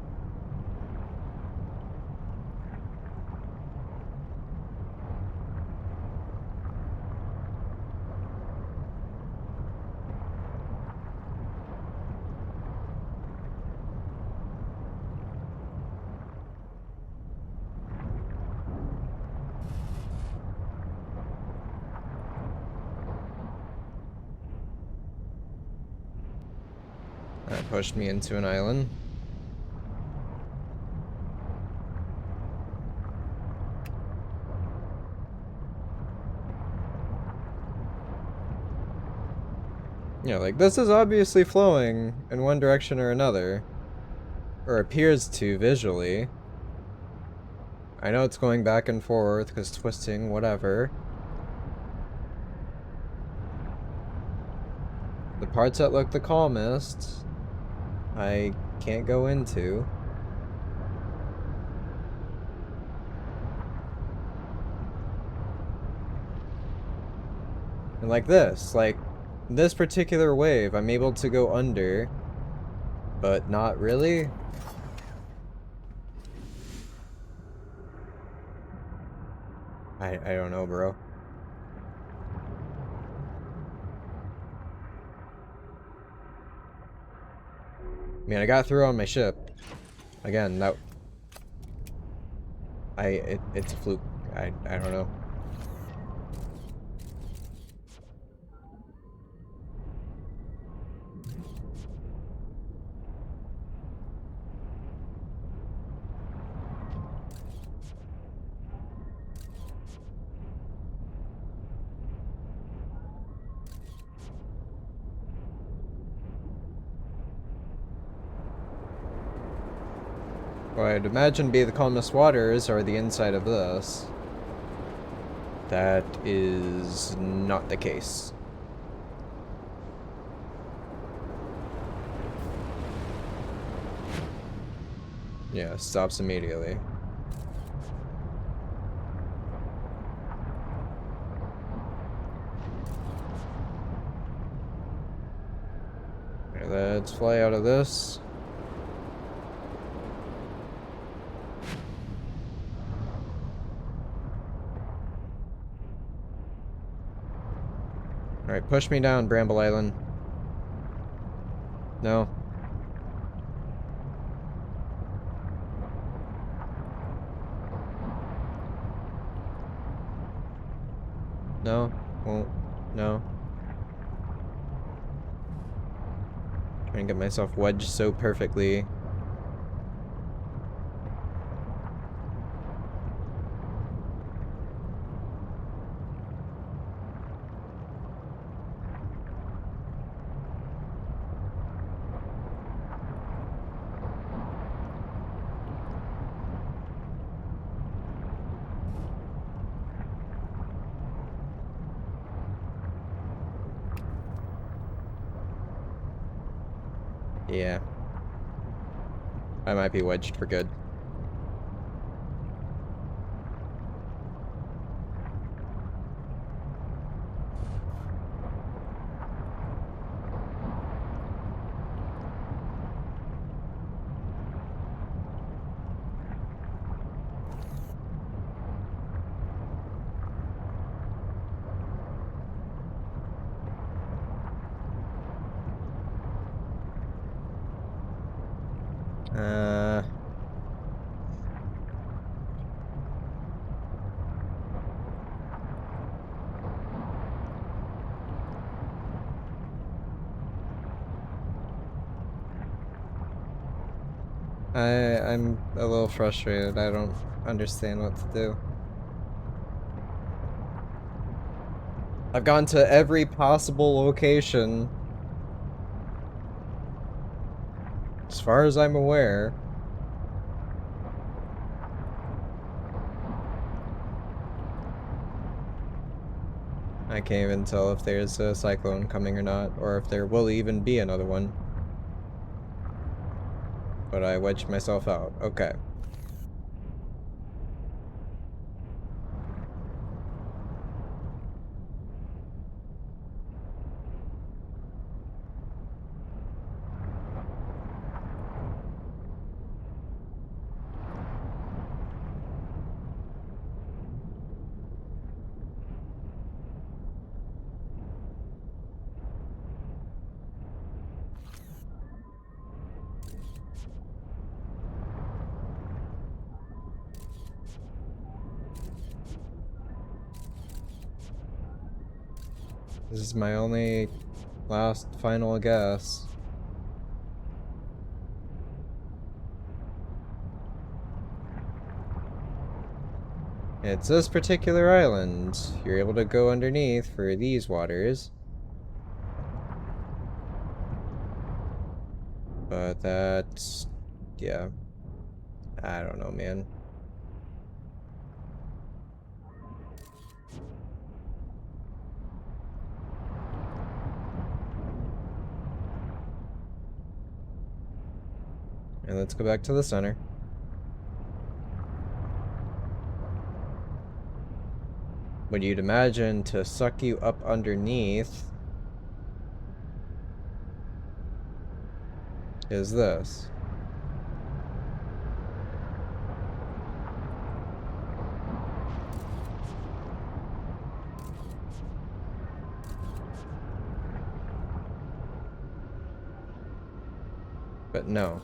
That pushed me into an island. Yeah, like, this is obviously flowing in one direction or another. Or appears to, visually. I know it's going back and forth, because twisting, whatever. The parts that look the calmest, I can't go into. And like this particular wave, I'm able to go under, but not really. I don't know, bro. I mean, I got through on my ship. Again, that it's a fluke. I don't know. What I'd imagine be the calmest waters are the inside of this. That is not the case. Yeah, stops immediately. Okay, let's fly out of this. Alright, push me down, Bramble Island. No. No. Won't. No. Trying to get myself wedged so perfectly. Yeah. I might be wedged for good. I'm a little frustrated. I don't understand what to do. I've gone to every possible location, as far as I'm aware. I can't even tell if there's a cyclone coming or not, or if there will even be another one. But I wedged myself out. Okay. This is my only last final guess. It's this particular island. You're able to go underneath for these waters. But that's... yeah. I don't know, man. And let's go back to the center. What you'd imagine to suck you up underneath is this. But no.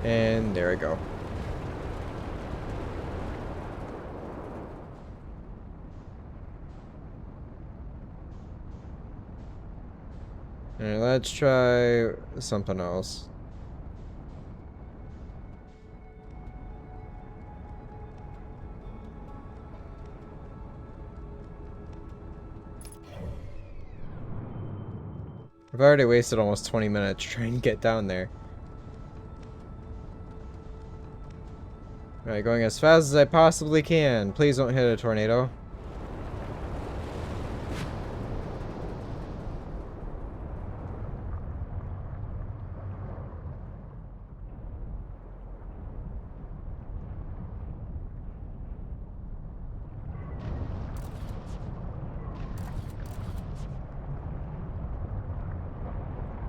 And there we go. Alright, let's try something else. I've already wasted almost 20 minutes trying to get down there. Alright, going as fast as I possibly can. Please don't hit a tornado.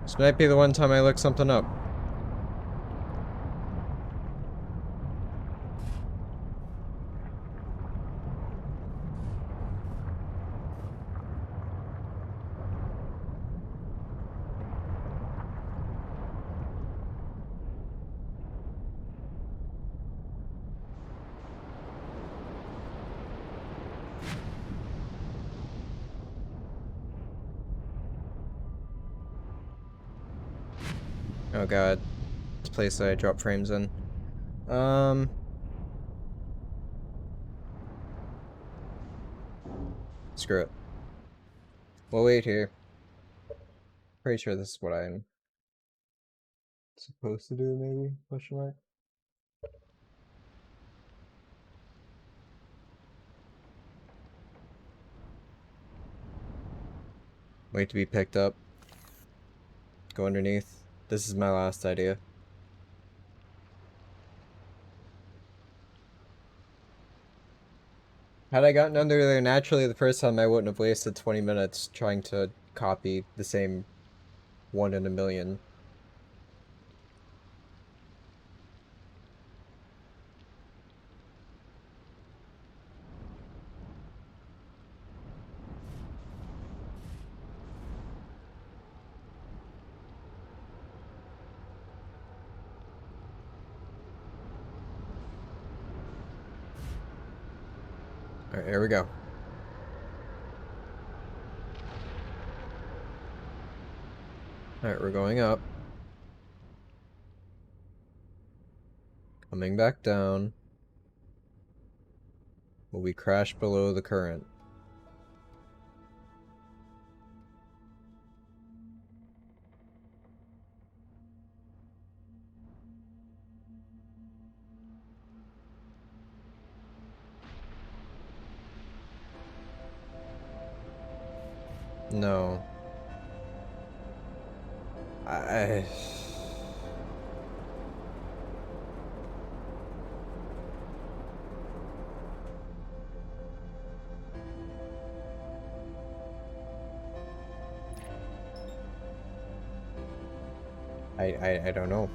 This might be the one time I look something up. Oh god. This place that I drop frames in. Screw it. We'll wait here. Pretty sure this is what I'm supposed to do, maybe? Question mark? Wait to be picked up. Go underneath. This is my last idea. Had I gotten under there naturally the first time, I wouldn't have wasted 20 minutes trying to copy the same 1 in a million. Alright, here we go. Alright, we're going up. Coming back down. Will we crash below the current? No. I don't know.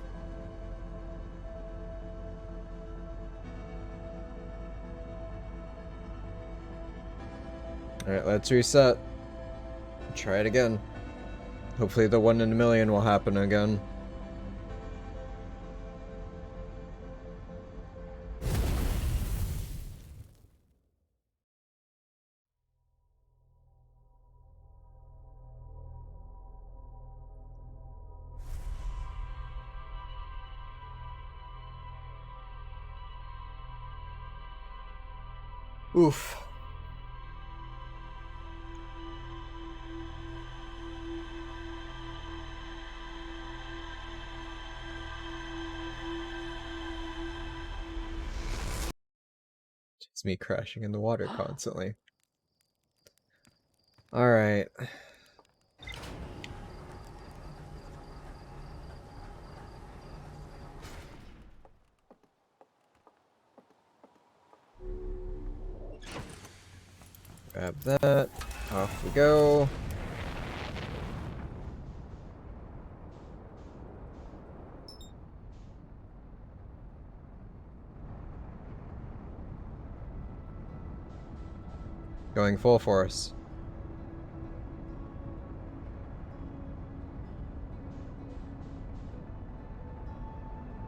Alright, let's reset. Try it again. Hopefully the 1 in a million will happen again. Oof. It's me crashing in the water constantly. Alright. Grab that. Off we go. Going full force.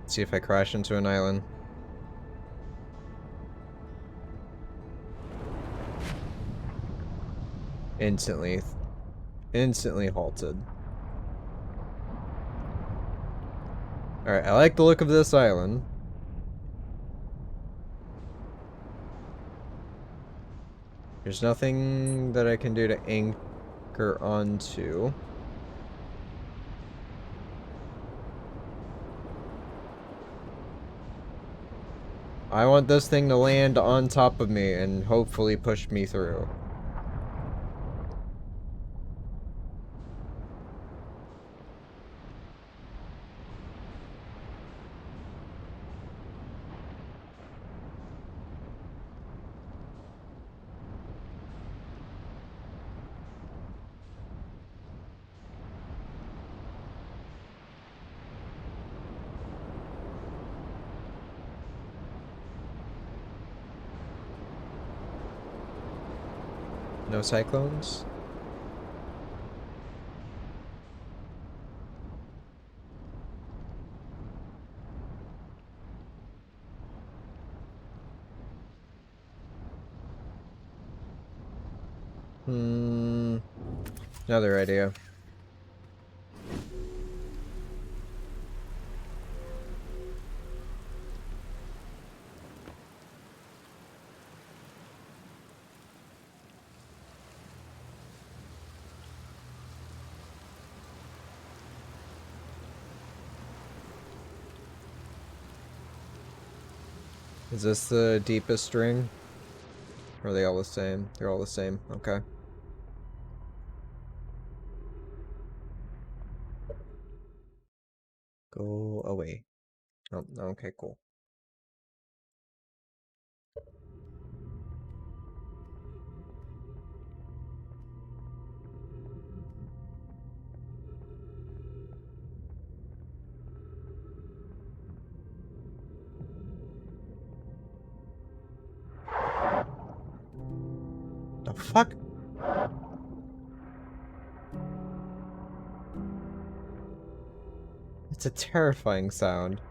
See if I crash into an island. Instantly halted. Alright, I like the look of this island. There's nothing that I can do to anchor onto. I want this thing to land on top of me and hopefully push me through. No cyclones? Another idea. Is this the deepest string? Or are they all the same? They're all the same. Okay. Okay, cool. The fuck? It's a terrifying sound.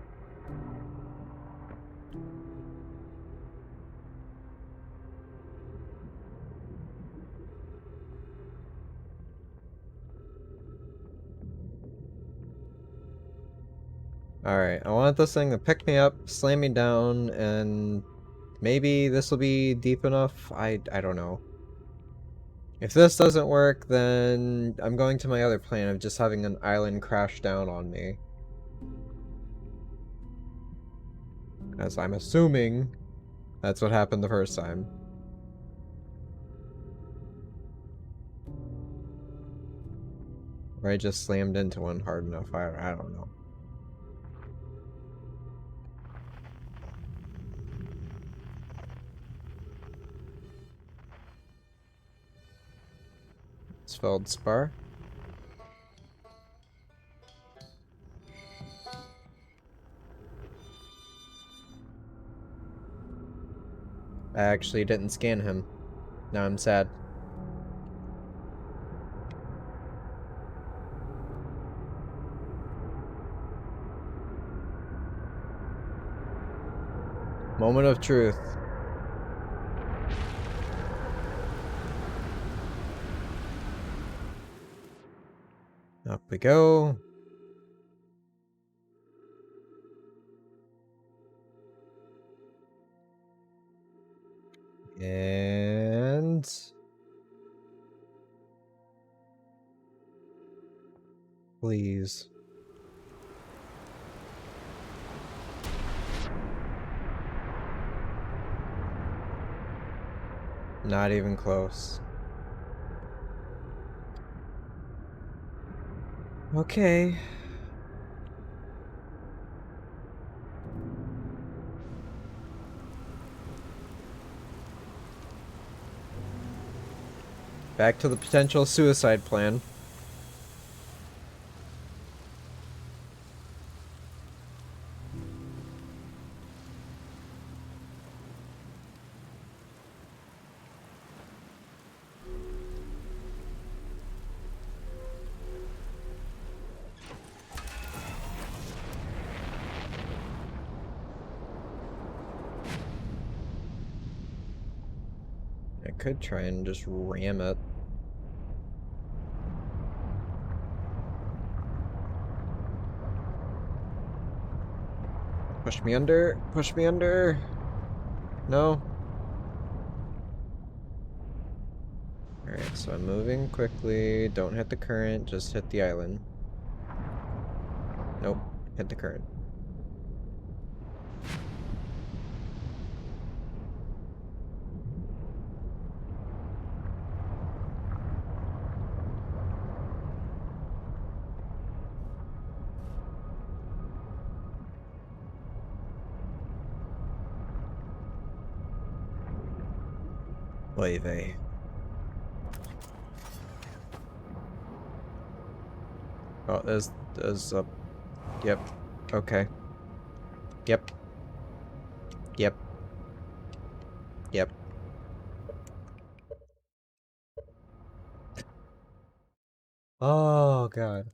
Alright, I want this thing to pick me up, slam me down, and maybe this will be deep enough? I don't know. If this doesn't work, then I'm going to my other plan of just having an island crash down on me. As I'm assuming that's what happened the first time. Or I just slammed into one hard enough, I don't know. Spelled spar. I actually didn't scan him. Now I'm sad. Moment of truth. Up we go. And... please. Not even close. Okay. Back to the potential suicide plan. I could try and just ram it. Push me under. Push me under. No. Alright, so I'm moving quickly. Don't hit the current, just hit the island. Nope, hit the current. Leve. Oh, there's a... Yep. Okay. Yep. Yep. Yep. Oh, God.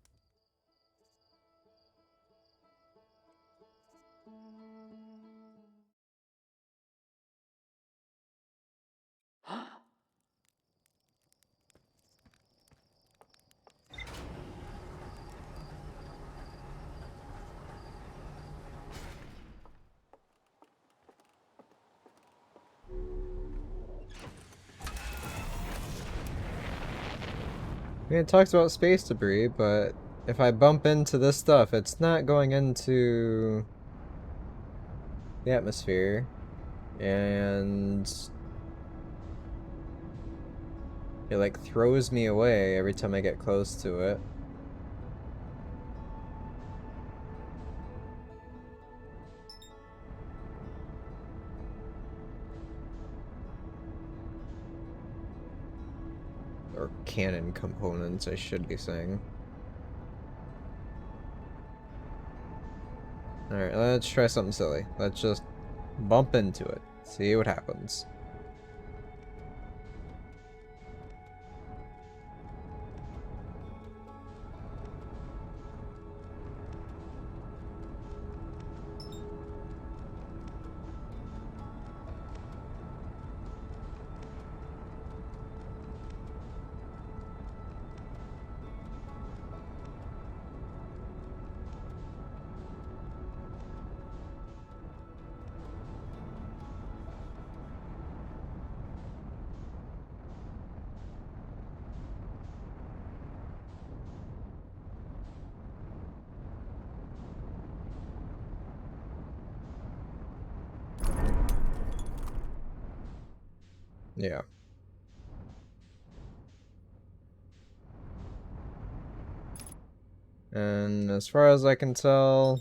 I mean, it talks about space debris, but if I bump into this stuff, it's not going into the atmosphere. And it like throws me away every time I get close to it. or cannon components, I should be saying. Alright, let's try something silly. Let's just bump into it. See what happens. Yeah. And as far as I can tell...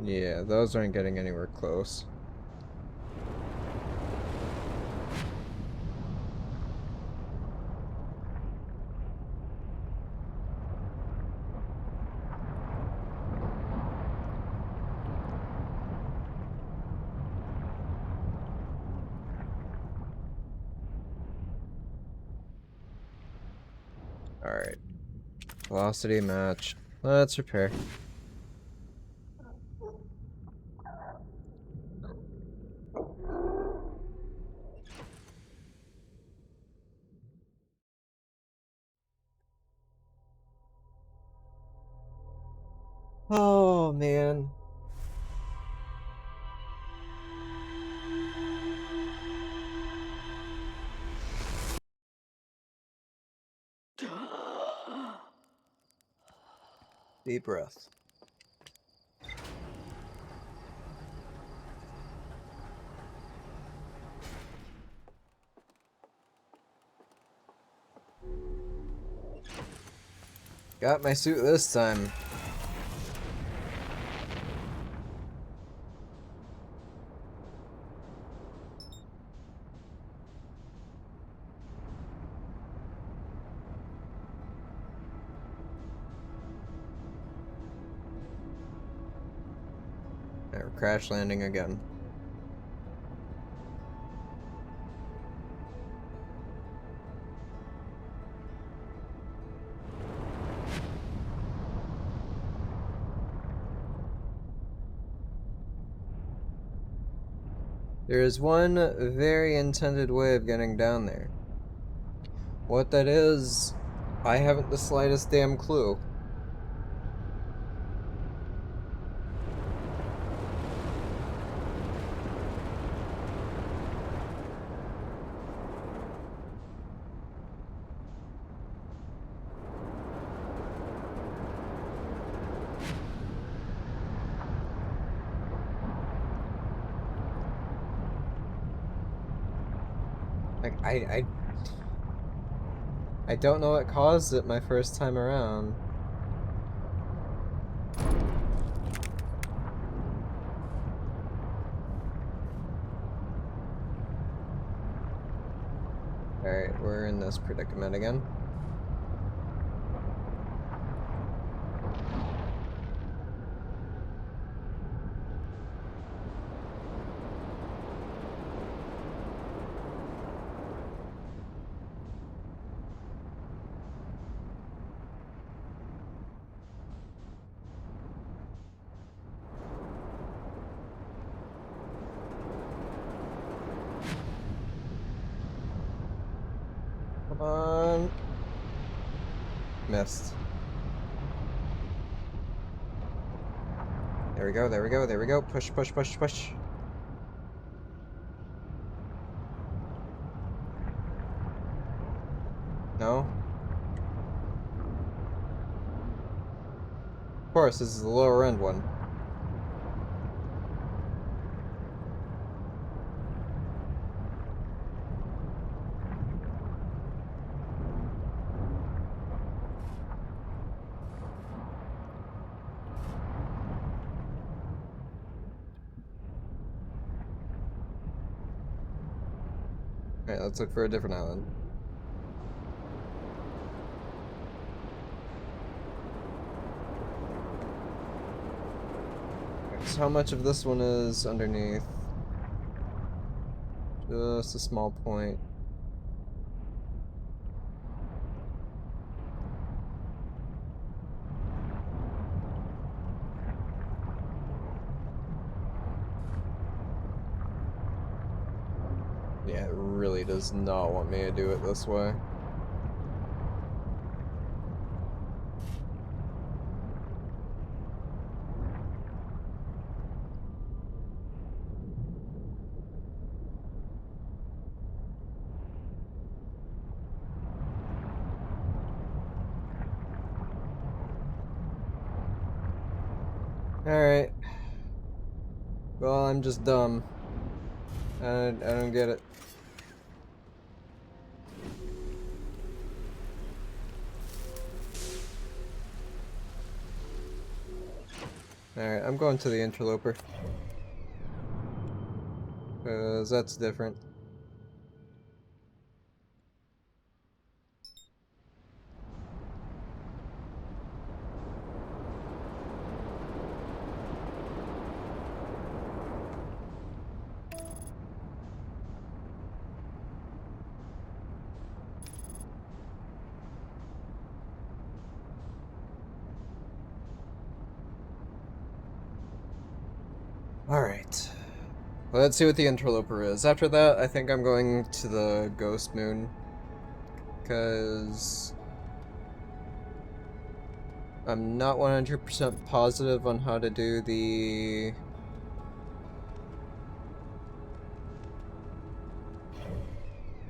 yeah, those aren't getting anywhere close. Alright. Velocity match. Let's repair. Oh, man. Deep breath. Got my suit this time. Alright, we're crash landing again. There is one very intended way of getting down there. What that is, I haven't the slightest damn clue. Like, I don't know what caused it my first time around. Alright, we're in this predicament again. Come on. Missed. There we go, there we go, there we go. Push, push, push, push. No? Of course, this is the lower end one. Alright, let's look for a different island. Right, so how much of this one is underneath? Just a small point. Yeah, it really does not want me to do it this way. Alright. Well, I'm just dumb. I don't get it. Alright, I'm going to the interloper. Because that's different. Alright. Let's see what the interloper is. After that, I think I'm going to the ghost moon. Because I'm not 100% positive on how to do the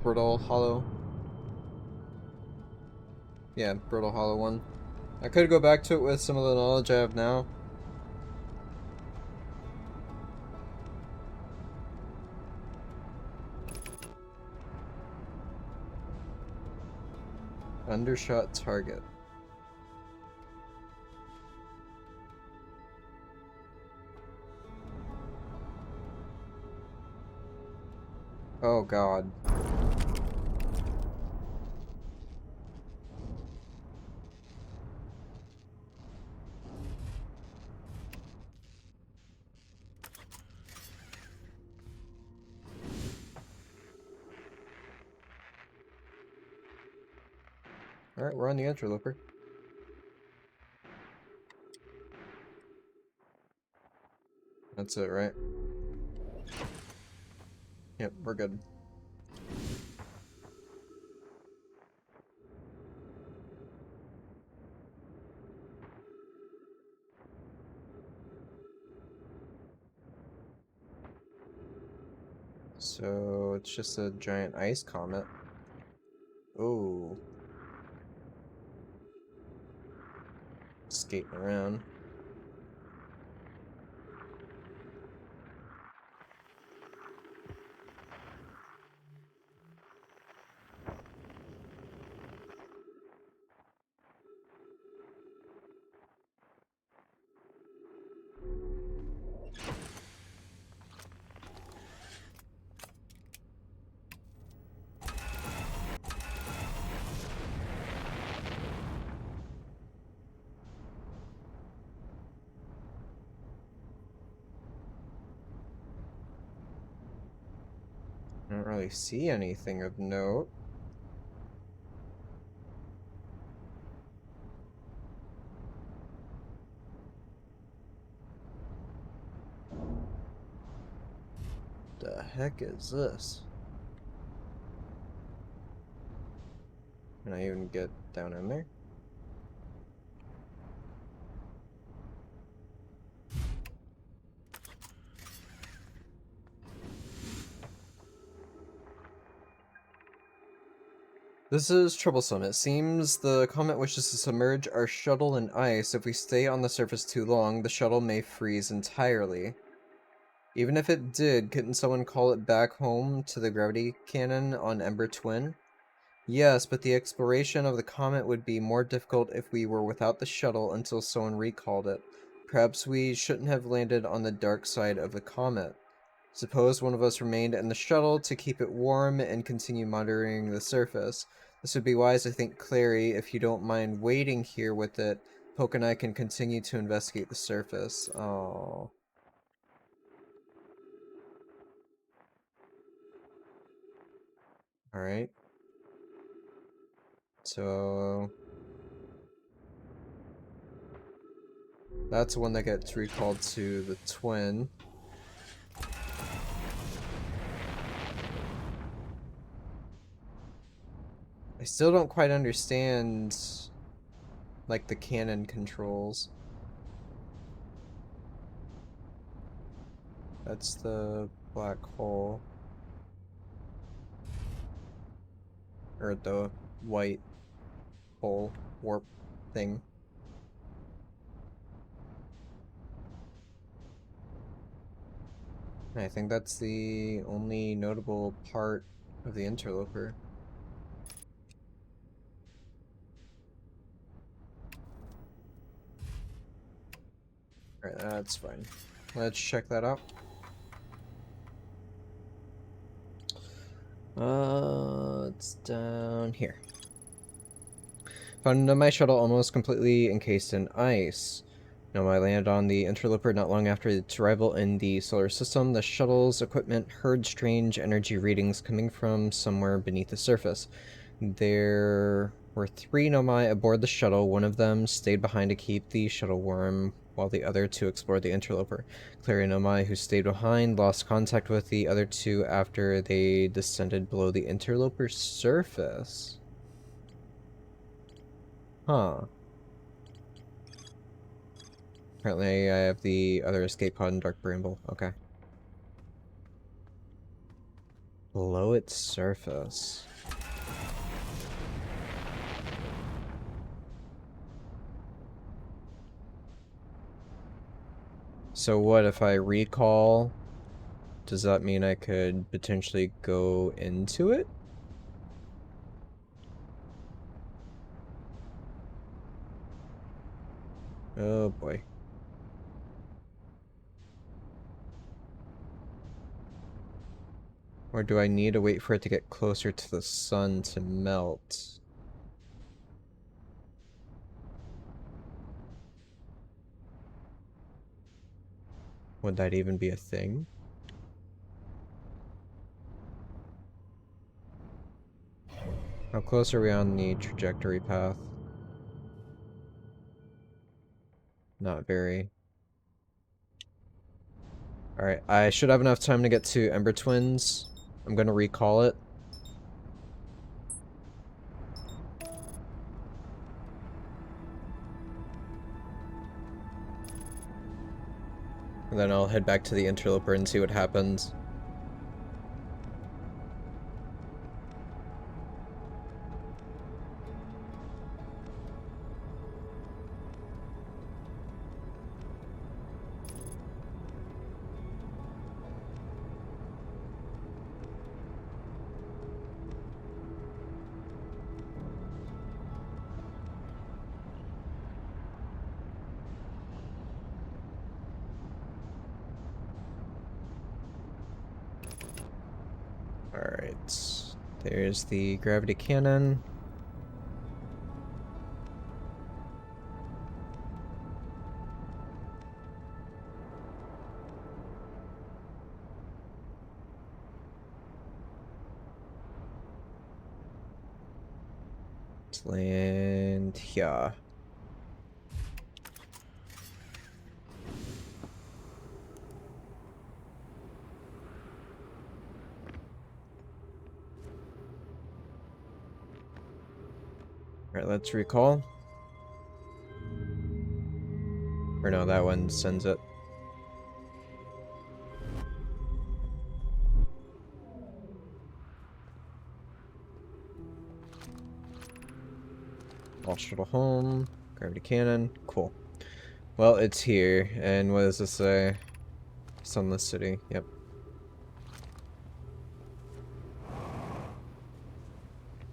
Brittle Hollow. Yeah, Brittle Hollow one. I could go back to it with some of the knowledge I have now. Undershot target. Oh god. Alright, we're on the interloper. That's it, right? Yep, we're good. So, it's just a giant ice comet. Oh. Skating around. I don't really see anything of note. The heck is this? Can I even get down in there? This is troublesome. It seems the comet wishes to submerge our shuttle in ice. If we stay on the surface too long, the shuttle may freeze entirely. Even if it did, couldn't someone call it back home to the gravity cannon on Ember Twin? Yes, but the exploration of the comet would be more difficult if we were without the shuttle until someone recalled it. Perhaps we shouldn't have landed on the dark side of the comet. Suppose one of us remained in the shuttle to keep it warm and continue monitoring the surface. This would be wise, I think, Clary, if you don't mind waiting here with it. Poke and I can continue to investigate the surface. Oh. Alright. So... that's one that gets recalled to the twin. I still don't quite understand, like, the cannon controls. That's the black hole. Or the white hole warp thing. I think that's the only notable part of the interloper. Alright, that's fine. Let's check that out. It's down here. Found my shuttle almost completely encased in ice. No, I landed on the interloper not long after its arrival in the solar system. The shuttle's equipment heard strange energy readings coming from somewhere beneath the surface. There were 3 Nomai aboard the shuttle. One of them stayed behind to keep the shuttle warm, while the other 2 explored the interloper. Clary and Nomai, who stayed behind, lost contact with the other 2 after they descended below the interloper's surface. Huh. Apparently I have the other escape pod in Dark Bramble. Okay. Below its surface. So what if I recall? Does that mean I could potentially go into it? Oh boy. Or do I need to wait for it to get closer to the sun to melt? Would that even be a thing? How close are we on the trajectory path? Not very. Alright, I should have enough time to get to Ember Twins. I'm gonna recall it. And then I'll head back to the interloper and see what happens. Alright. There's the gravity cannon. Let's land here. Alright, let's recall. Or no, that one sends it. Launch shuttle home. Gravity cannon. Cool. Well, it's here. And what does this say? Sunless City. Yep.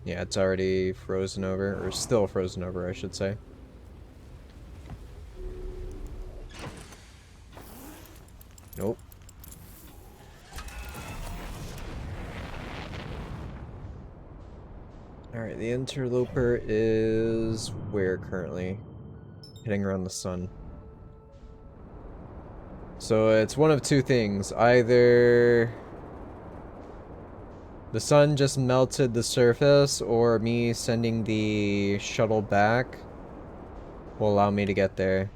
Yeah, it's already frozen over. Or still frozen over, I should say. Nope. Alright, the interloper is where currently? Hitting around the sun. So it's one of two things. Either the sun just melted the surface, or me sending the shuttle back will allow me to get there.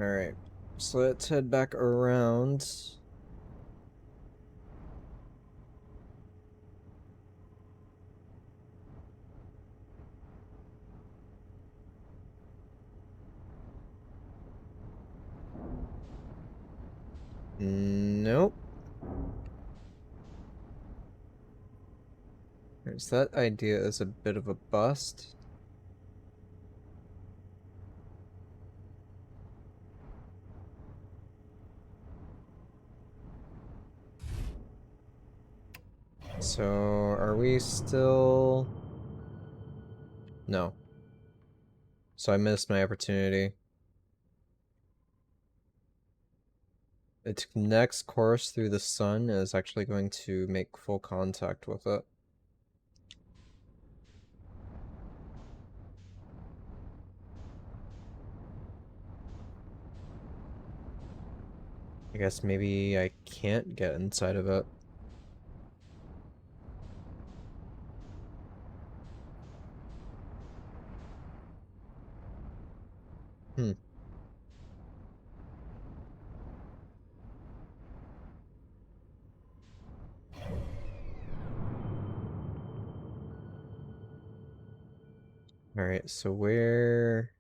Alright, so let's head back around. Nope. So that idea is a bit of a bust. So, are we still... No. So I missed my opportunity. Its next course through the sun is actually going to make full contact with it. I guess maybe I can't get inside of it. Hmm. Alright, so where...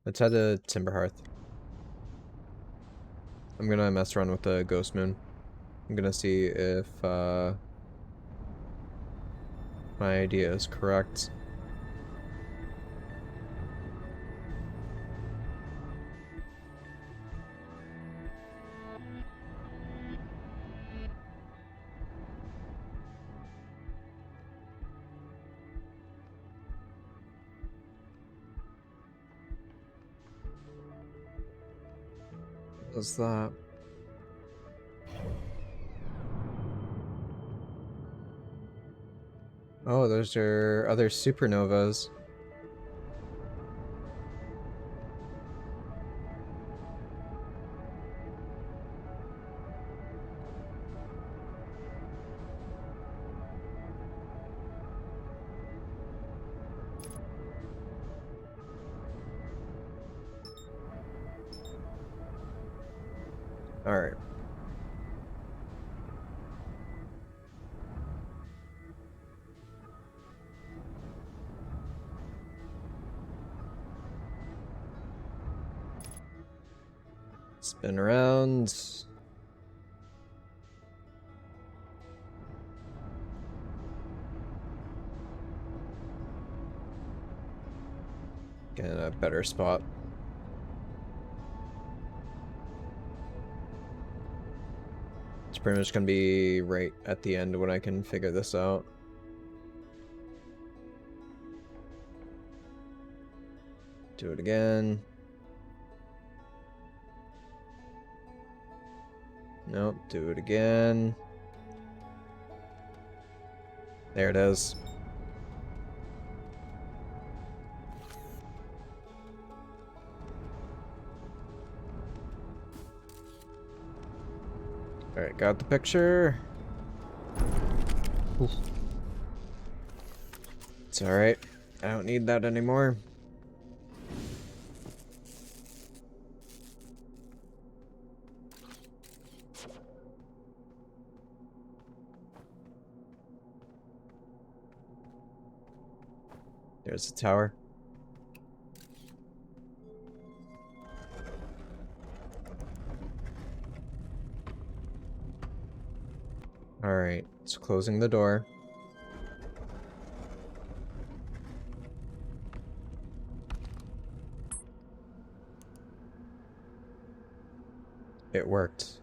Let's head to Timberhearth. I'm gonna mess around with the Ghost Moon. I'm gonna see if my idea is correct. What's that? Oh, those are other supernovas. Alright. Spin around. Get in a better spot. It's pretty much gonna be right at the end when I can figure this out. Do it again. Nope, do it again. There it is. Alright, got the picture. Oof. It's alright. I don't need that anymore. There's the tower. Alright, it's closing the door. It worked.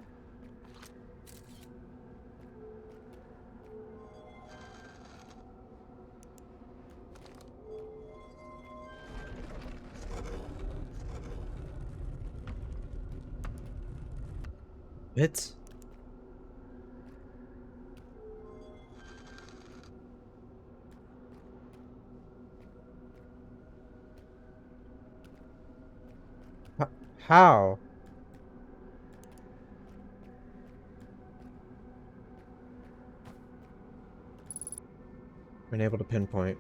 It? How? Been able to pinpoint.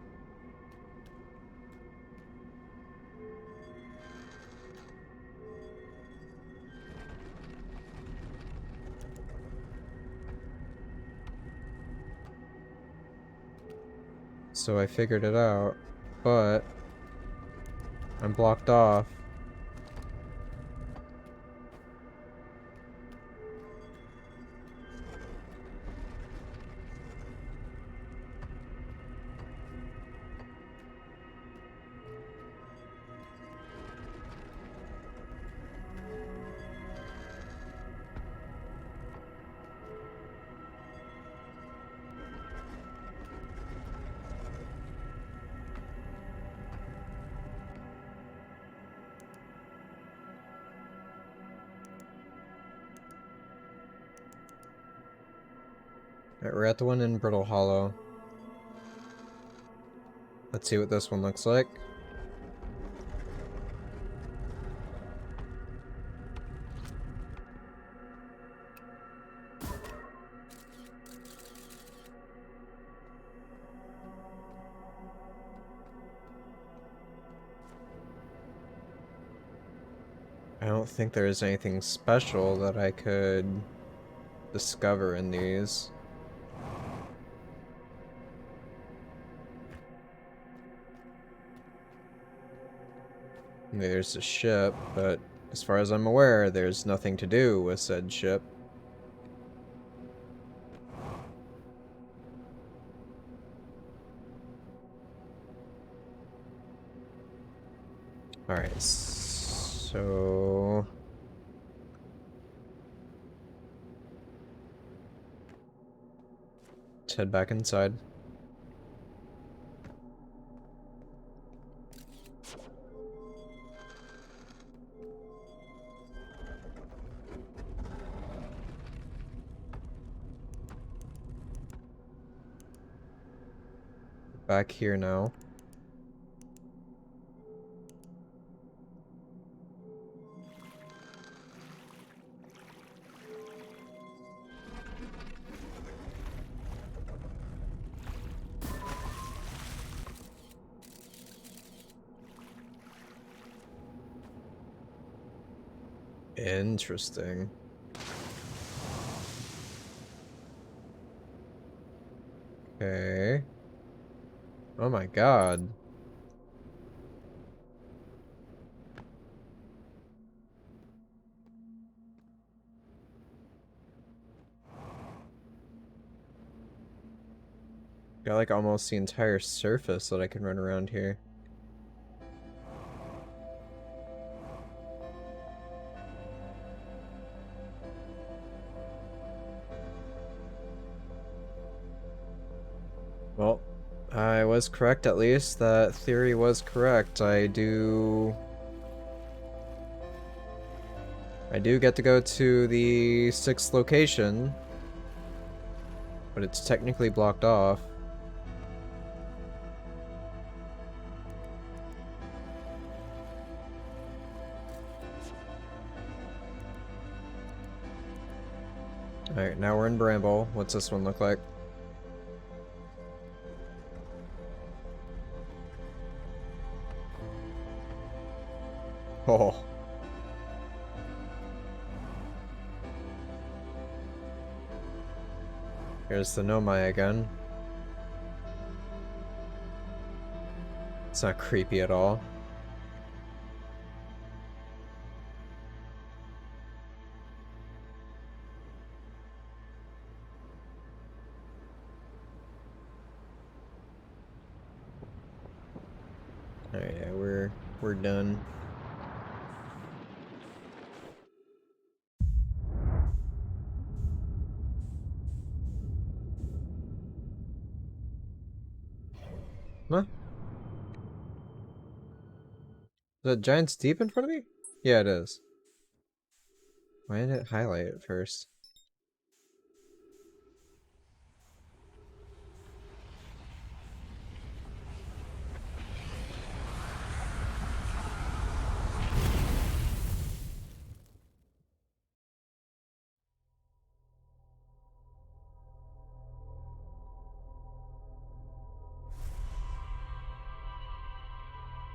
So I figured it out, but I'm blocked off. Alright, we're at the one in Brittle Hollow. Let's see what this one looks like. I don't think there is anything special that I could discover in these. There's a ship, but as far as I'm aware, there's nothing to do with said ship. Alright, so... let's head back inside. Back here now. Interesting. Okay. Oh my god. Got like almost the entire surface that I can run around here. Well, I was correct at least. That theory was correct. I do get to go to the 6th location, but it's technically blocked off. Alright, now we're in Bramble. What's this one look like? Oh. Here's the Nomai again. It's not creepy at all. Alright, yeah, we're done. Huh? The giant's deep in front of me? Yeah, it is. Why did it highlight it first?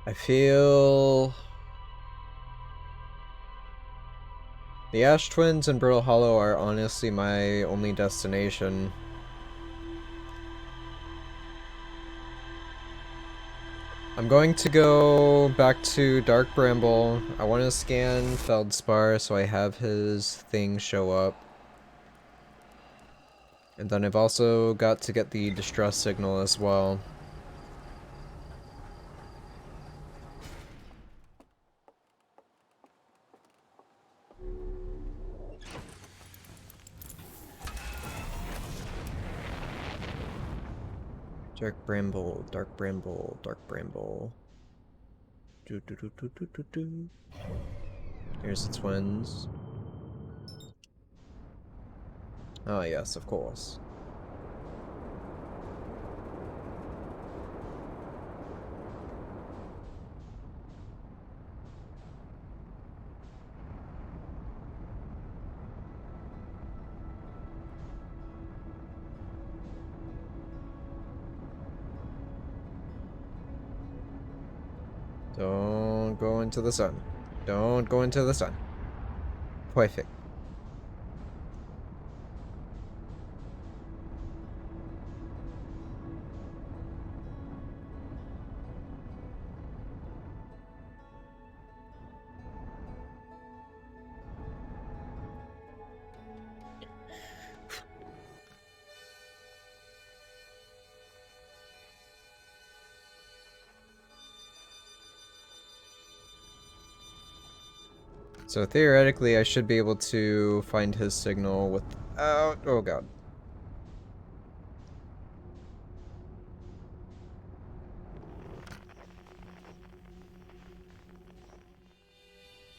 I feel... The Ash Twins and Brittle Hollow are honestly my only destination. I'm going to go back to Dark Bramble. I want to scan Feldspar so I have his thing show up. And then I've also got to get the distress signal as well. Dark Bramble, Dark Bramble, Dark Bramble. Do do do do do do do. Here's the twins. Oh yes, of course. Don't go into the sun. Don't go into the sun. Perfect. So theoretically, I should be able to find his signal without... Oh god.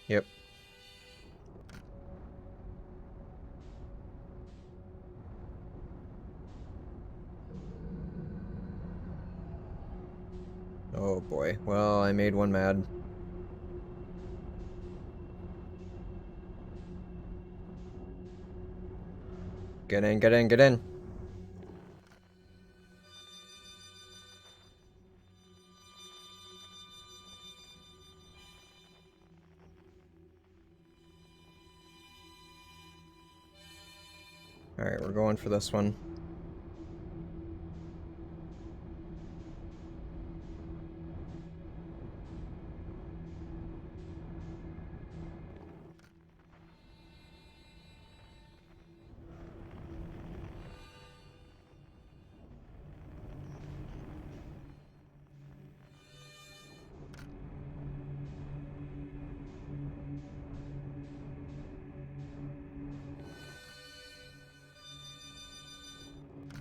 Yep. Oh boy. Well, I made one mad. Get in, get in, get in. Alright, we're going for this one.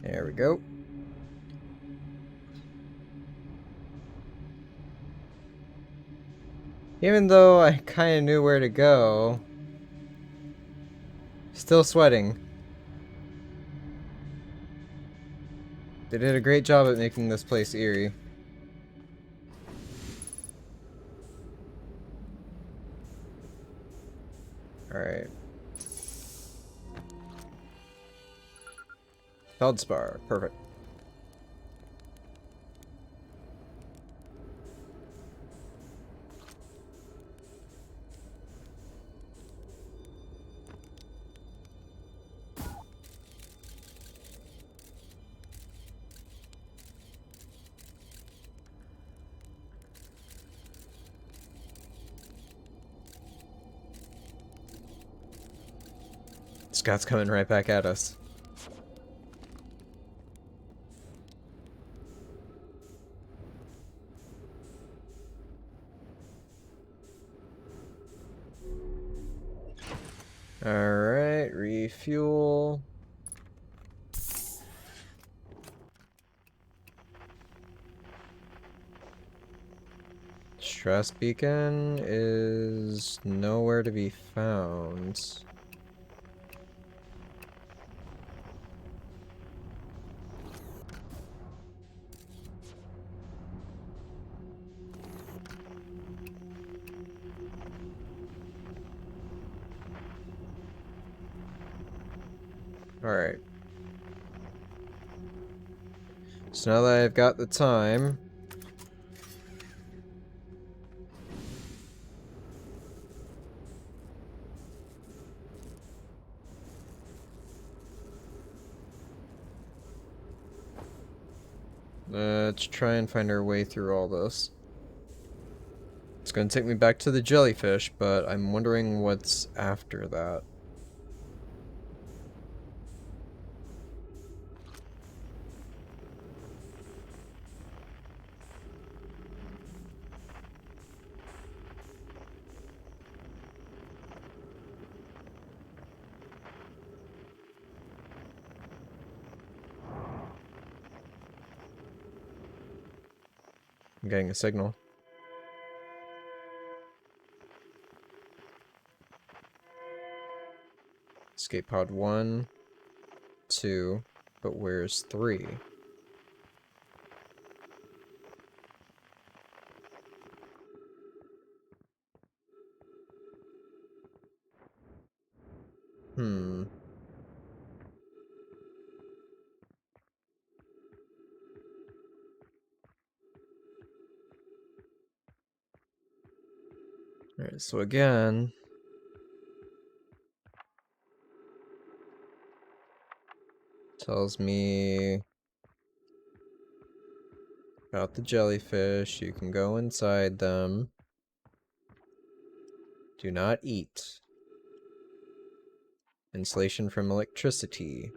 There we go. Even though I kind of knew where to go, still sweating. They did a great job at making this place eerie. Alright. Feldspar, perfect. Scott's coming right back at us. Alright, refuel. Stress beacon is nowhere to be found. Alright. So now that I've got the time, let's try and find our way through all this. It's gonna take me back to the jellyfish, but I'm wondering what's after that. I'm getting a signal. Escape pod 1, 2, but where's 3? Alright, so again, tells me about the jellyfish. You can go inside them. Do not eat. Insulation from electricity.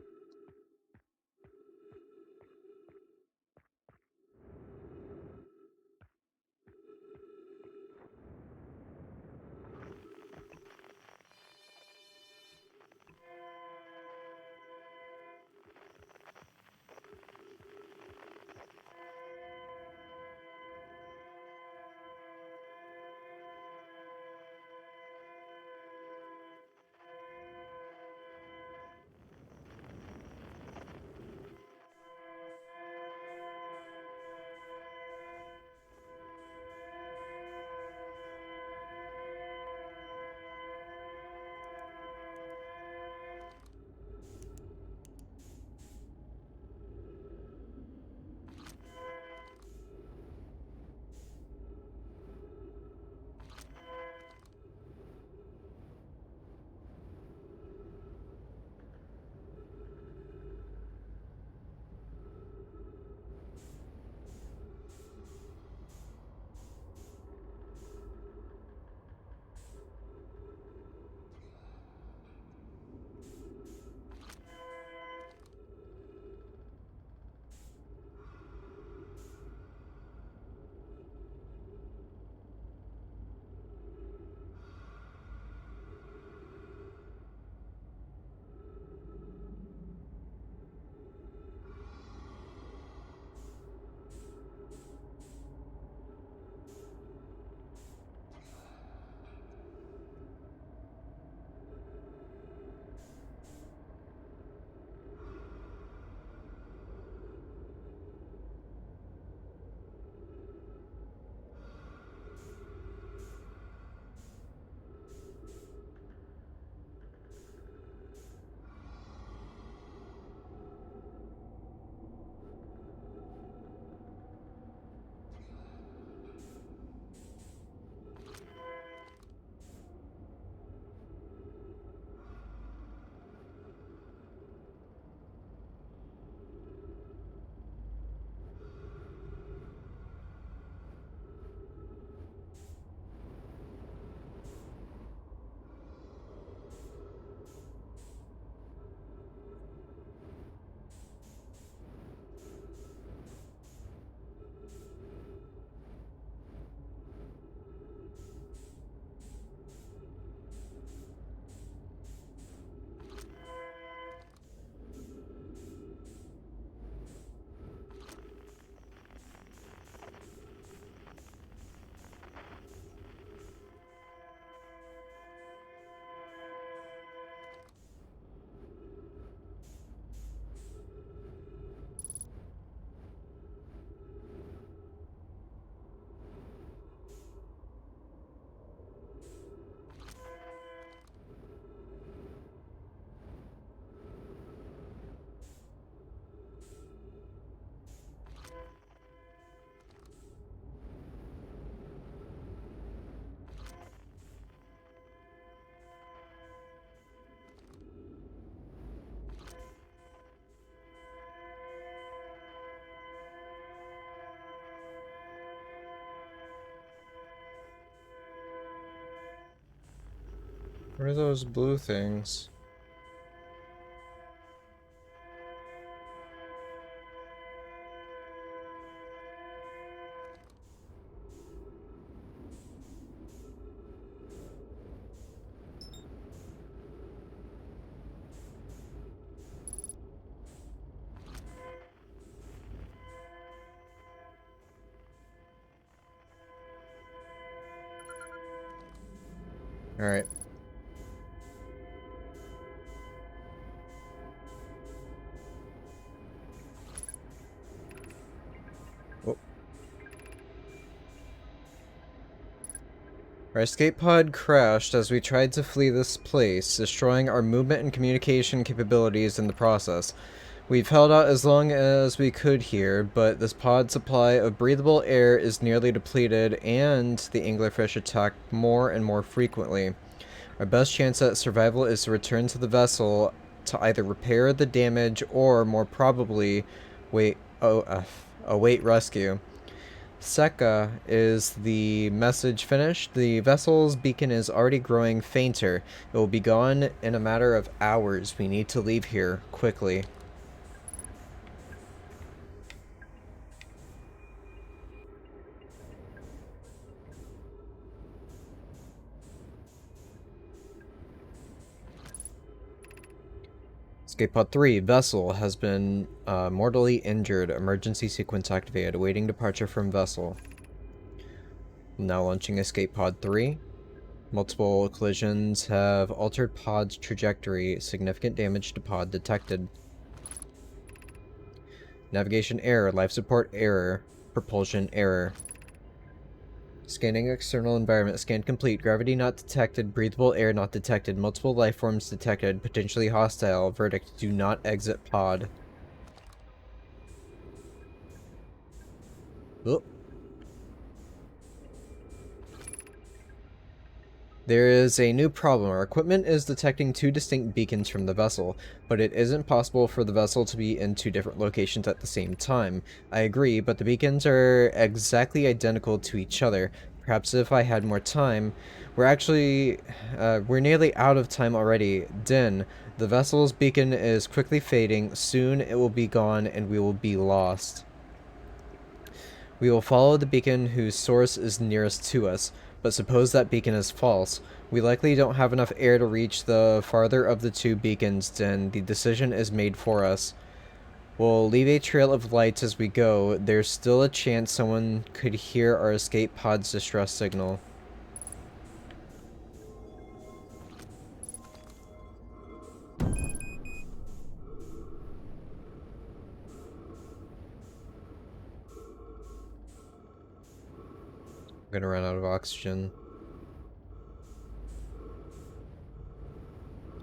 What are those blue things? Alright. Our escape pod crashed as we tried to flee this place, destroying our movement and communication capabilities in the process. We've held out as long as we could here, but this pod's supply of breathable air is nearly depleted, and the anglerfish attack more and more frequently. Our best chance at survival is to return to the vessel to either repair the damage or, more probably, await rescue. Seka, is the message finished? The vessel's beacon is already growing fainter. It will be gone in a matter of hours. We need to leave here quickly. Escape pod 3, vessel has been mortally injured. Emergency sequence activated. Awaiting departure from vessel. Now launching escape pod 3. Multiple collisions have altered pod's trajectory. Significant damage to pod detected. Navigation error. Life support error. Propulsion error. Scanning external environment. Scan complete. Gravity not detected. Breathable air not detected. Multiple life forms detected. Potentially hostile. Verdict. Do not exit pod. Oh. There is a new problem. Our equipment is detecting two distinct beacons from the vessel, but it isn't possible for the vessel to be in two different locations at the same time. I agree, but the beacons are exactly identical to each other. Perhaps if I had more time. We're nearly out of time already. Din, the vessel's beacon is quickly fading. Soon it will be gone and we will be lost. We will follow the beacon whose source is nearest to us, but suppose that beacon is false. We likely don't have enough air to reach the farther of the two beacons, then the decision is made for us. We'll leave a trail of lights as we go. There's still a chance someone could hear our escape pod's distress signal. I'm gonna run out of oxygen.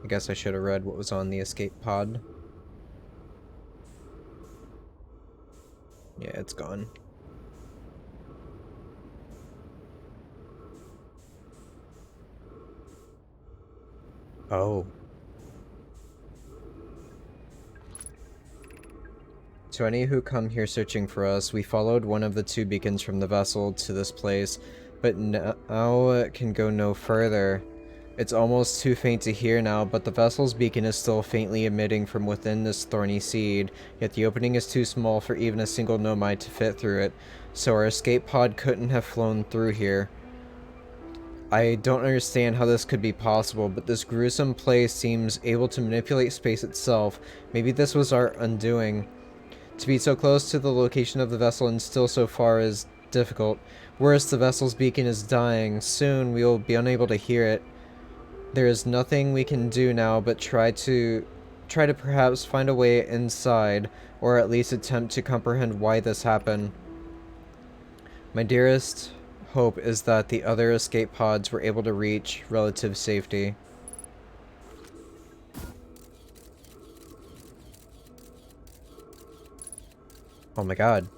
I guess I should have read what was on the escape pod. Yeah, it's gone. Oh. To any who come here searching for us, we followed one of the two beacons from the vessel to this place, but now it can go no further. It's almost too faint to hear now, but the vessel's beacon is still faintly emitting from within this thorny seed, yet the opening is too small for even a single nomad to fit through it, so our escape pod couldn't have flown through here. I don't understand how this could be possible, but this gruesome place seems able to manipulate space itself. Maybe this was our undoing. To be so close to the location of the vessel and still so far is difficult. Worse, the vessel's beacon is dying. Soon we will be unable to hear it. There is nothing we can do now but try to perhaps find a way inside, or at least attempt to comprehend why this happened. My dearest hope is that the other escape pods were able to reach relative safety. Oh my god.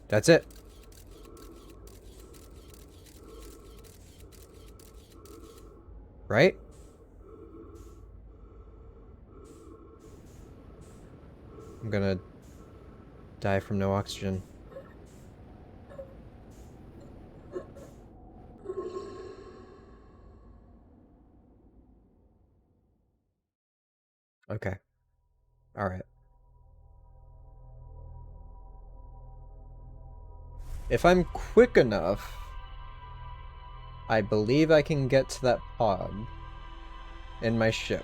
That's it. Right? I'm gonna die from no oxygen. If I'm quick enough, I believe I can get to that pod in my ship.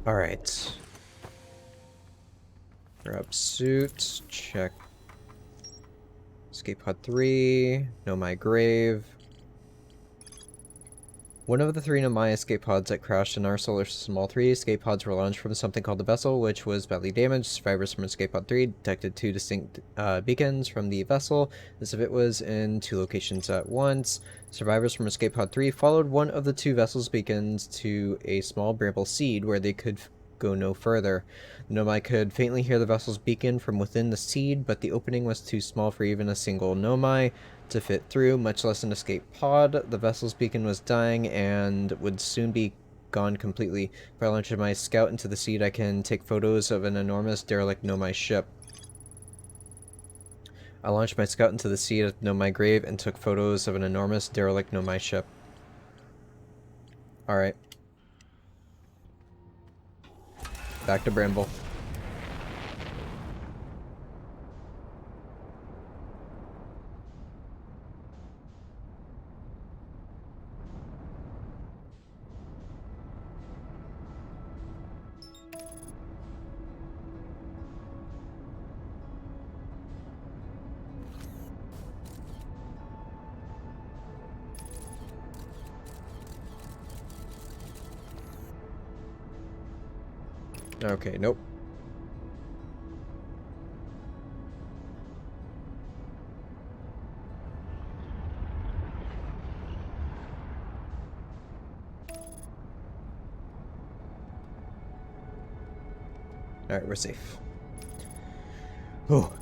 Alright. Grab suit, check. Escape pod 3, know my grave. One of the 3 Nomai escape pods that crashed in our solar system. All 3 escape pods were launched from something called the vessel, which was badly damaged. Survivors from escape pod 3 detected 2 distinct beacons from the vessel, as if it was in 2 locations at once. Survivors from escape pod 3 followed one of the 2 vessels' beacons to a small bramble seed where they could go no further. Nomai could faintly hear the vessel's beacon from within the seed, but the opening was too small for even a single Nomai to fit through, much less an escape pod. The vessel's beacon was dying and would soon be gone completely. If I launch my scout into the seed, I can take photos of an enormous derelict Nomai ship. I launched my scout into the seed at Nomai grave and took photos of an enormous derelict Nomai ship. Alright. Back to Bramble. Okay, nope. Alright, we're safe. Oh.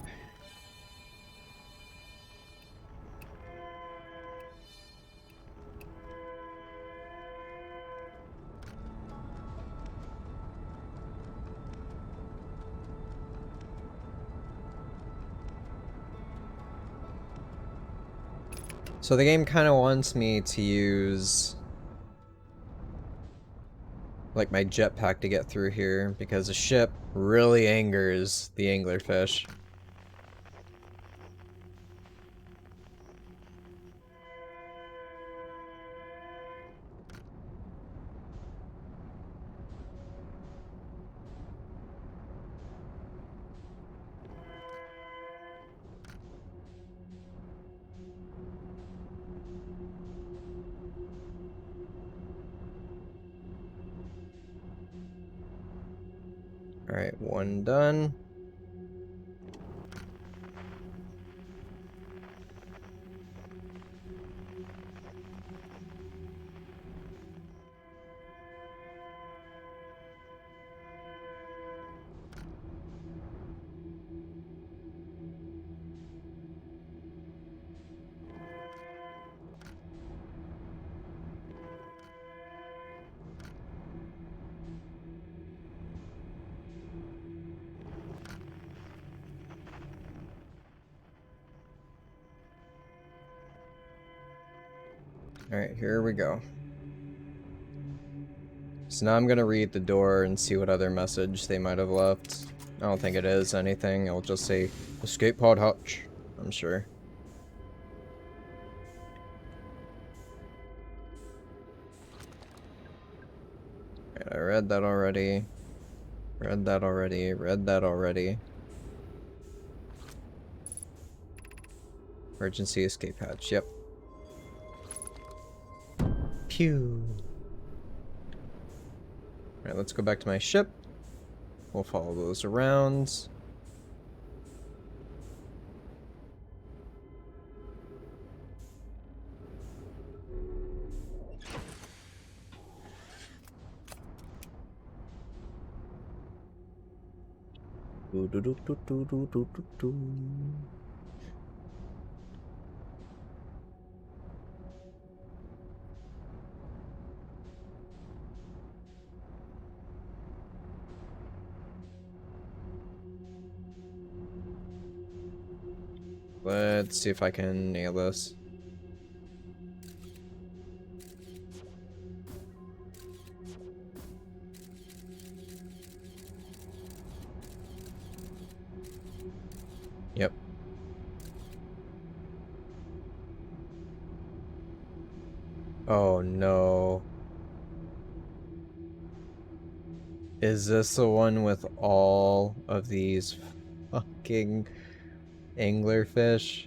So the game kind of wants me to use like my jetpack to get through here because a ship really angers the anglerfish. Alright, one done. Alright, here we go. So now I'm gonna read the door and see what other message they might have left. I don't think it is anything. I'll just say, escape pod hutch, I'm sure. Right, I read that already. Read that already. Read that already. Emergency escape hatch, yep. Pew. Alright, let's go back to my ship. We'll follow those around. Do do do do do do do do do. let's see if I can nail this. Yep. Oh no. Is this the one with all of these fucking anglerfish?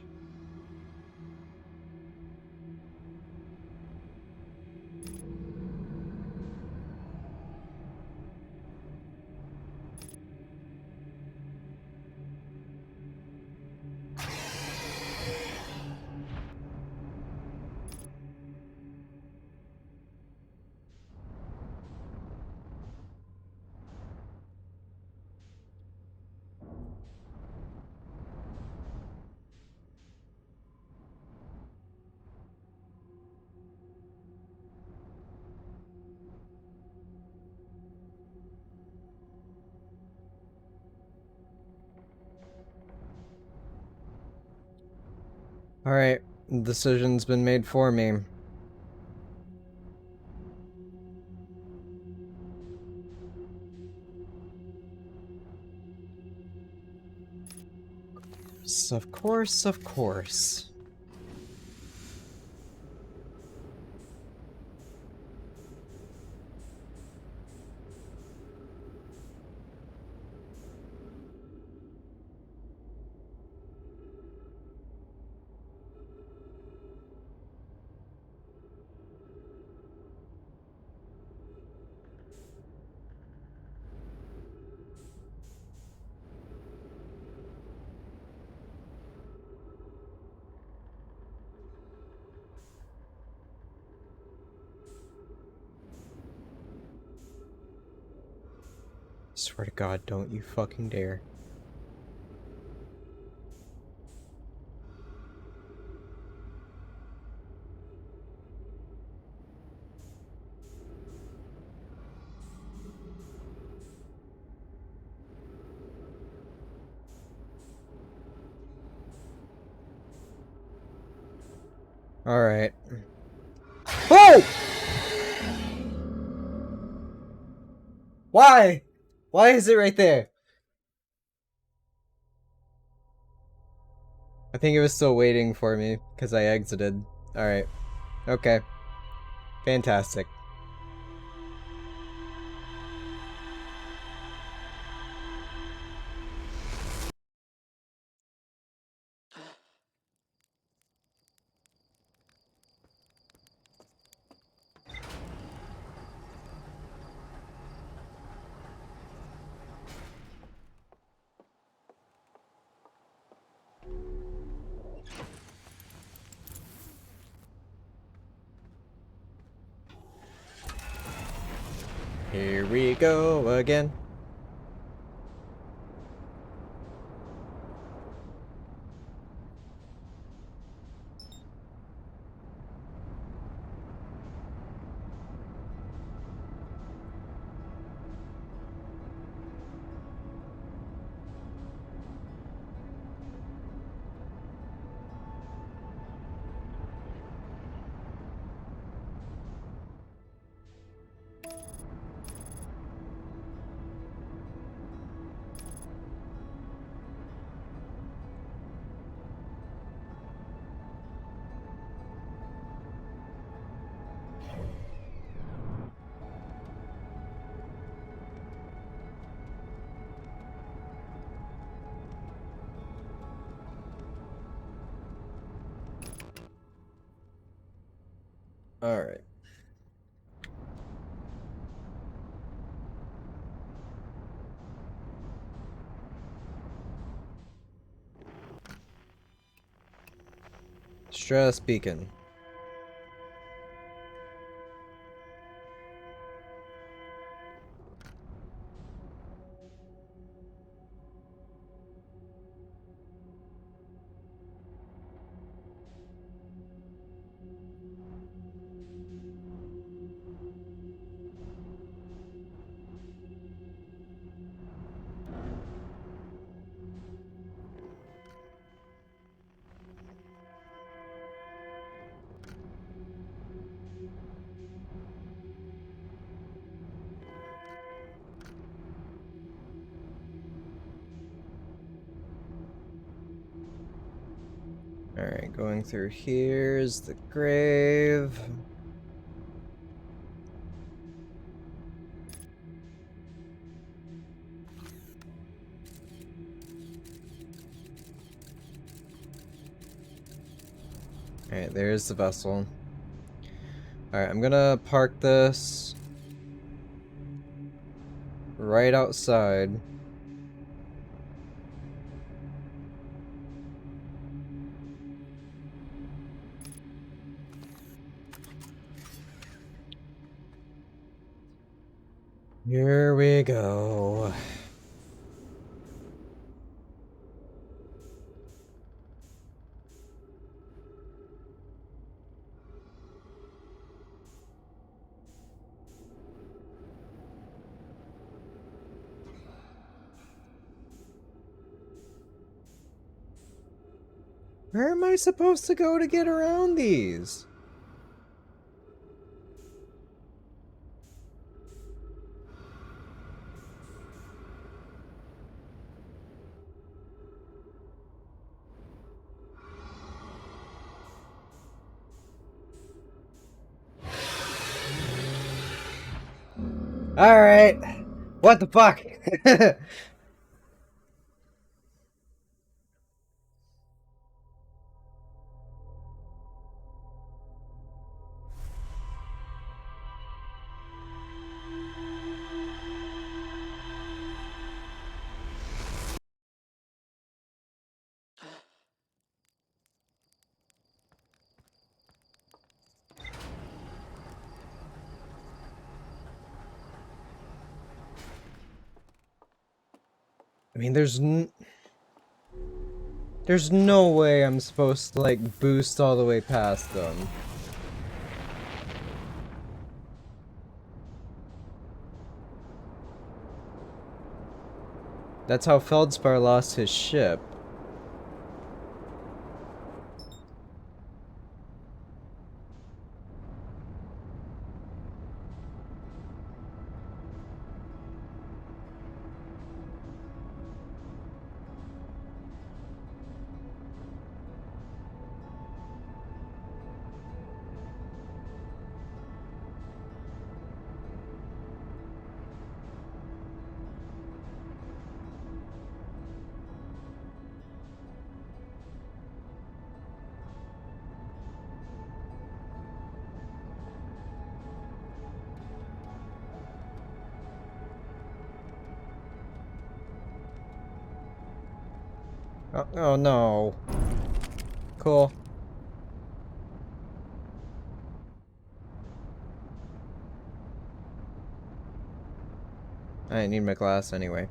Alright, decision's been made for me. Of course, of course. Swear to God, don't you fucking dare. Alright. Oh! Why? Why is it right there? I think it was still waiting for me, because I exited. Alright. Okay. Fantastic. Here we go again. Alright. Stress beacon. Alright, going through here's the grave. Alright, there's the vessel. Alright, I'm gonna park this right outside. Here we go. Where am I supposed to go to get around these? Alright. What the fuck? I mean, there's no way I'm supposed to, like, boost all the way past them. That's how Feldspar lost his ship. Oh no. Cool. I didn't need my glass anyway.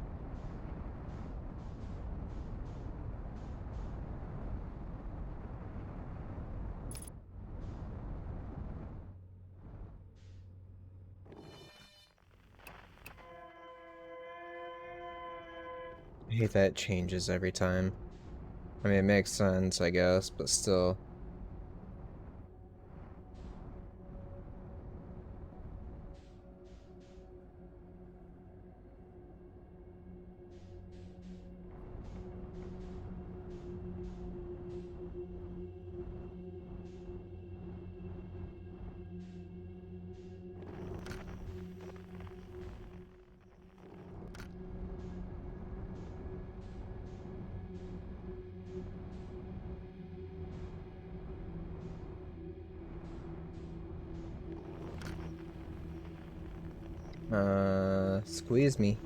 I hate that it changes every time. I mean, it makes sense, I guess, but still. Squeeze me.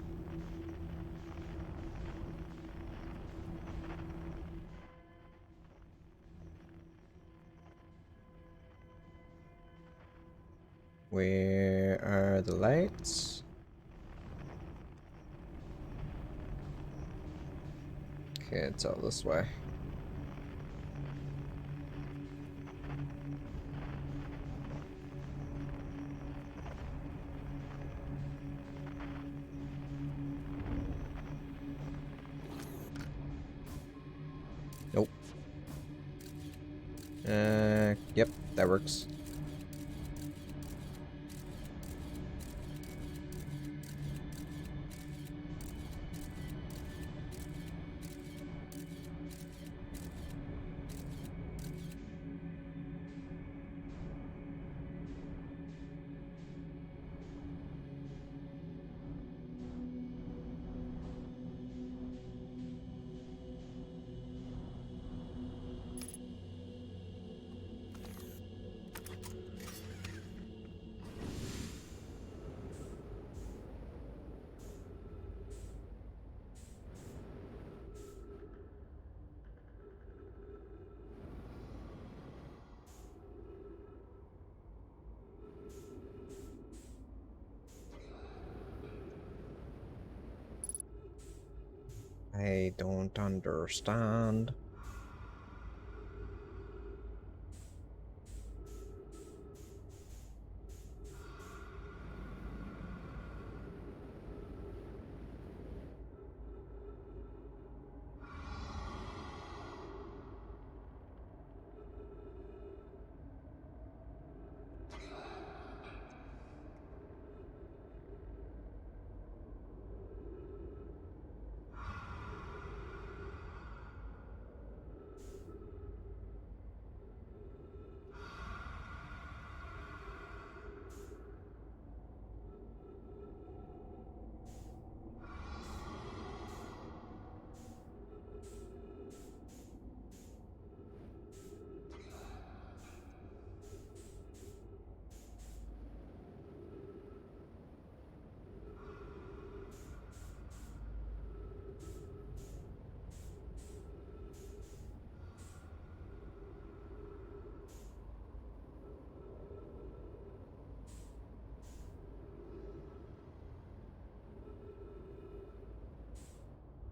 Where are the lights? Okay, it's all this way. Nope. Yep, that works. I don't understand.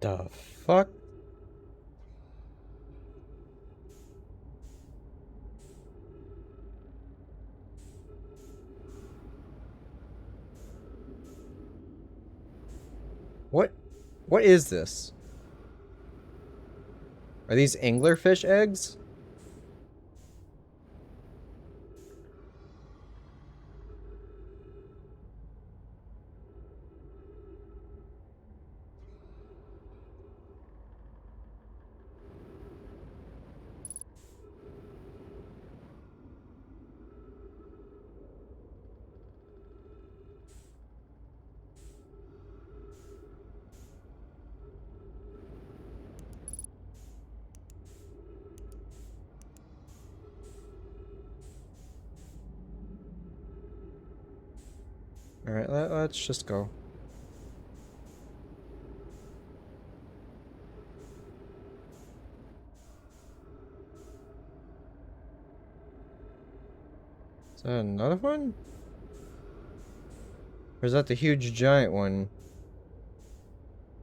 The fuck? What? What is this? Are these anglerfish eggs? Alright, let's just go. Is that another one? Or is that the huge giant one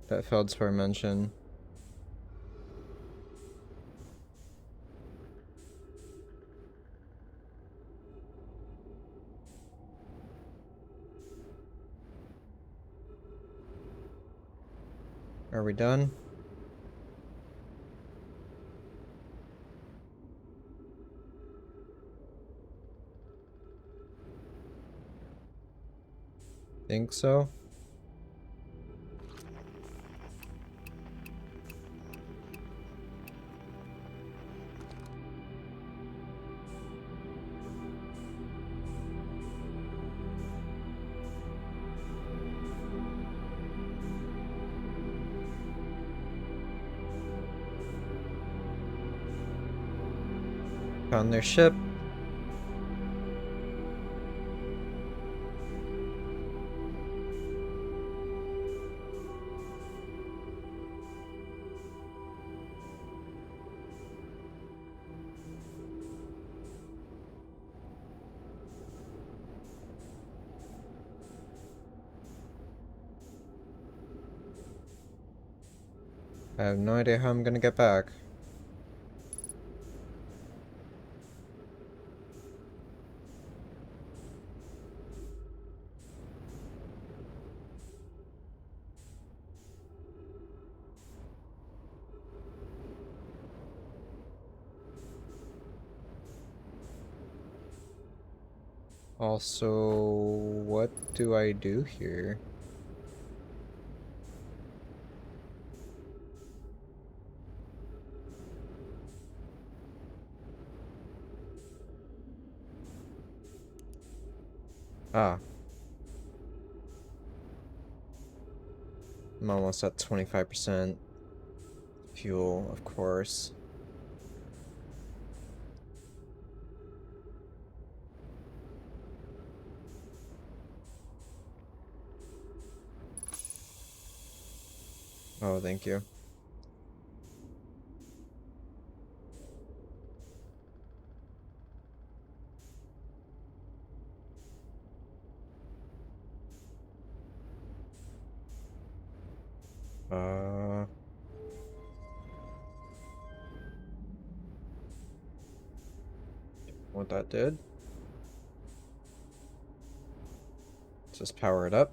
that Feldspar mentioned? Are we done? Think so? Found their ship. I have no idea how I'm gonna get back. Also, what do I do here? Ah, I'm almost at 25% fuel, of course. Oh, thank you. Uh, what that did. Let's just power it up.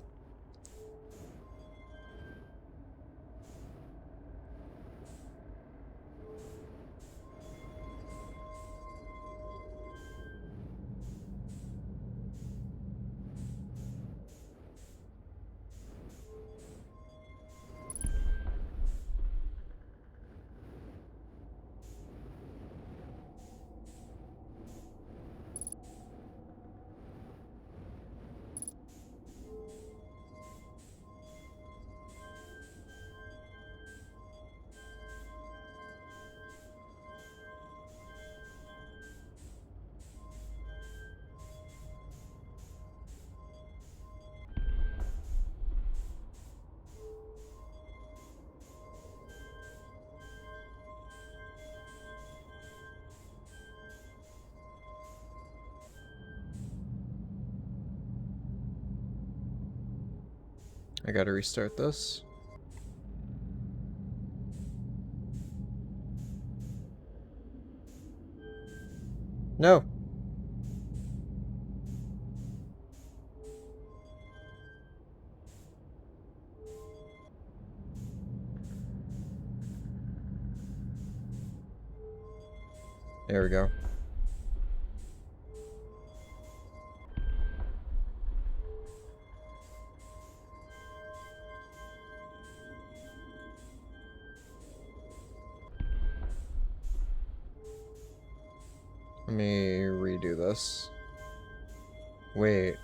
I gotta restart this. No! There we go. Let me redo this. Wait.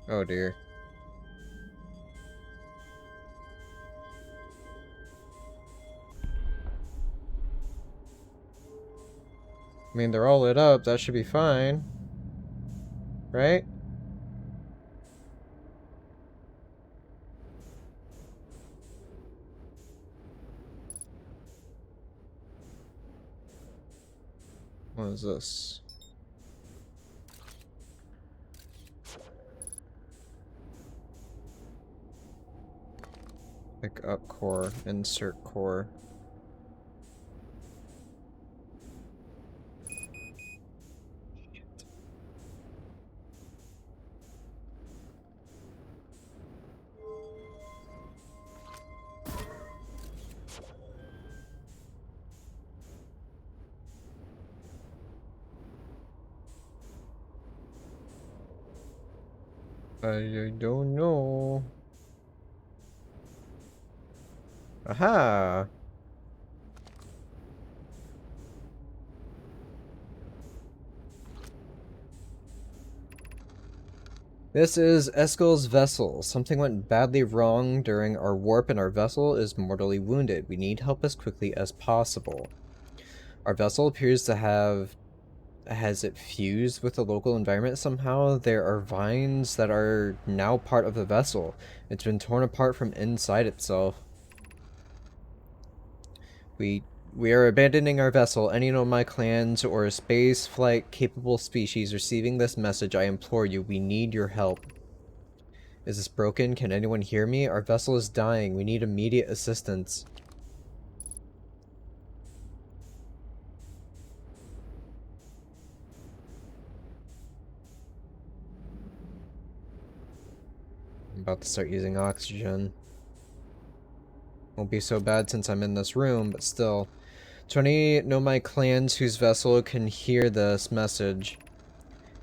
Oh dear. I mean, they're all lit up. That should be fine. Right? What is this? Pick up core, insert core. I don't know. Aha! This is Eskel's vessel. Something went badly wrong during our warp and our vessel is mortally wounded. We need help as quickly as possible. Our vessel appears to have... Has it fused with the local environment somehow? There are vines that are now part of the vessel. It's been torn apart from inside itself. We are abandoning our vessel. Any of my clans or space flight capable species receiving this message, I implore you, we need your help. Is this broken? Can anyone hear me? Our vessel is dying. We need immediate assistance. I'm about to start using oxygen. Won't be so bad since I'm in this room, but still. 20 Nomai clans whose vessel can hear this message.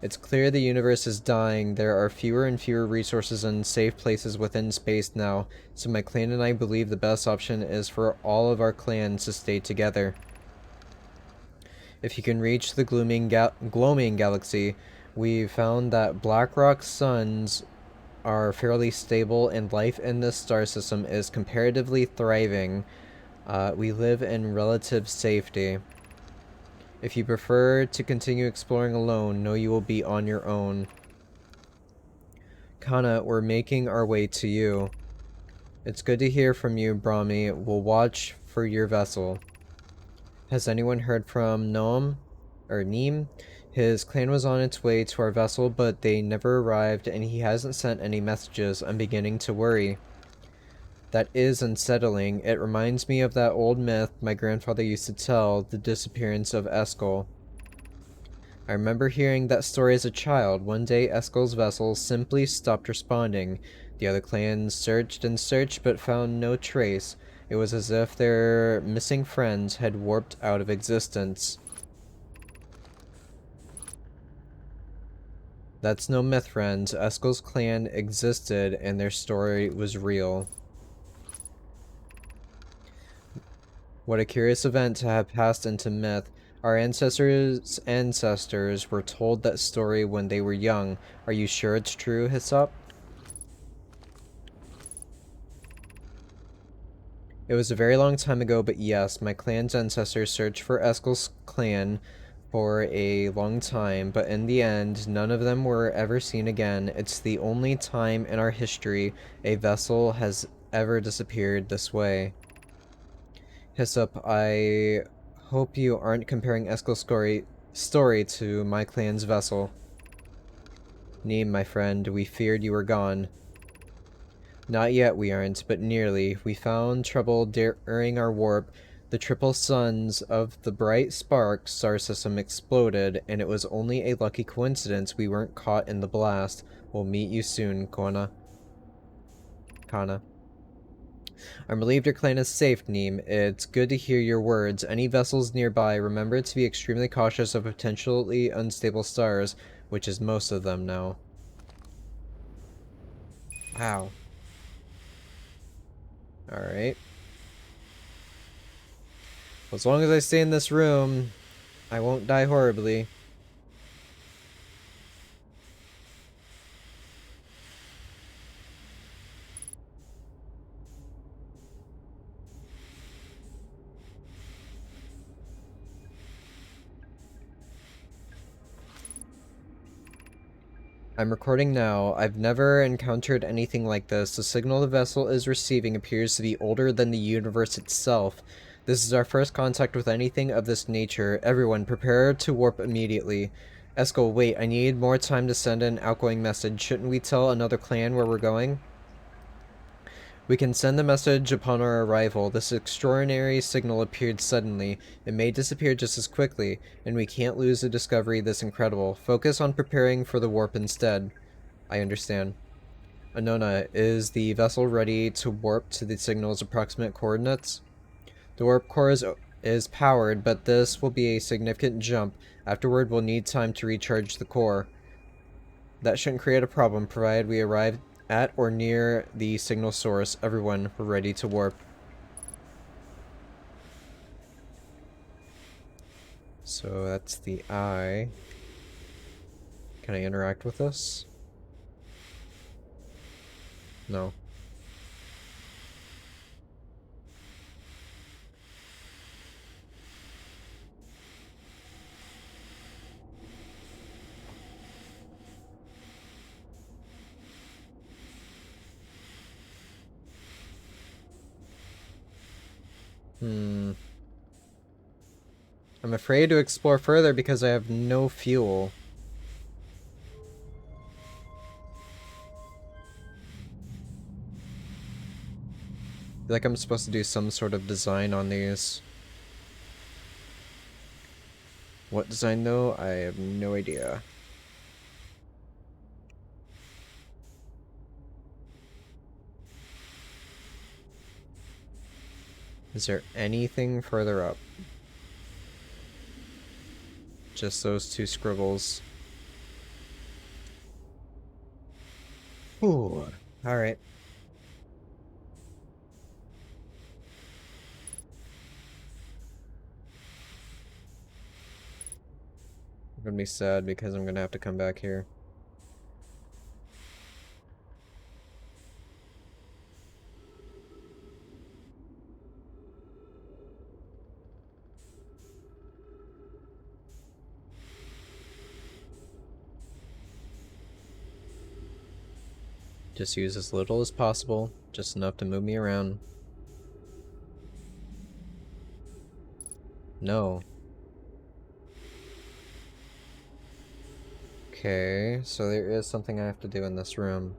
It's clear the universe is dying. There are fewer and fewer resources and safe places within space now, so my clan and I believe the best option is for all of our clans to stay together. If you can reach the gloaming galaxy, we've found that Blackrock suns are fairly stable and life in this star system is comparatively thriving. We live in relative safety. If you prefer to continue exploring alone, know you will be on your own. Kana, we're making our way to you. It's good to hear from you, Brahmi. We'll watch for your vessel. Has anyone heard from Noam? Or Neem? His clan was on its way to our vessel, but they never arrived, and he hasn't sent any messages. I'm beginning to worry. That is unsettling. It reminds me of that old myth my grandfather used to tell, the disappearance of Eskel. I remember hearing that story as a child. One day, Eskel's vessel simply stopped responding. The other clans searched and searched, but found no trace. It was as if their missing friends had warped out of existence. That's no myth, friends. Eskel's clan existed, and their story was real. What a curious event to have passed into myth. Our ancestors were told that story when they were young. Are you sure it's true, Hyssop? It was a very long time ago, but yes, my clan's ancestors searched for Eskel's clan for a long time, but in the end, none of them were ever seen again. It's the only time in our history a vessel has ever disappeared this way. Hyssop, I hope you aren't comparing Eskel's story to my clan's vessel. Neem, my friend, we feared you were gone. Not yet, we aren't, but nearly. We found trouble during our warp. The triple suns of the bright spark star system exploded, and it was only a lucky coincidence we weren't caught in the blast. We'll meet you soon, Kana. I'm relieved your clan is safe, Neem. It's good to hear your words. Any vessels nearby, remember to be extremely cautious of potentially unstable stars, which is most of them now. Wow. Alright. As long as I stay in this room, I won't die horribly. I'm recording now. I've never encountered anything like this. The signal the vessel is receiving appears to be older than the universe itself. This is our first contact with anything of this nature. Everyone, prepare to warp immediately. Eskel, wait, I need more time to send an outgoing message. Shouldn't we tell another clan where we're going? We can send the message upon our arrival. This extraordinary signal appeared suddenly. It may disappear just as quickly, and we can't lose a discovery this incredible. Focus on preparing for the warp instead. I understand. Anona, is the vessel ready to warp to the signal's approximate coordinates? The warp core is powered, but this will be a significant jump. Afterward, we'll need time to recharge the core. That shouldn't create a problem, provided we arrive at or near the signal source. Everyone, we're ready to warp. So that's the eye. Can I interact with this? No. I'm afraid to explore further because I have no fuel. I feel like I'm supposed to do some sort of design on these. What design though? I have no idea. Is there anything further up? Just those two scribbles. Ooh. Alright. I'm gonna be sad because I'm gonna have to come back here. Just use as little as possible, just enough to move me around. No. Okay, so there is something I have to do in this room.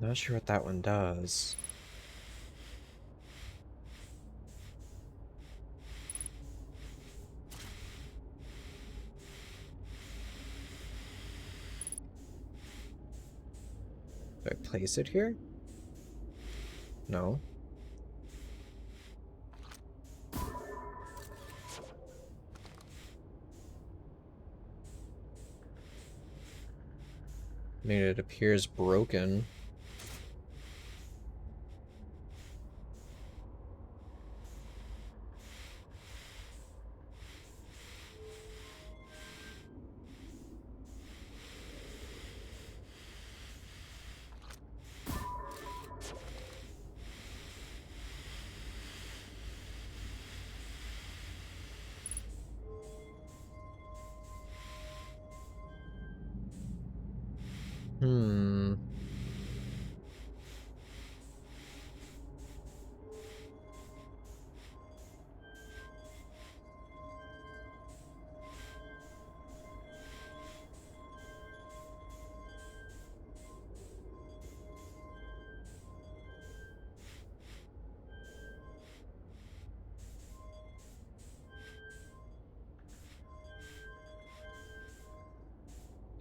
Not sure what that one does. Do I place it here? No. I mean, it appears broken. Hmm.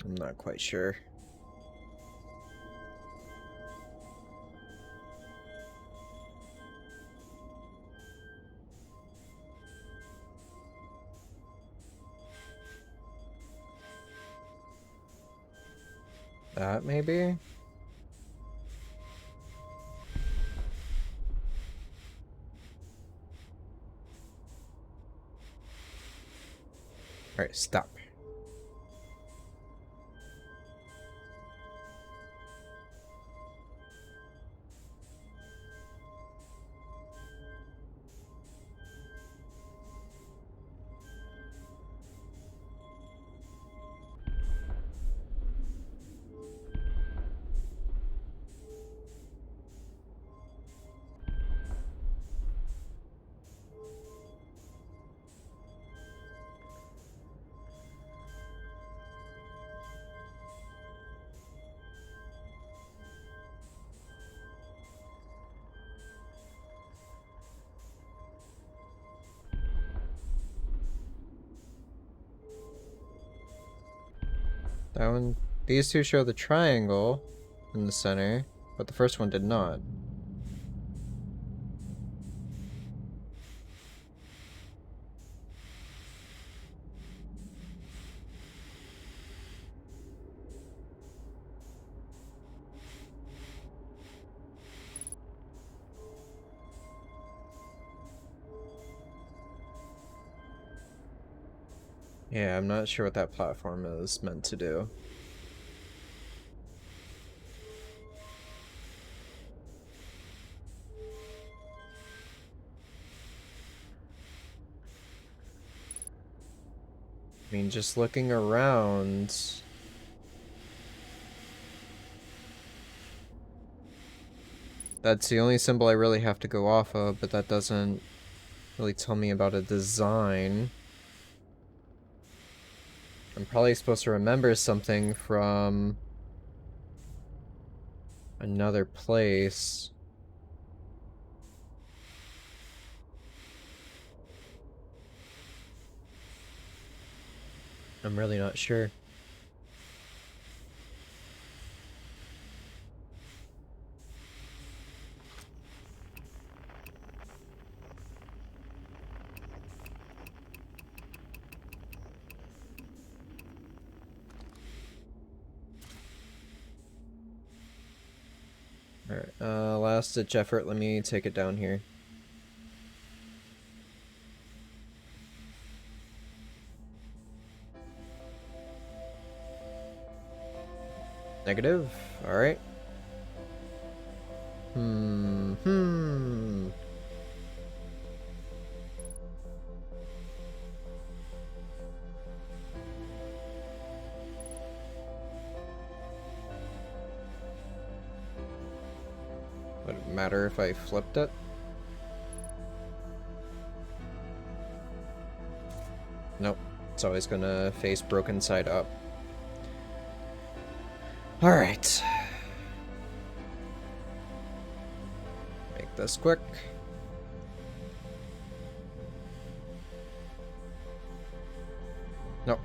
I'm not quite sure. That maybe? Alright, stop. That one, these two show the triangle in the center, but the first one did not. Yeah, I'm not sure what that platform is meant to do. I mean, just looking around... That's the only symbol I really have to go off of, but that doesn't really tell me about a design. I'm probably supposed to remember something from another place. I'm really not sure. Alright, last ditch effort, let me take it down here. Negative. Alright. Hmm. Would it matter if I flipped it? Nope. It's always gonna face broken side up. Alright. Make this quick. Nope.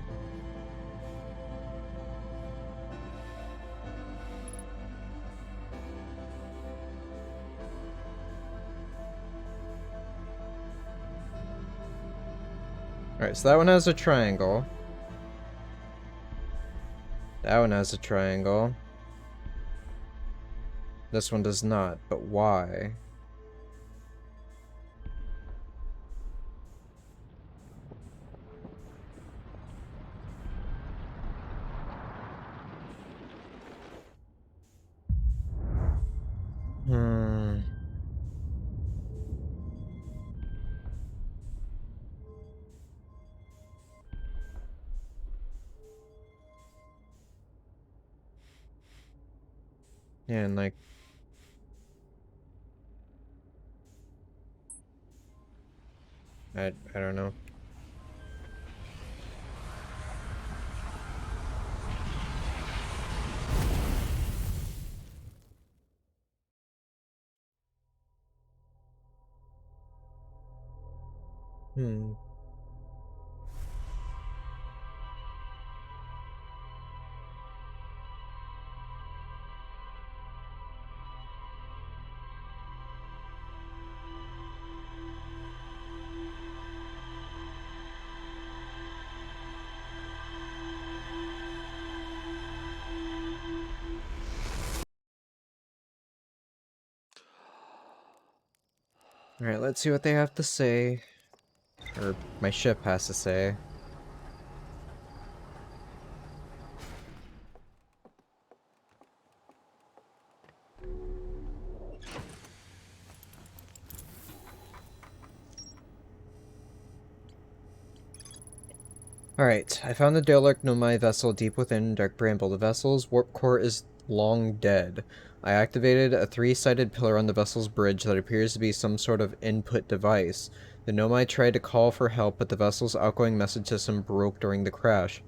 Alright, so that one has a triangle. That one has a triangle. This one does not, but why? Hmm. Yeah, and like... I don't know. Hmm. Alright, let's see what they have to say. Or my ship has to say. Alright, I found the derelict Nomai vessel deep within Dark Bramble. The vessel's warp core is long dead. I activated a three-sided pillar on the vessel's bridge that appears to be some sort of input device. The Nomai tried to call for help, but the vessel's outgoing message system broke during the crash.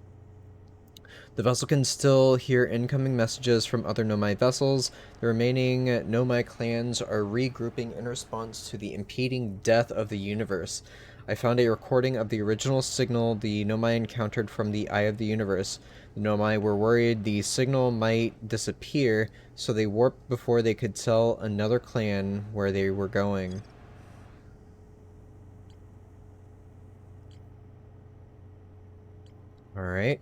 The vessel can still hear incoming messages from other Nomai vessels. The remaining Nomai clans are regrouping in response to the impeding death of the universe. I found a recording of the original signal the Nomai encountered from the Eye of the Universe. The Nomai were worried the signal might disappear, so they warped before they could tell another clan where they were going. Alright.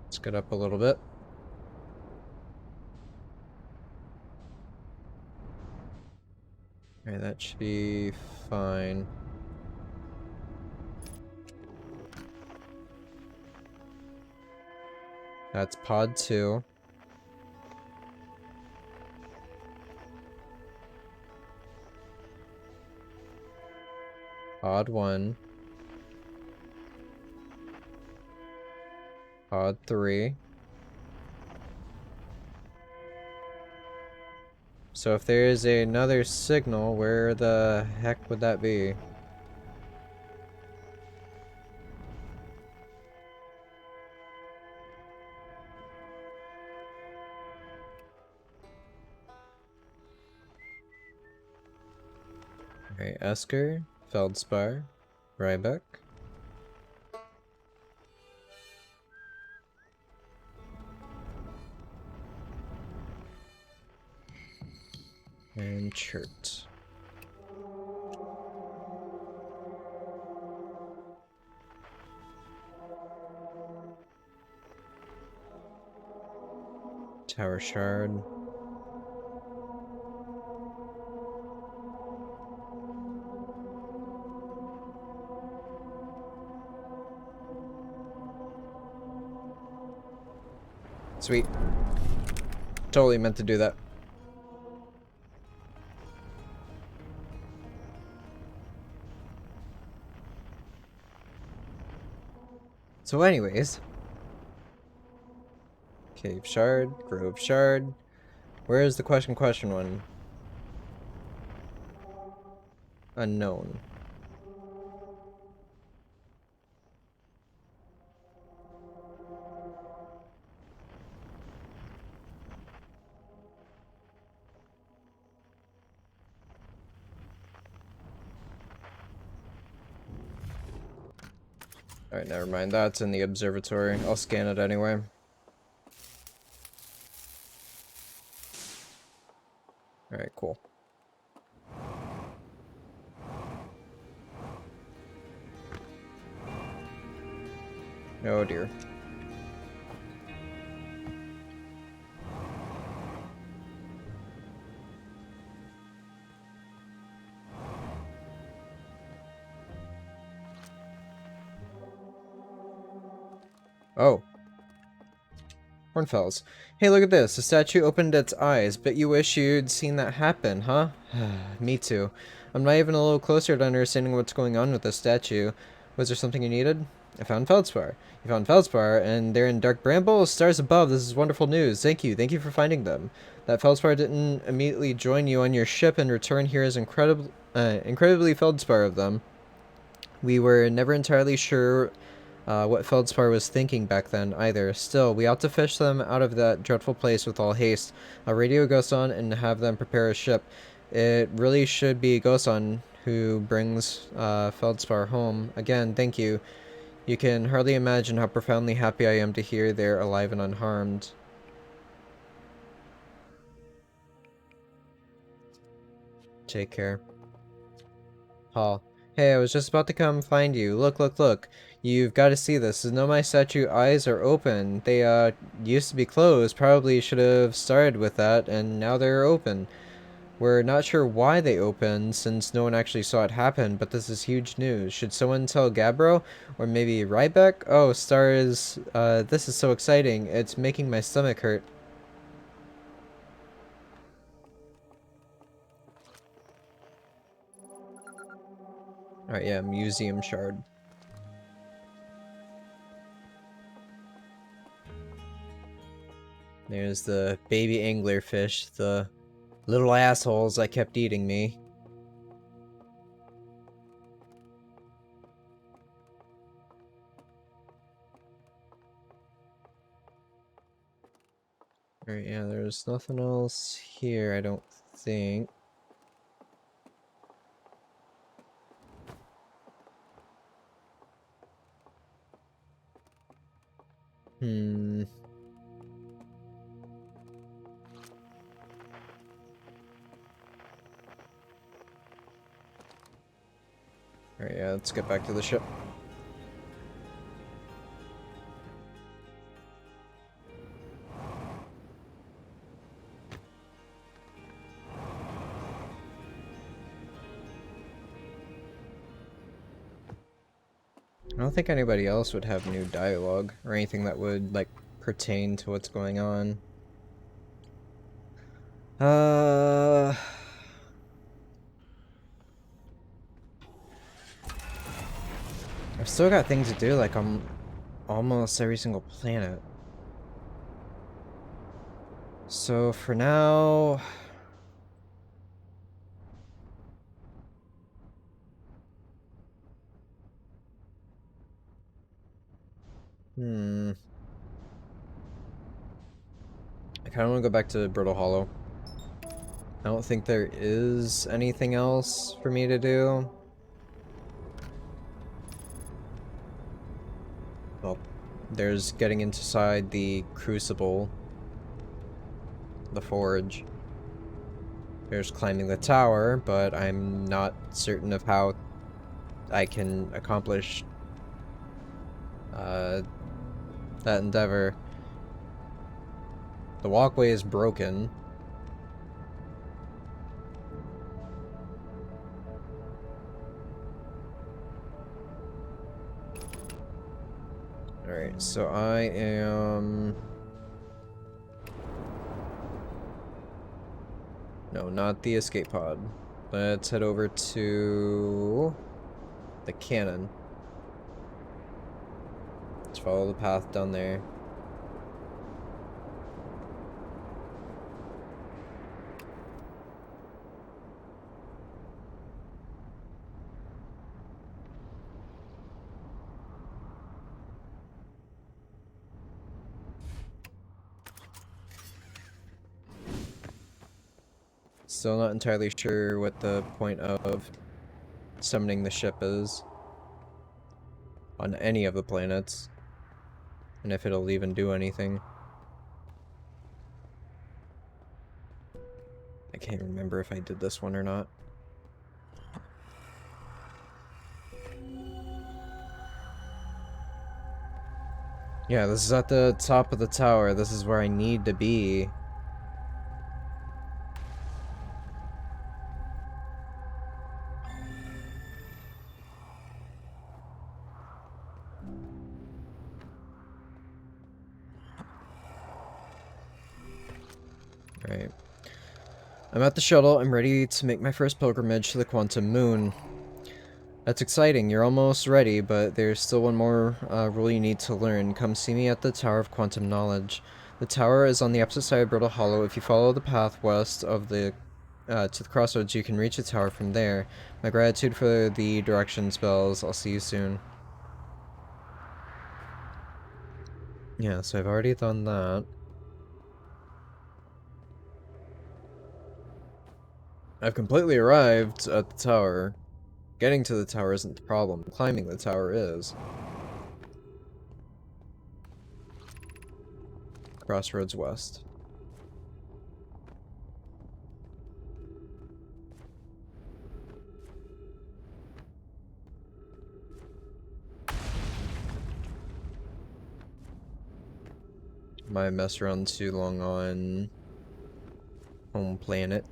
Let's get up a little bit. Alright, that should be fine. That's pod 2. Pod 1. Pod 3. So if there is another signal, where the heck would that be? Alright, Esker, Feldspar, Rybeck. And Chert. Tower shard. Sweet. Totally meant to do that. So anyways. Cave shard, grove shard. Where is the question one? Unknown. Alright, never mind. That's in the observatory. I'll scan it anyway. Alright, cool. Oh dear. Oh. Hornfells. Hey, look at this. The statue opened its eyes. Bet you wish you'd seen that happen, huh? Me too. I'm not even a little closer to understanding what's going on with this statue. Was there something you needed? I found Feldspar. You found Feldspar, and they're in dark brambles? Stars above. This is wonderful news. Thank you. Thank you for finding them. That Feldspar didn't immediately join you on your ship and return here as incredibly Feldspar of them. We were never entirely sure what Feldspar was thinking back then, either. Still, we ought to fish them out of that dreadful place with all haste. I'll radio Gosan and have them prepare a ship. It really should be Gosan who brings Feldspar home. Again, thank you. You can hardly imagine how profoundly happy I am to hear they're alive and unharmed. Take care. Hall. Hey, I was just about to come find you. Look, look, look. You've got to see this. The Nomai statue eyes are open. They, used to be closed. Probably should have started with that, and now they're open. We're not sure why they opened, since no one actually saw it happen, but this is huge news. Should someone tell Gabbro? Or maybe Rybeck? Oh, stars, this is so exciting. It's making my stomach hurt. Alright, yeah, museum shard. There's the baby anglerfish, the little assholes that kept eating me. Alright, yeah, there's nothing else here, I don't think. Alright, yeah, let's get back to the ship. I don't think anybody else would have new dialogue or anything that would, like, pertain to what's going on. I've still got things to do, like, on almost every single planet. So, for now... I kind of want to go back to Brittle Hollow. I don't think there is anything else for me to do. Well, there's getting inside the Crucible. The Forge. There's climbing the tower, but I'm not certain of how I can accomplish that endeavor. The walkway is broken. Alright, so I am... No, not the escape pod. Let's head over to the cannon. Let's follow the path down there. Still not entirely sure what the point of summoning the ship is on any of the planets, and if it'll even do anything. I can't remember if I did this one or not. Yeah, this is at the top of the tower. This is where I need to be. Alright. I'm at the shuttle. I'm ready to make my first pilgrimage to the Quantum Moon. That's exciting. You're almost ready, but there's still one more rule you need to learn. Come see me at the Tower of Quantum Knowledge. The tower is on the opposite side of Brittle Hollow. If you follow the path west of the to the crossroads, you can reach the tower from there. My gratitude for the direction spells. I'll see you soon. Yeah, so I've already done that. I've completely arrived at the tower. Getting to the tower isn't the problem. Climbing the tower is. Crossroads west. Might mess around too long on home planet.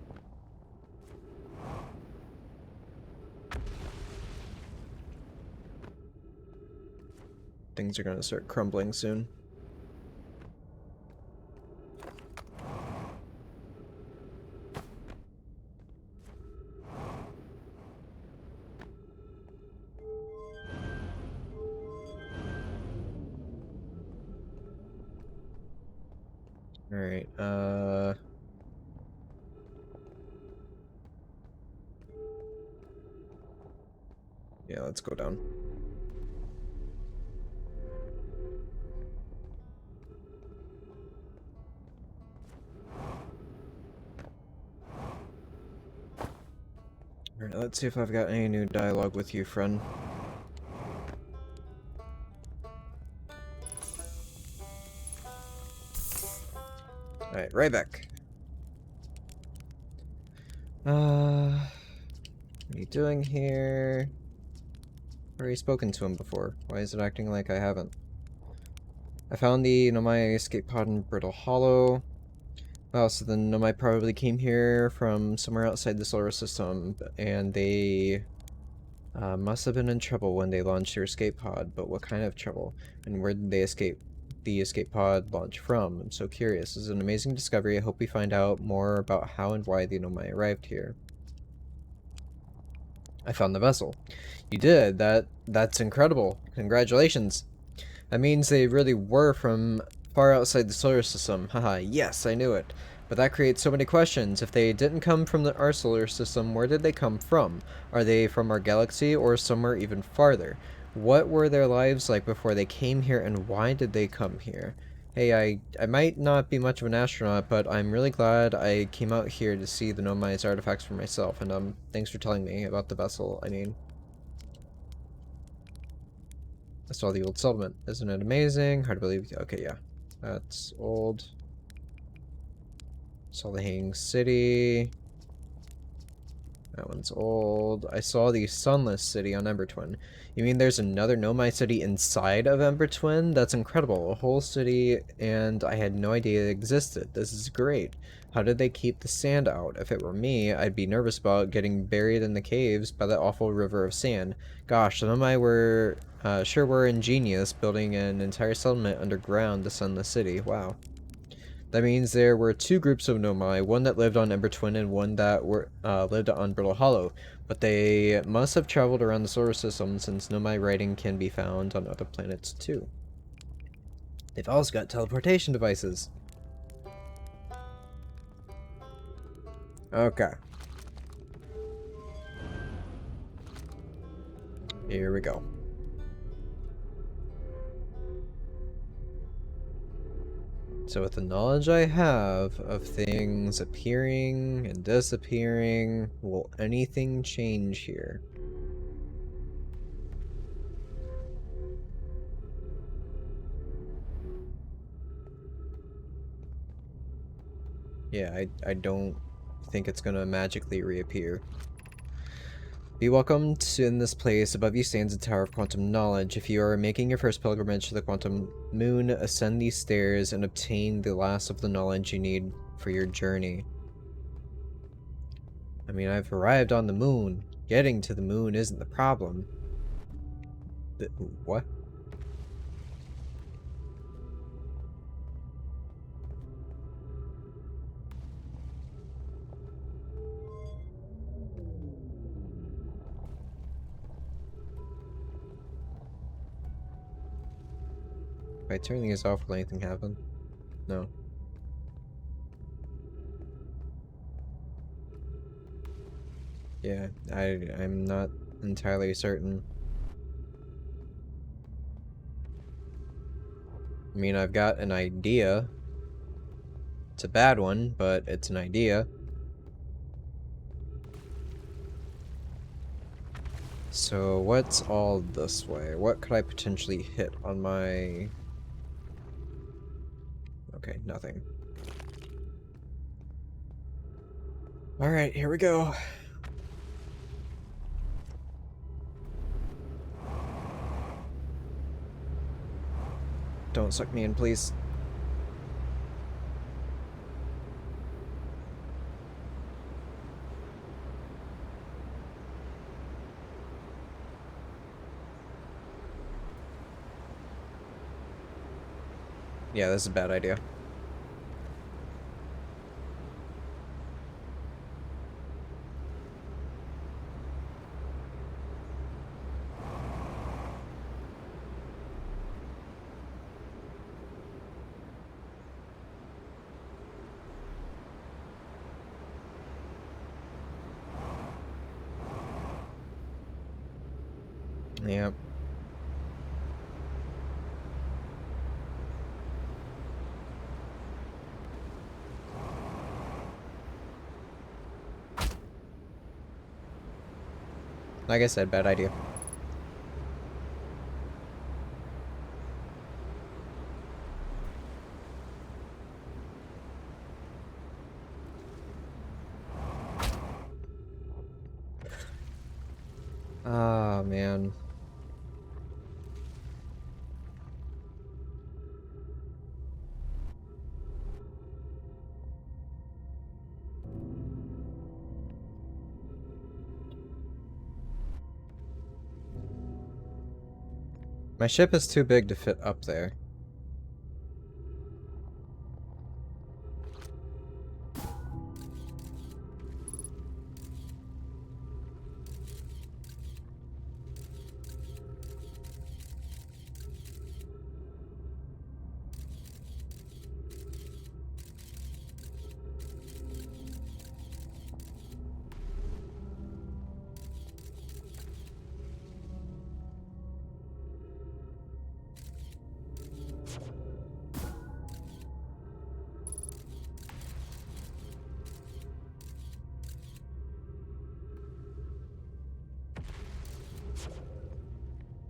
Things are gonna start crumbling soon. Alright, yeah, let's go down. Alright, let's see if I've got any new dialogue with you, friend. Alright, right back. What are you doing here? I've already spoken to him before. Why is it acting like I haven't? I found the Nomai escape pod in Brittle Hollow. Wow, so the Nomai probably came here from somewhere outside the solar system, and they must have been in trouble when they launched their escape pod, but what kind of trouble? And where did they escape the escape pod launch from? I'm so curious. This is an amazing discovery. I hope we find out more about how and why the Nomai arrived here. I found the vessel. You did? That's incredible. Congratulations. That means they really were from far outside the solar system. Haha, yes, I knew it. But that creates so many questions. If they didn't come from our solar system, where did they come from? Are they from our galaxy or somewhere even farther? What were their lives like before they came here, and why did they come here? Hey, I might not be much of an astronaut, but I'm really glad I came out here to see the Nomai's artifacts for myself, and thanks for telling me about the vessel. I mean, I saw the old settlement. Isn't it amazing? Hard to believe. Okay, yeah. That's old. Saw the Hanging City. That one's old. I saw the Sunless City on Ember Twin. You mean there's another Nomai city inside of Ember Twin? That's incredible. A whole city, and I had no idea it existed. This is great. How did they keep the sand out? If it were me, I'd be nervous about getting buried in the caves by that awful river of sand. Gosh, the Nomai were sure were ingenious, building an entire settlement underground to Sunless City. Wow. That means there were two groups of Nomai, one that lived on Ember Twin and one that lived on Brittle Hollow, but they must have traveled around the solar system since Nomai writing can be found on other planets too. They've also got teleportation devices. Okay. Here we go. So with the knowledge I have of things appearing and disappearing, will anything change here? Yeah, I don't think it's gonna magically reappear. Be welcomed in this place. Above you stands a tower of quantum knowledge. If you are making your first pilgrimage to the quantum moon, ascend these stairs and obtain the last of the knowledge you need for your journey. I mean, I've arrived on the moon. Getting to the moon isn't the problem. What? If I turn these off, will anything happen? No. Yeah, I'm not entirely certain. I mean, I've got an idea. It's a bad one, but it's an idea. So what's all this way? What could I potentially hit on my... Okay, nothing. Alright, here we go. Don't suck me in, please. Yeah, this is a bad idea. Yep. Like I said, bad idea. Ah, man. My ship is too big to fit up there.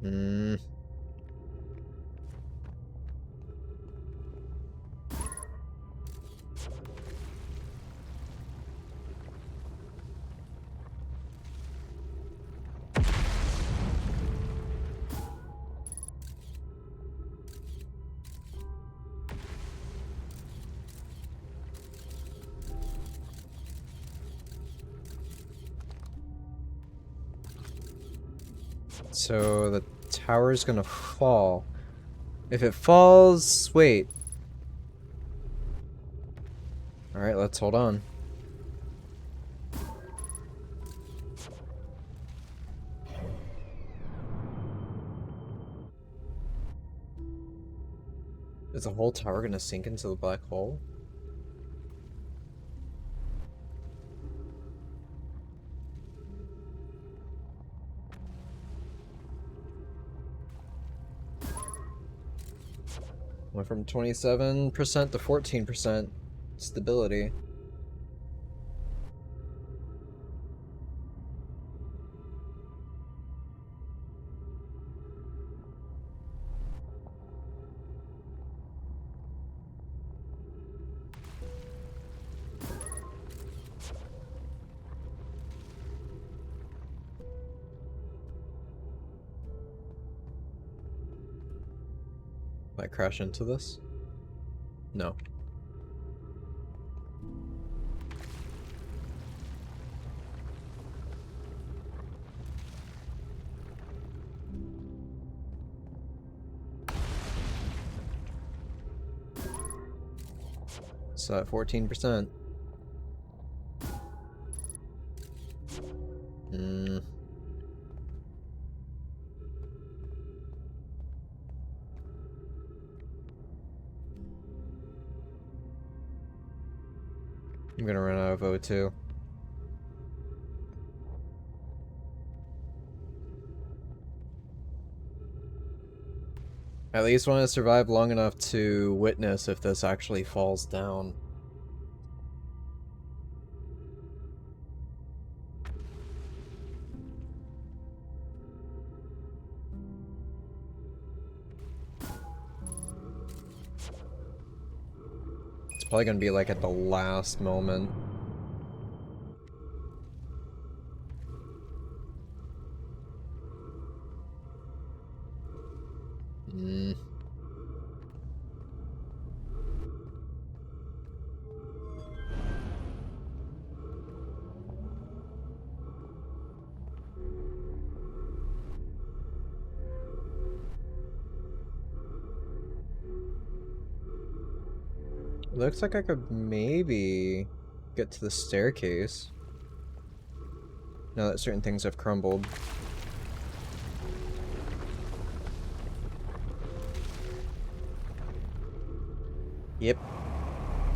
Hmm. So the tower's gonna fall. If it falls... Wait. Alright, let's hold on. Is the whole tower gonna sink into the black hole? Went from 27% to 14% stability. Might crash into this? No. So at 14%. I'm gonna run out of O2. At least want to survive long enough to witness if this actually falls down. It's probably gonna be like at the last moment. Looks like I could maybe get to the staircase. Now that certain things have crumbled. Yep.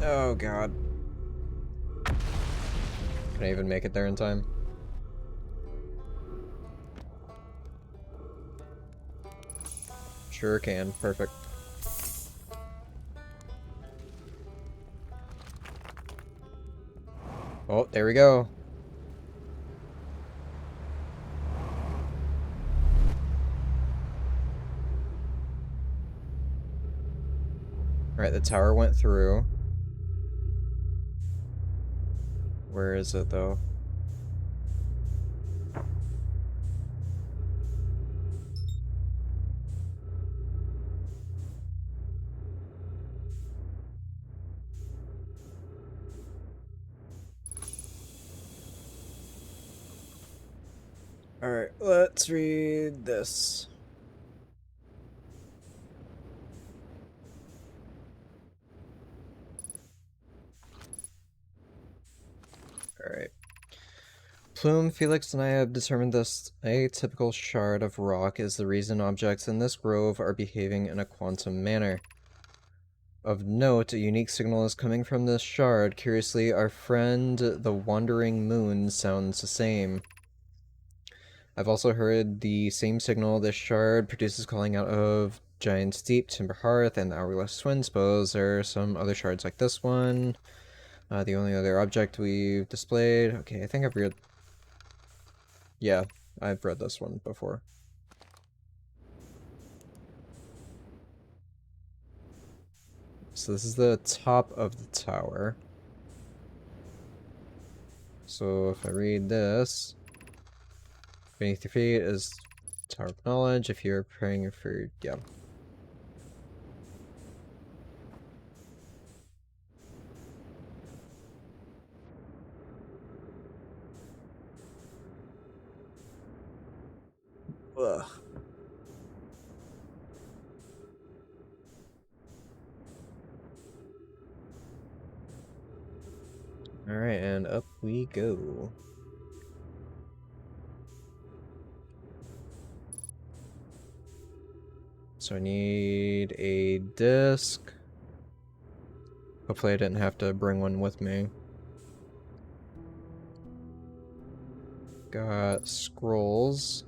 Oh god. Can I even make it there in time? Sure can. Perfect. Oh, there we go. Alright, the tower went through. Where is it, though? Alright, let's read this. Alright. Plume, Felix, and I have determined this atypical shard of rock is the reason objects in this grove are behaving in a quantum manner. Of note, a unique signal is coming from this shard. Curiously, our friend the Wandering Moon sounds the same. I've also heard the same signal this shard produces calling out of Giant's Deep, Timber Hearth, and the Hourglass Twin. Suppose there are some other shards like this one. The only other object we've displayed. Okay, I think I've read... Yeah, I've read this one before. So this is the top of the tower. So if I read this, beneath your feet is Tower of Knowledge. If you're praying for, yeah. Ugh. Alright, and up we go. So I need a disc. Hopefully I didn't have to bring one with me. Got scrolls.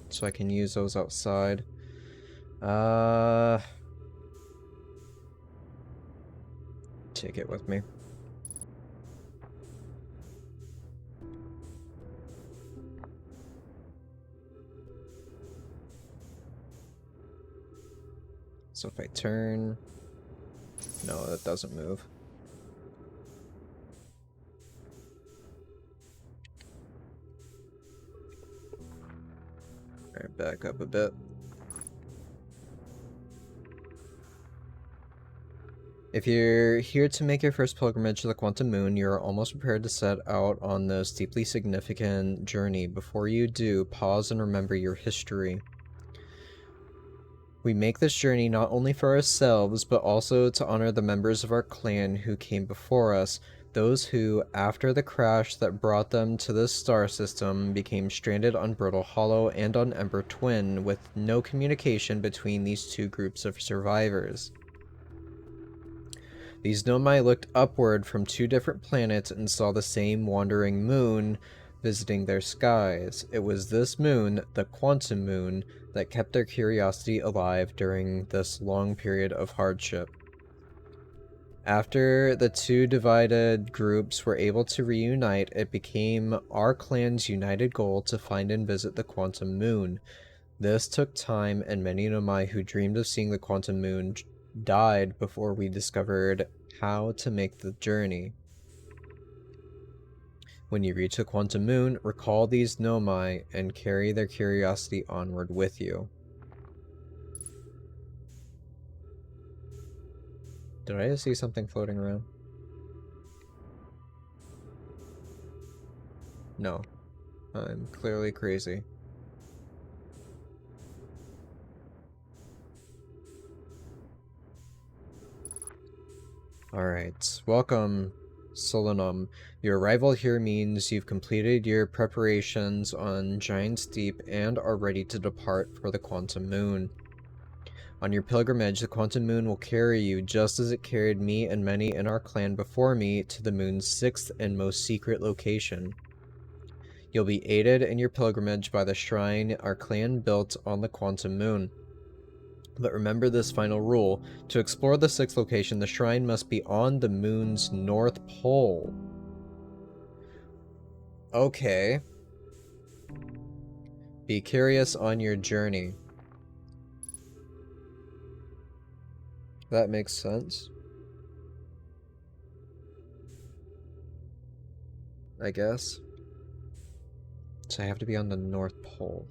So I can use those outside. Take it with me. So if I turn... No, that doesn't move. Alright, back up a bit. If you're here to make your first pilgrimage to the Quantum Moon, you're almost prepared to set out on this deeply significant journey. Before you do, pause and remember your history. We make this journey not only for ourselves, but also to honor the members of our clan who came before us, those who, after the crash that brought them to this star system, became stranded on Brittle Hollow and on Ember Twin, with no communication between these two groups of survivors. These Nomai looked upward from two different planets and saw the same wandering moon visiting their skies. It was this moon, the Quantum Moon, that kept their curiosity alive during this long period of hardship. After the two divided groups were able to reunite, it became our clan's united goal to find and visit the Quantum Moon. This took time, and many Nomai who dreamed of seeing the Quantum Moon died before we discovered how to make the journey. When you reach the Quantum Moon, recall these Nomai and carry their curiosity onward with you. Did I just see something floating around? No. I'm clearly crazy. Alright, welcome, Solanum. Your arrival here means you've completed your preparations on Giant's Deep and are ready to depart for the Quantum Moon. On your pilgrimage, the Quantum Moon will carry you, just as it carried me and many in our clan before me, to the moon's sixth and most secret location. You'll be aided in your pilgrimage by the shrine our clan built on the Quantum Moon. But remember this final rule. To explore the sixth location, the shrine must be on the moon's north pole. Okay. Be curious on your journey. That makes sense. I guess. So I have to be on the North Pole.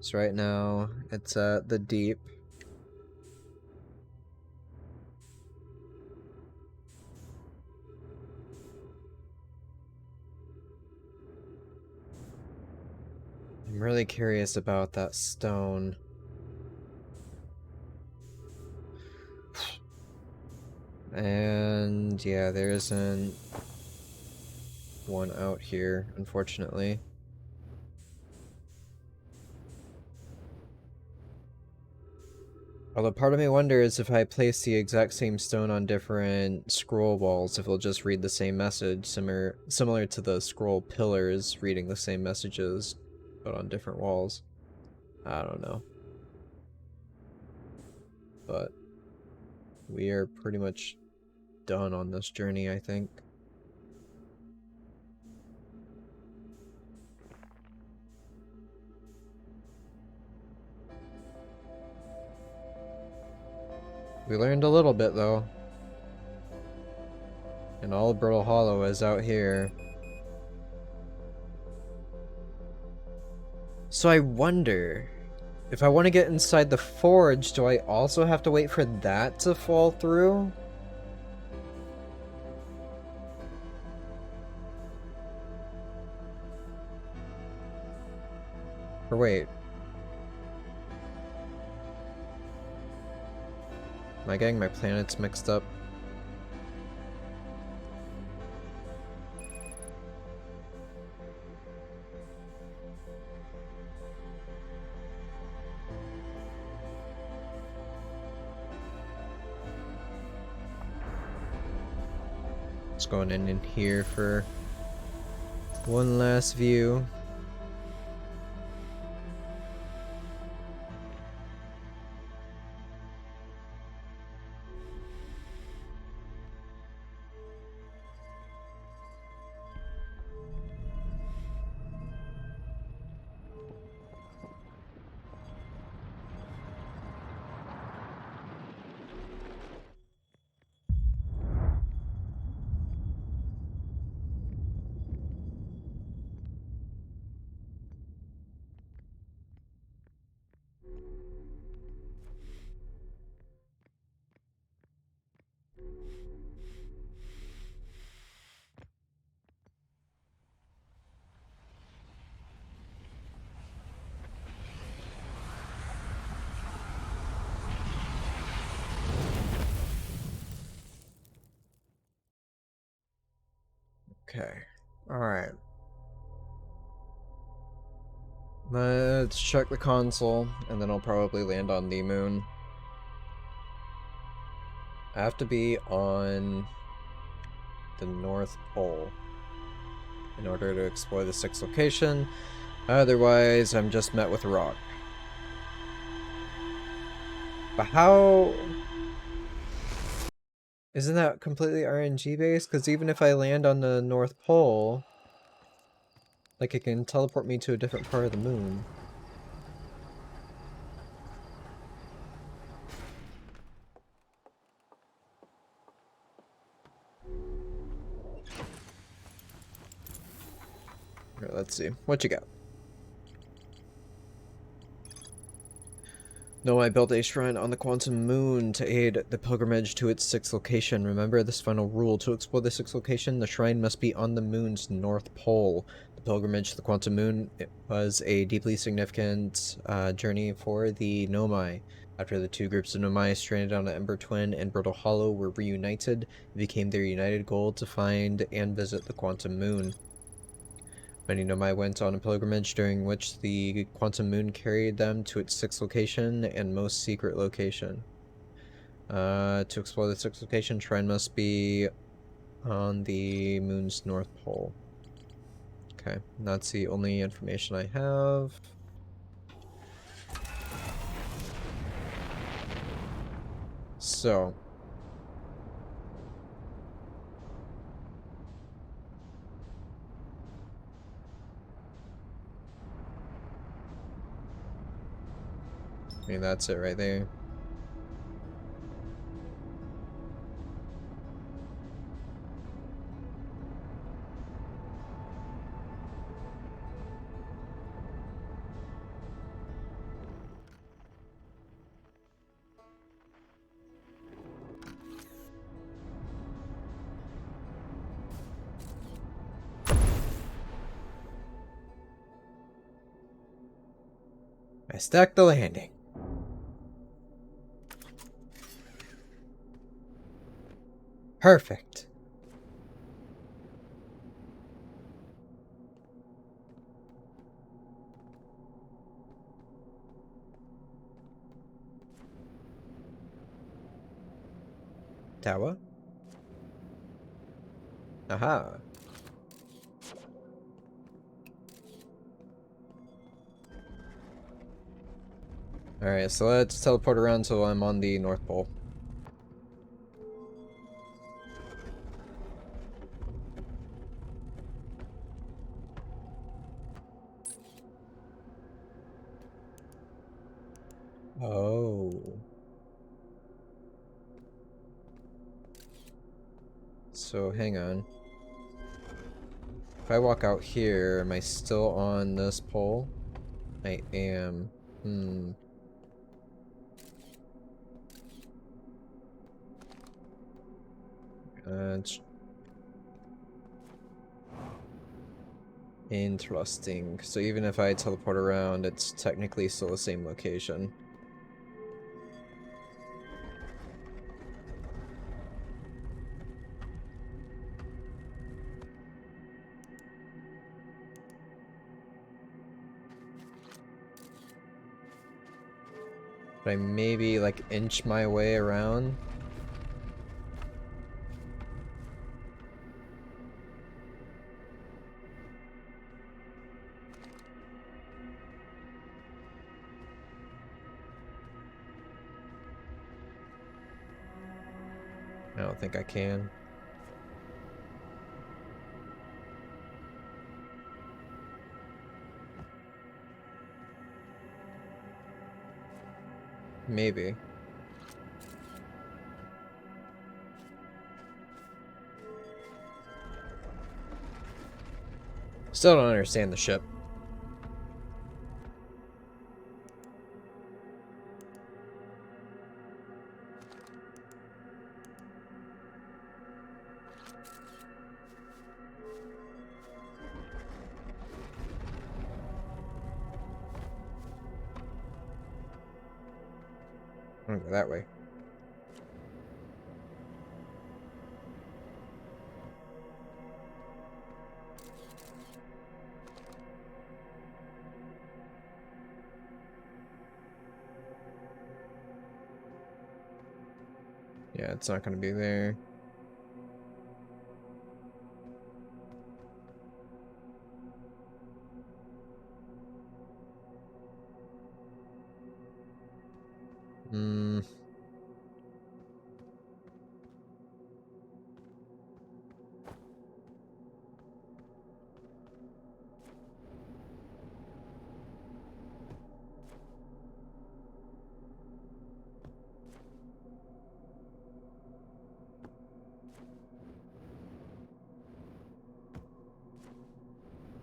So right now, it's at the deep. I'm really curious about that stone. And yeah, there isn't one out here, unfortunately. Although part of me wonders if I place the exact same stone on different scroll walls, if it'll just read the same message, similar to the scroll pillars reading the same messages, but on different walls. I don't know. But we are pretty much done on this journey, I think. We learned a little bit, though. And all of Brittle Hollow is out here. So I wonder, if I want to get inside the forge, do I also have to wait for that to fall through? Or wait. Am I getting my planets mixed up? Just going in here for one last view. Okay. Alright. Let's check the console, and then I'll probably land on the moon. I have to be on the North Pole in order to explore the sixth location. Otherwise, I'm just met with a rock. But how... Isn't that completely RNG based? Because even if I land on the North Pole, like it can teleport me to a different part of the moon. Here, let's see. What you got? No, I built a shrine on the quantum moon to aid the pilgrimage to its sixth location. Remember this final rule. To explore the sixth location, the shrine must be on the moon's north pole. The pilgrimage to the quantum moon was a deeply significant journey for the Nomai. After the two groups of Nomai stranded on the Ember Twin and Brittle Hollow were reunited, it became their united goal to find and visit the quantum moon. Many Nomai went on a pilgrimage during which the quantum moon carried them to its sixth location and most secret location. To explore the sixth location, shrine must be on the moon's north pole. Okay, that's the only information I have. So... I mean, that's it right there. I stacked the landing. Perfect. Tower? Aha. Alright, so let's teleport around till I'm on the North Pole. Oh. So, hang on. If I walk out here, am I still on this pole? I am. It's interesting. So even if I teleport around, it's technically still the same location. But I maybe like inch my way around. I don't think I can. Maybe. Still don't understand the ship. I'm gonna go that way. Yeah, it's not gonna be there. Hmm.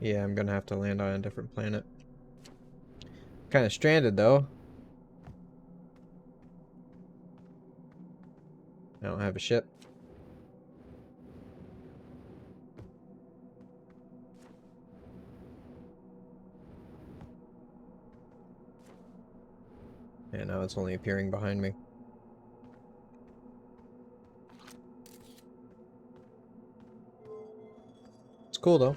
Yeah, I'm gonna have to land on a different planet. Kind of stranded though. I don't have a ship. And now it's only appearing behind me. It's cool though.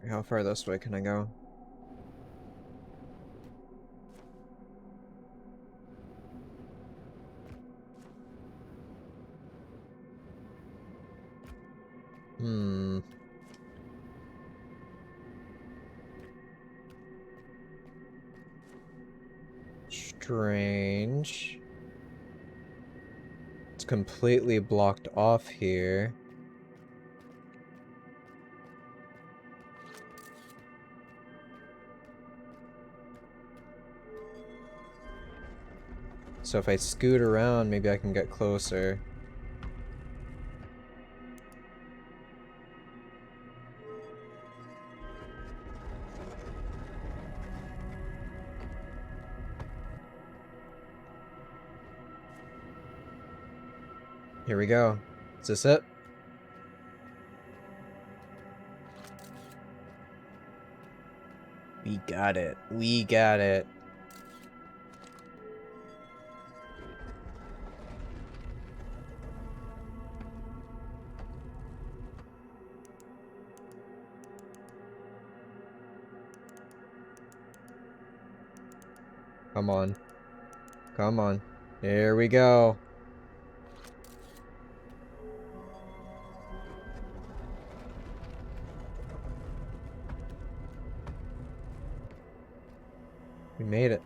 How far this way can I go? Hmm. Strange. It's completely blocked off here. So if I scoot around, maybe I can get closer. Here we go. Is this it? We got it. We got it. Come on. Come on. Here we go. We made it.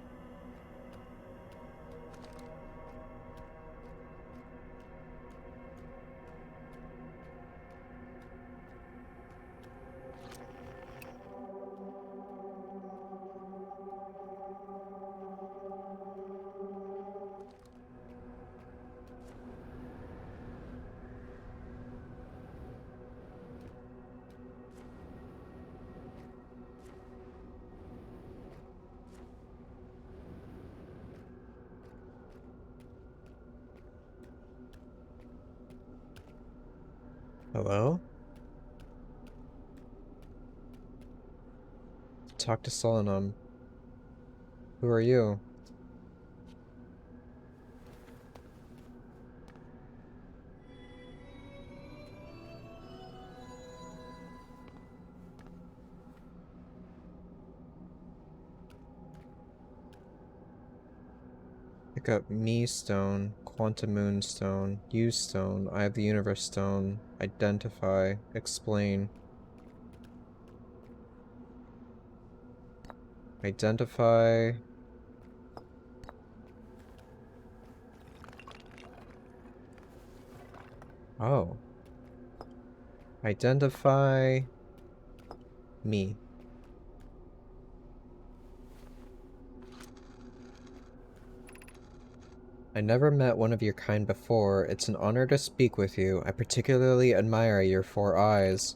Hello? Talk to Solanum. Who are you? Pick up me stone, quantum moon stone, you stone, eye of the universe stone, identify, explain. Identify. Oh. Identify me. I never met one of your kind before. It's an honor to speak with you. I particularly admire your 4 eyes.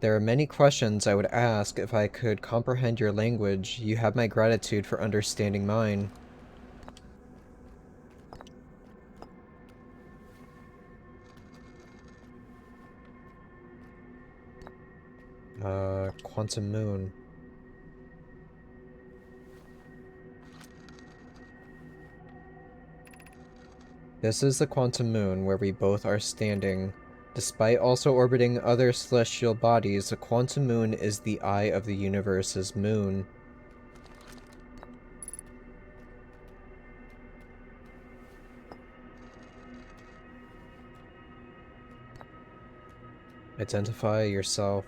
There are many questions I would ask if I could comprehend your language. You have my gratitude for understanding mine. Quantum moon. This is the quantum moon where we both are standing. Despite also orbiting other celestial bodies, the quantum moon is the eye of the universe's moon. Identify yourself.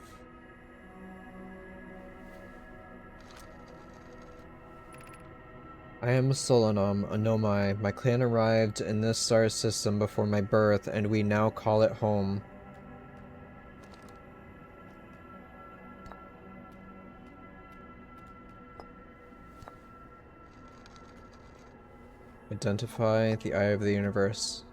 I am Solanum, a Nomai. My clan arrived in this star system before my birth, and we now call it home. Identify the eye of the universe.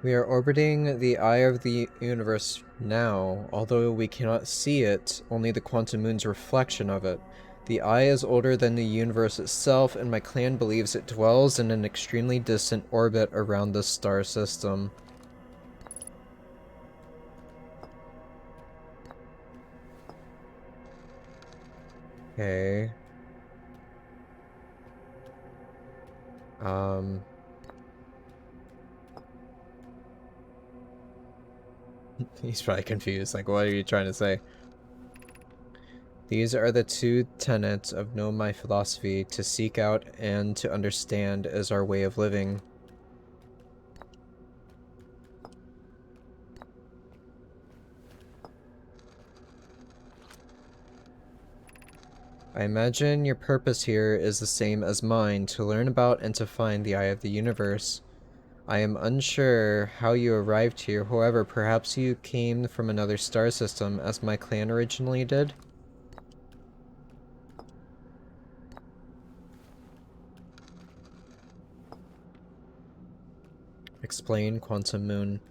We are orbiting the eye of the universe now, although we cannot see it, only the quantum moon's reflection of it. The eye is older than the universe itself, and my clan believes it dwells in an extremely distant orbit around this star system. Okay. He's probably confused, like, what are you trying to say? These are the 2 tenets of Know My philosophy: to seek out and to understand is our way of living. I imagine your purpose here is the same as mine, to learn about and to find the eye of the universe. I am unsure how you arrived here, however, perhaps you came from another star system, as my clan originally did? Explain quantum moon.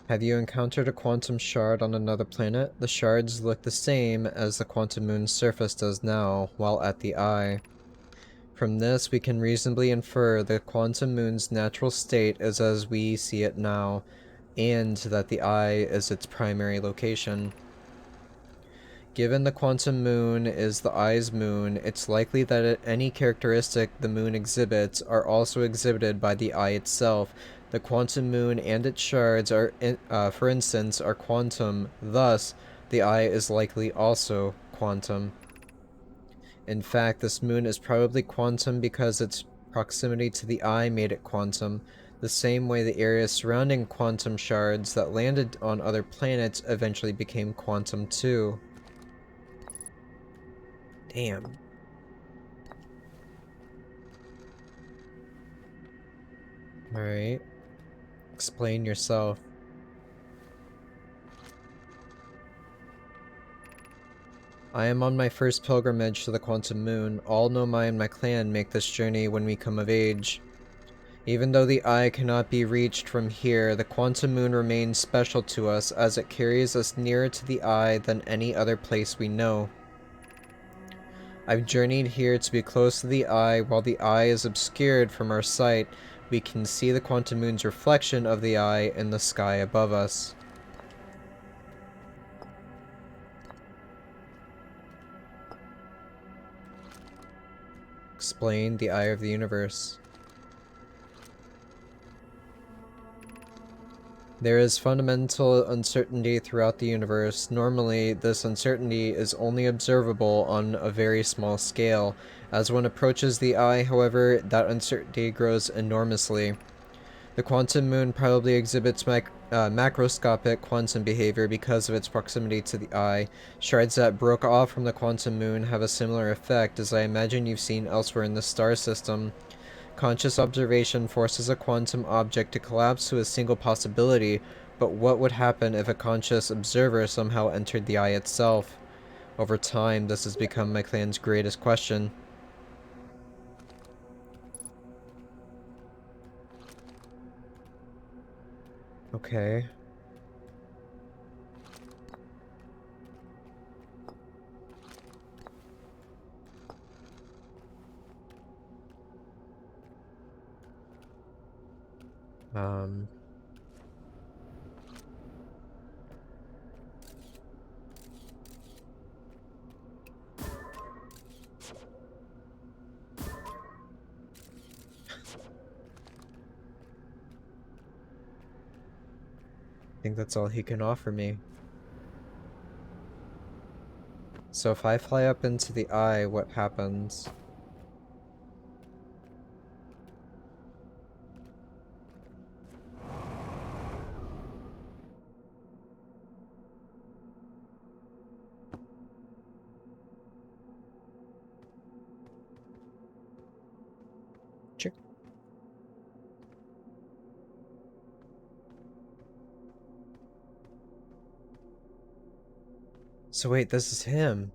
Have you encountered a quantum shard on another planet? The shards look the same as the quantum moon's surface does now, while at the eye. From this, we can reasonably infer the quantum moon's natural state is as we see it now, and that the eye is its primary location. Given the quantum moon is the eye's moon, it's likely that any characteristic the moon exhibits are also exhibited by the eye itself. The quantum moon and its shards are, for instance, are quantum, thus, the eye is likely also quantum. In fact, this moon is probably quantum because its proximity to the eye made it quantum, the same way the areas surrounding quantum shards that landed on other planets eventually became quantum too. Damn. Alright. Explain yourself. I am on my first pilgrimage to the quantum moon. All Nomai and my clan make this journey when we come of age. Even though the eye cannot be reached from here, the quantum moon remains special to us as it carries us nearer to the eye than any other place we know. I've journeyed here to be close to the eye while the eye is obscured from our sight. We can see the quantum moon's reflection of the eye in the sky above us. Explain the eye of the universe. There is fundamental uncertainty throughout the universe. Normally, this uncertainty is only observable on a very small scale. As one approaches the eye, however, that uncertainty grows enormously. The quantum moon probably exhibits macroscopic quantum behavior because of its proximity to the eye. Shards that broke off from the quantum moon have a similar effect, as I imagine you've seen elsewhere in the star system. Conscious observation forces a quantum object to collapse to a single possibility, but what would happen if a conscious observer somehow entered the eye itself? Over time, this has become my clan's greatest question. Okay. Um... I think that's all he can offer me. So if I fly up into the eye, what happens? Sure. So wait, this is him.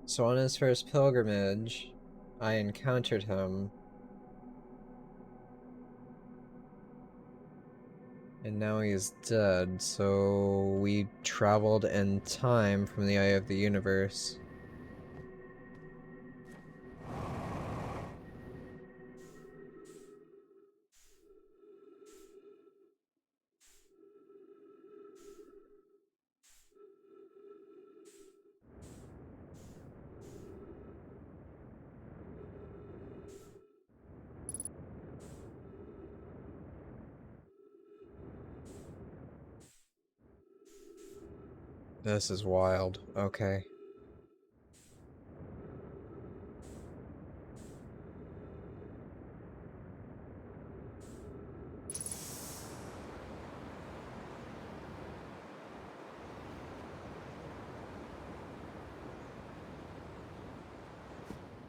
So on his first pilgrimage, I encountered him. And now he's dead, so we traveled in time from the eye of the universe. This is wild. Okay.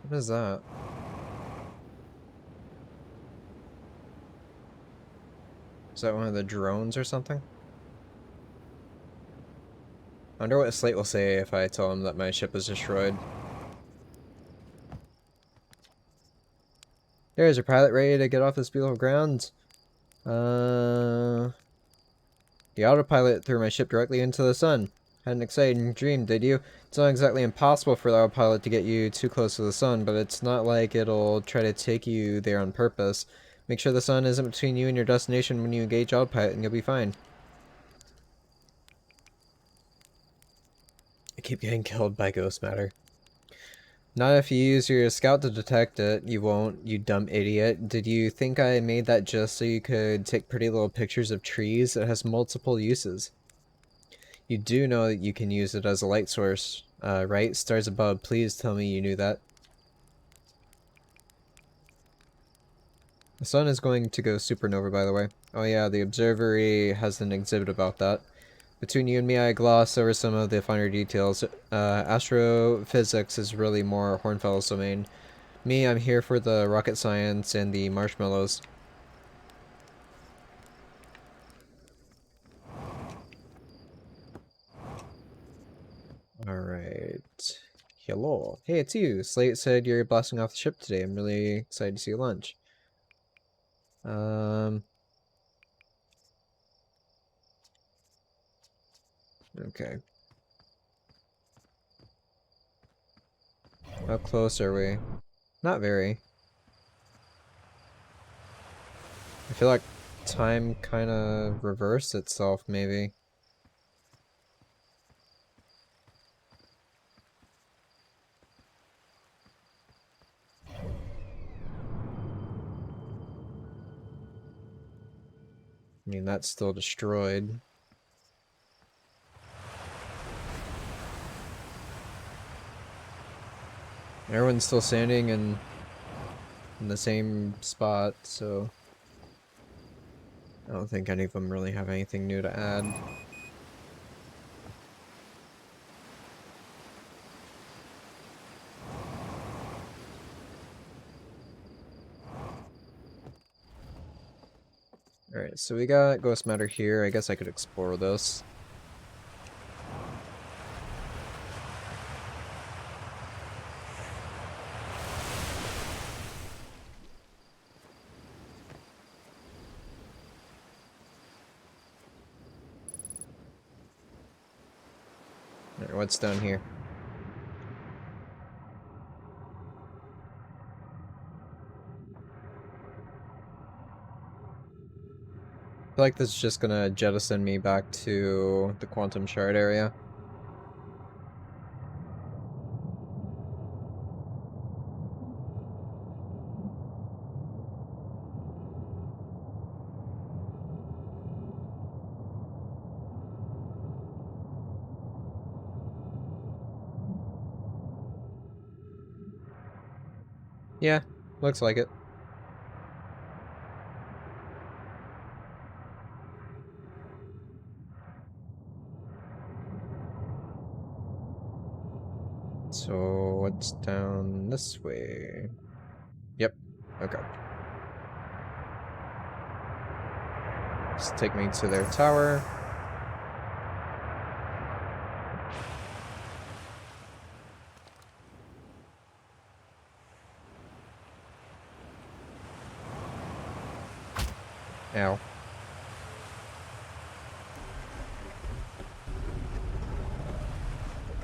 What is that? Is that one of the drones or something? I wonder what Slate will say if I tell him that my ship is destroyed. There's your pilot ready to get off this beautiful ground. The autopilot threw my ship directly into the sun. Had an exciting dream, did you? It's not exactly impossible for the autopilot to get you too close to the sun, but it's not like it'll try to take you there on purpose. Make sure the sun isn't between you and your destination when you engage autopilot and you'll be fine. I keep getting killed by ghost matter. Not if you use your scout to detect it. You won't, you dumb idiot. Did you think I made that just so you could take pretty little pictures of trees? It has multiple uses. You do know that you can use it as a light source, right? Stars above, please tell me you knew that. The sun is going to go supernova, by the way. Oh yeah, the observatory has an exhibit about that. Between you and me, I gloss over some of the finer details. Astrophysics is really more Hornfell's domain. Me, I'm here for the rocket science and the marshmallows. Alright. Hello. Hey, it's you. Slate said you're blasting off the ship today. I'm really excited to see your lunch. Okay. How close are we? Not very. I feel like time kind of reversed itself, maybe. I mean, that's still destroyed. Everyone's still standing in the same spot, so I don't think any of them really have anything new to add. Alright, so we got Ghost Matter here. I guess I could explore this. Alright, what's down here? I feel like this is just gonna jettison me back to the Quantum Shard area. Yeah, looks like it. So, what's down this way? Yep, okay. Just take me to their tower. Ow.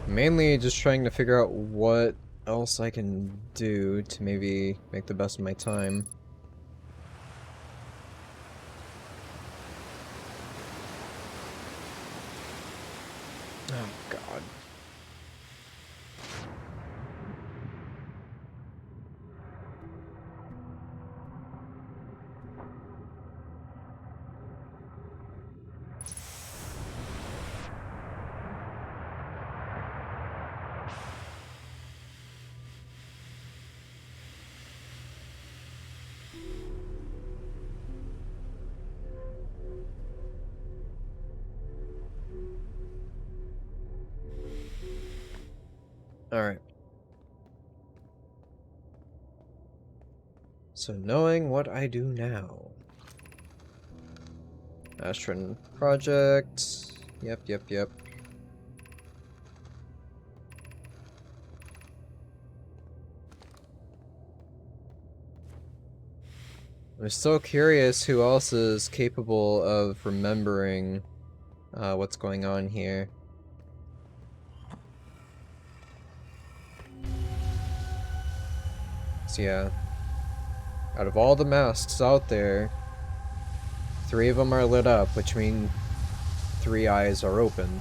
Mainly just trying to figure out what else I can do to maybe make the best of my time. Oh, God. Alright. So knowing what I do now. Astron Project. Yep. I'm still curious who else is capable of remembering what's going on here. So yeah, out of all the masks out there, 3 of them are lit up, which means 3 eyes are open.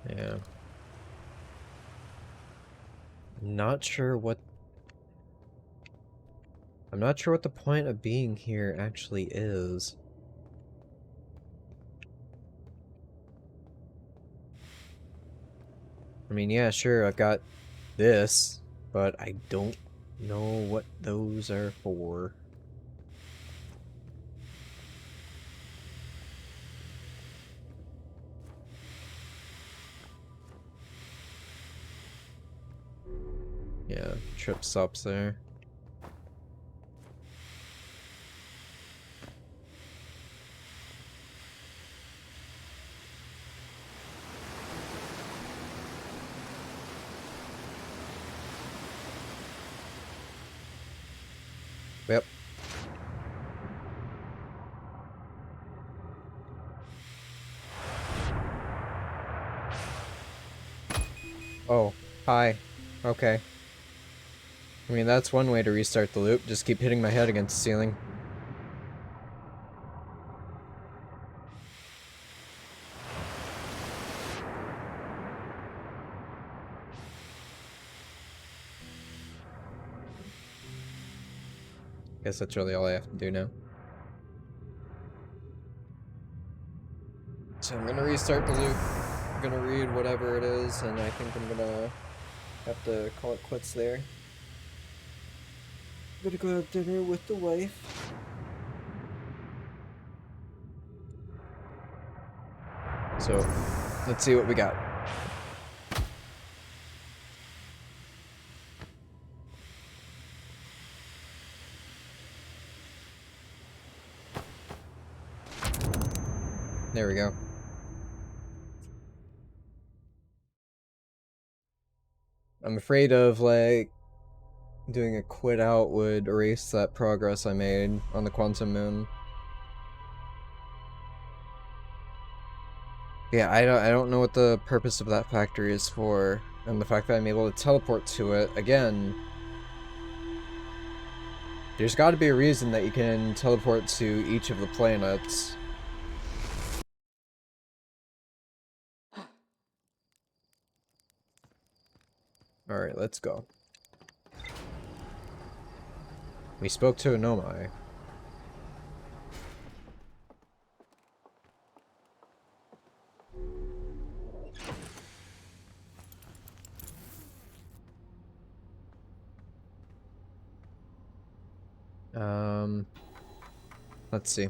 Yeah. Not sure what... I'm not sure what the point of being here actually is. I mean, yeah, sure, I've got this, but I don't know what those are for. Yeah, trip stops there. Yep. Oh, hi. Okay. I mean, that's one way to restart the loop. Just keep hitting my head against the ceiling. Guess that's really all I have to do now. So I'm gonna restart the loop. I'm gonna read whatever it is, and I think I'm gonna have to call it quits there. I'm gonna go have dinner with the wife. So, let's see what we got. There we go. I'm afraid of, like, doing a quit out would erase that progress I made on the quantum moon. Yeah, I don't know what the purpose of that factory is for, and the fact that I'm able to teleport to it, again, there's gotta be a reason that you can teleport to each of the planets. Alright, let's go. We spoke to a Nomai. Let's see.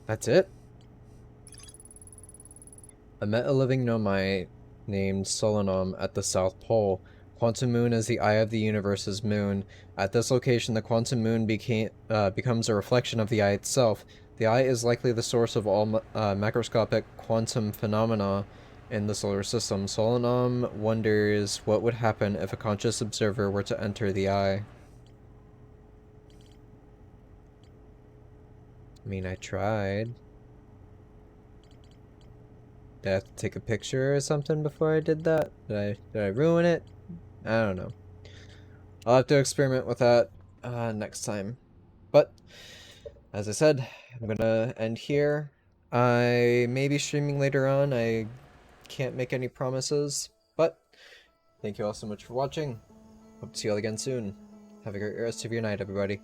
That's it? I met a living Nomai named Solonom at the South Pole. Quantum Moon is the eye of the universe's moon. At this location, the quantum moon becomes a reflection of the eye itself. The eye is likely the source of all macroscopic quantum phenomena in the solar system. Solonom wonders what would happen if a conscious observer were to enter the eye. I mean, I tried. Did I have to take a picture or something before I did that? Did I ruin it? I don't know. I'll have to experiment with that next time. But, as I said, I'm gonna end here. I may be streaming later on. I can't make any promises. But, thank you all so much for watching. Hope to see you all again soon. Have a great rest of your night, everybody.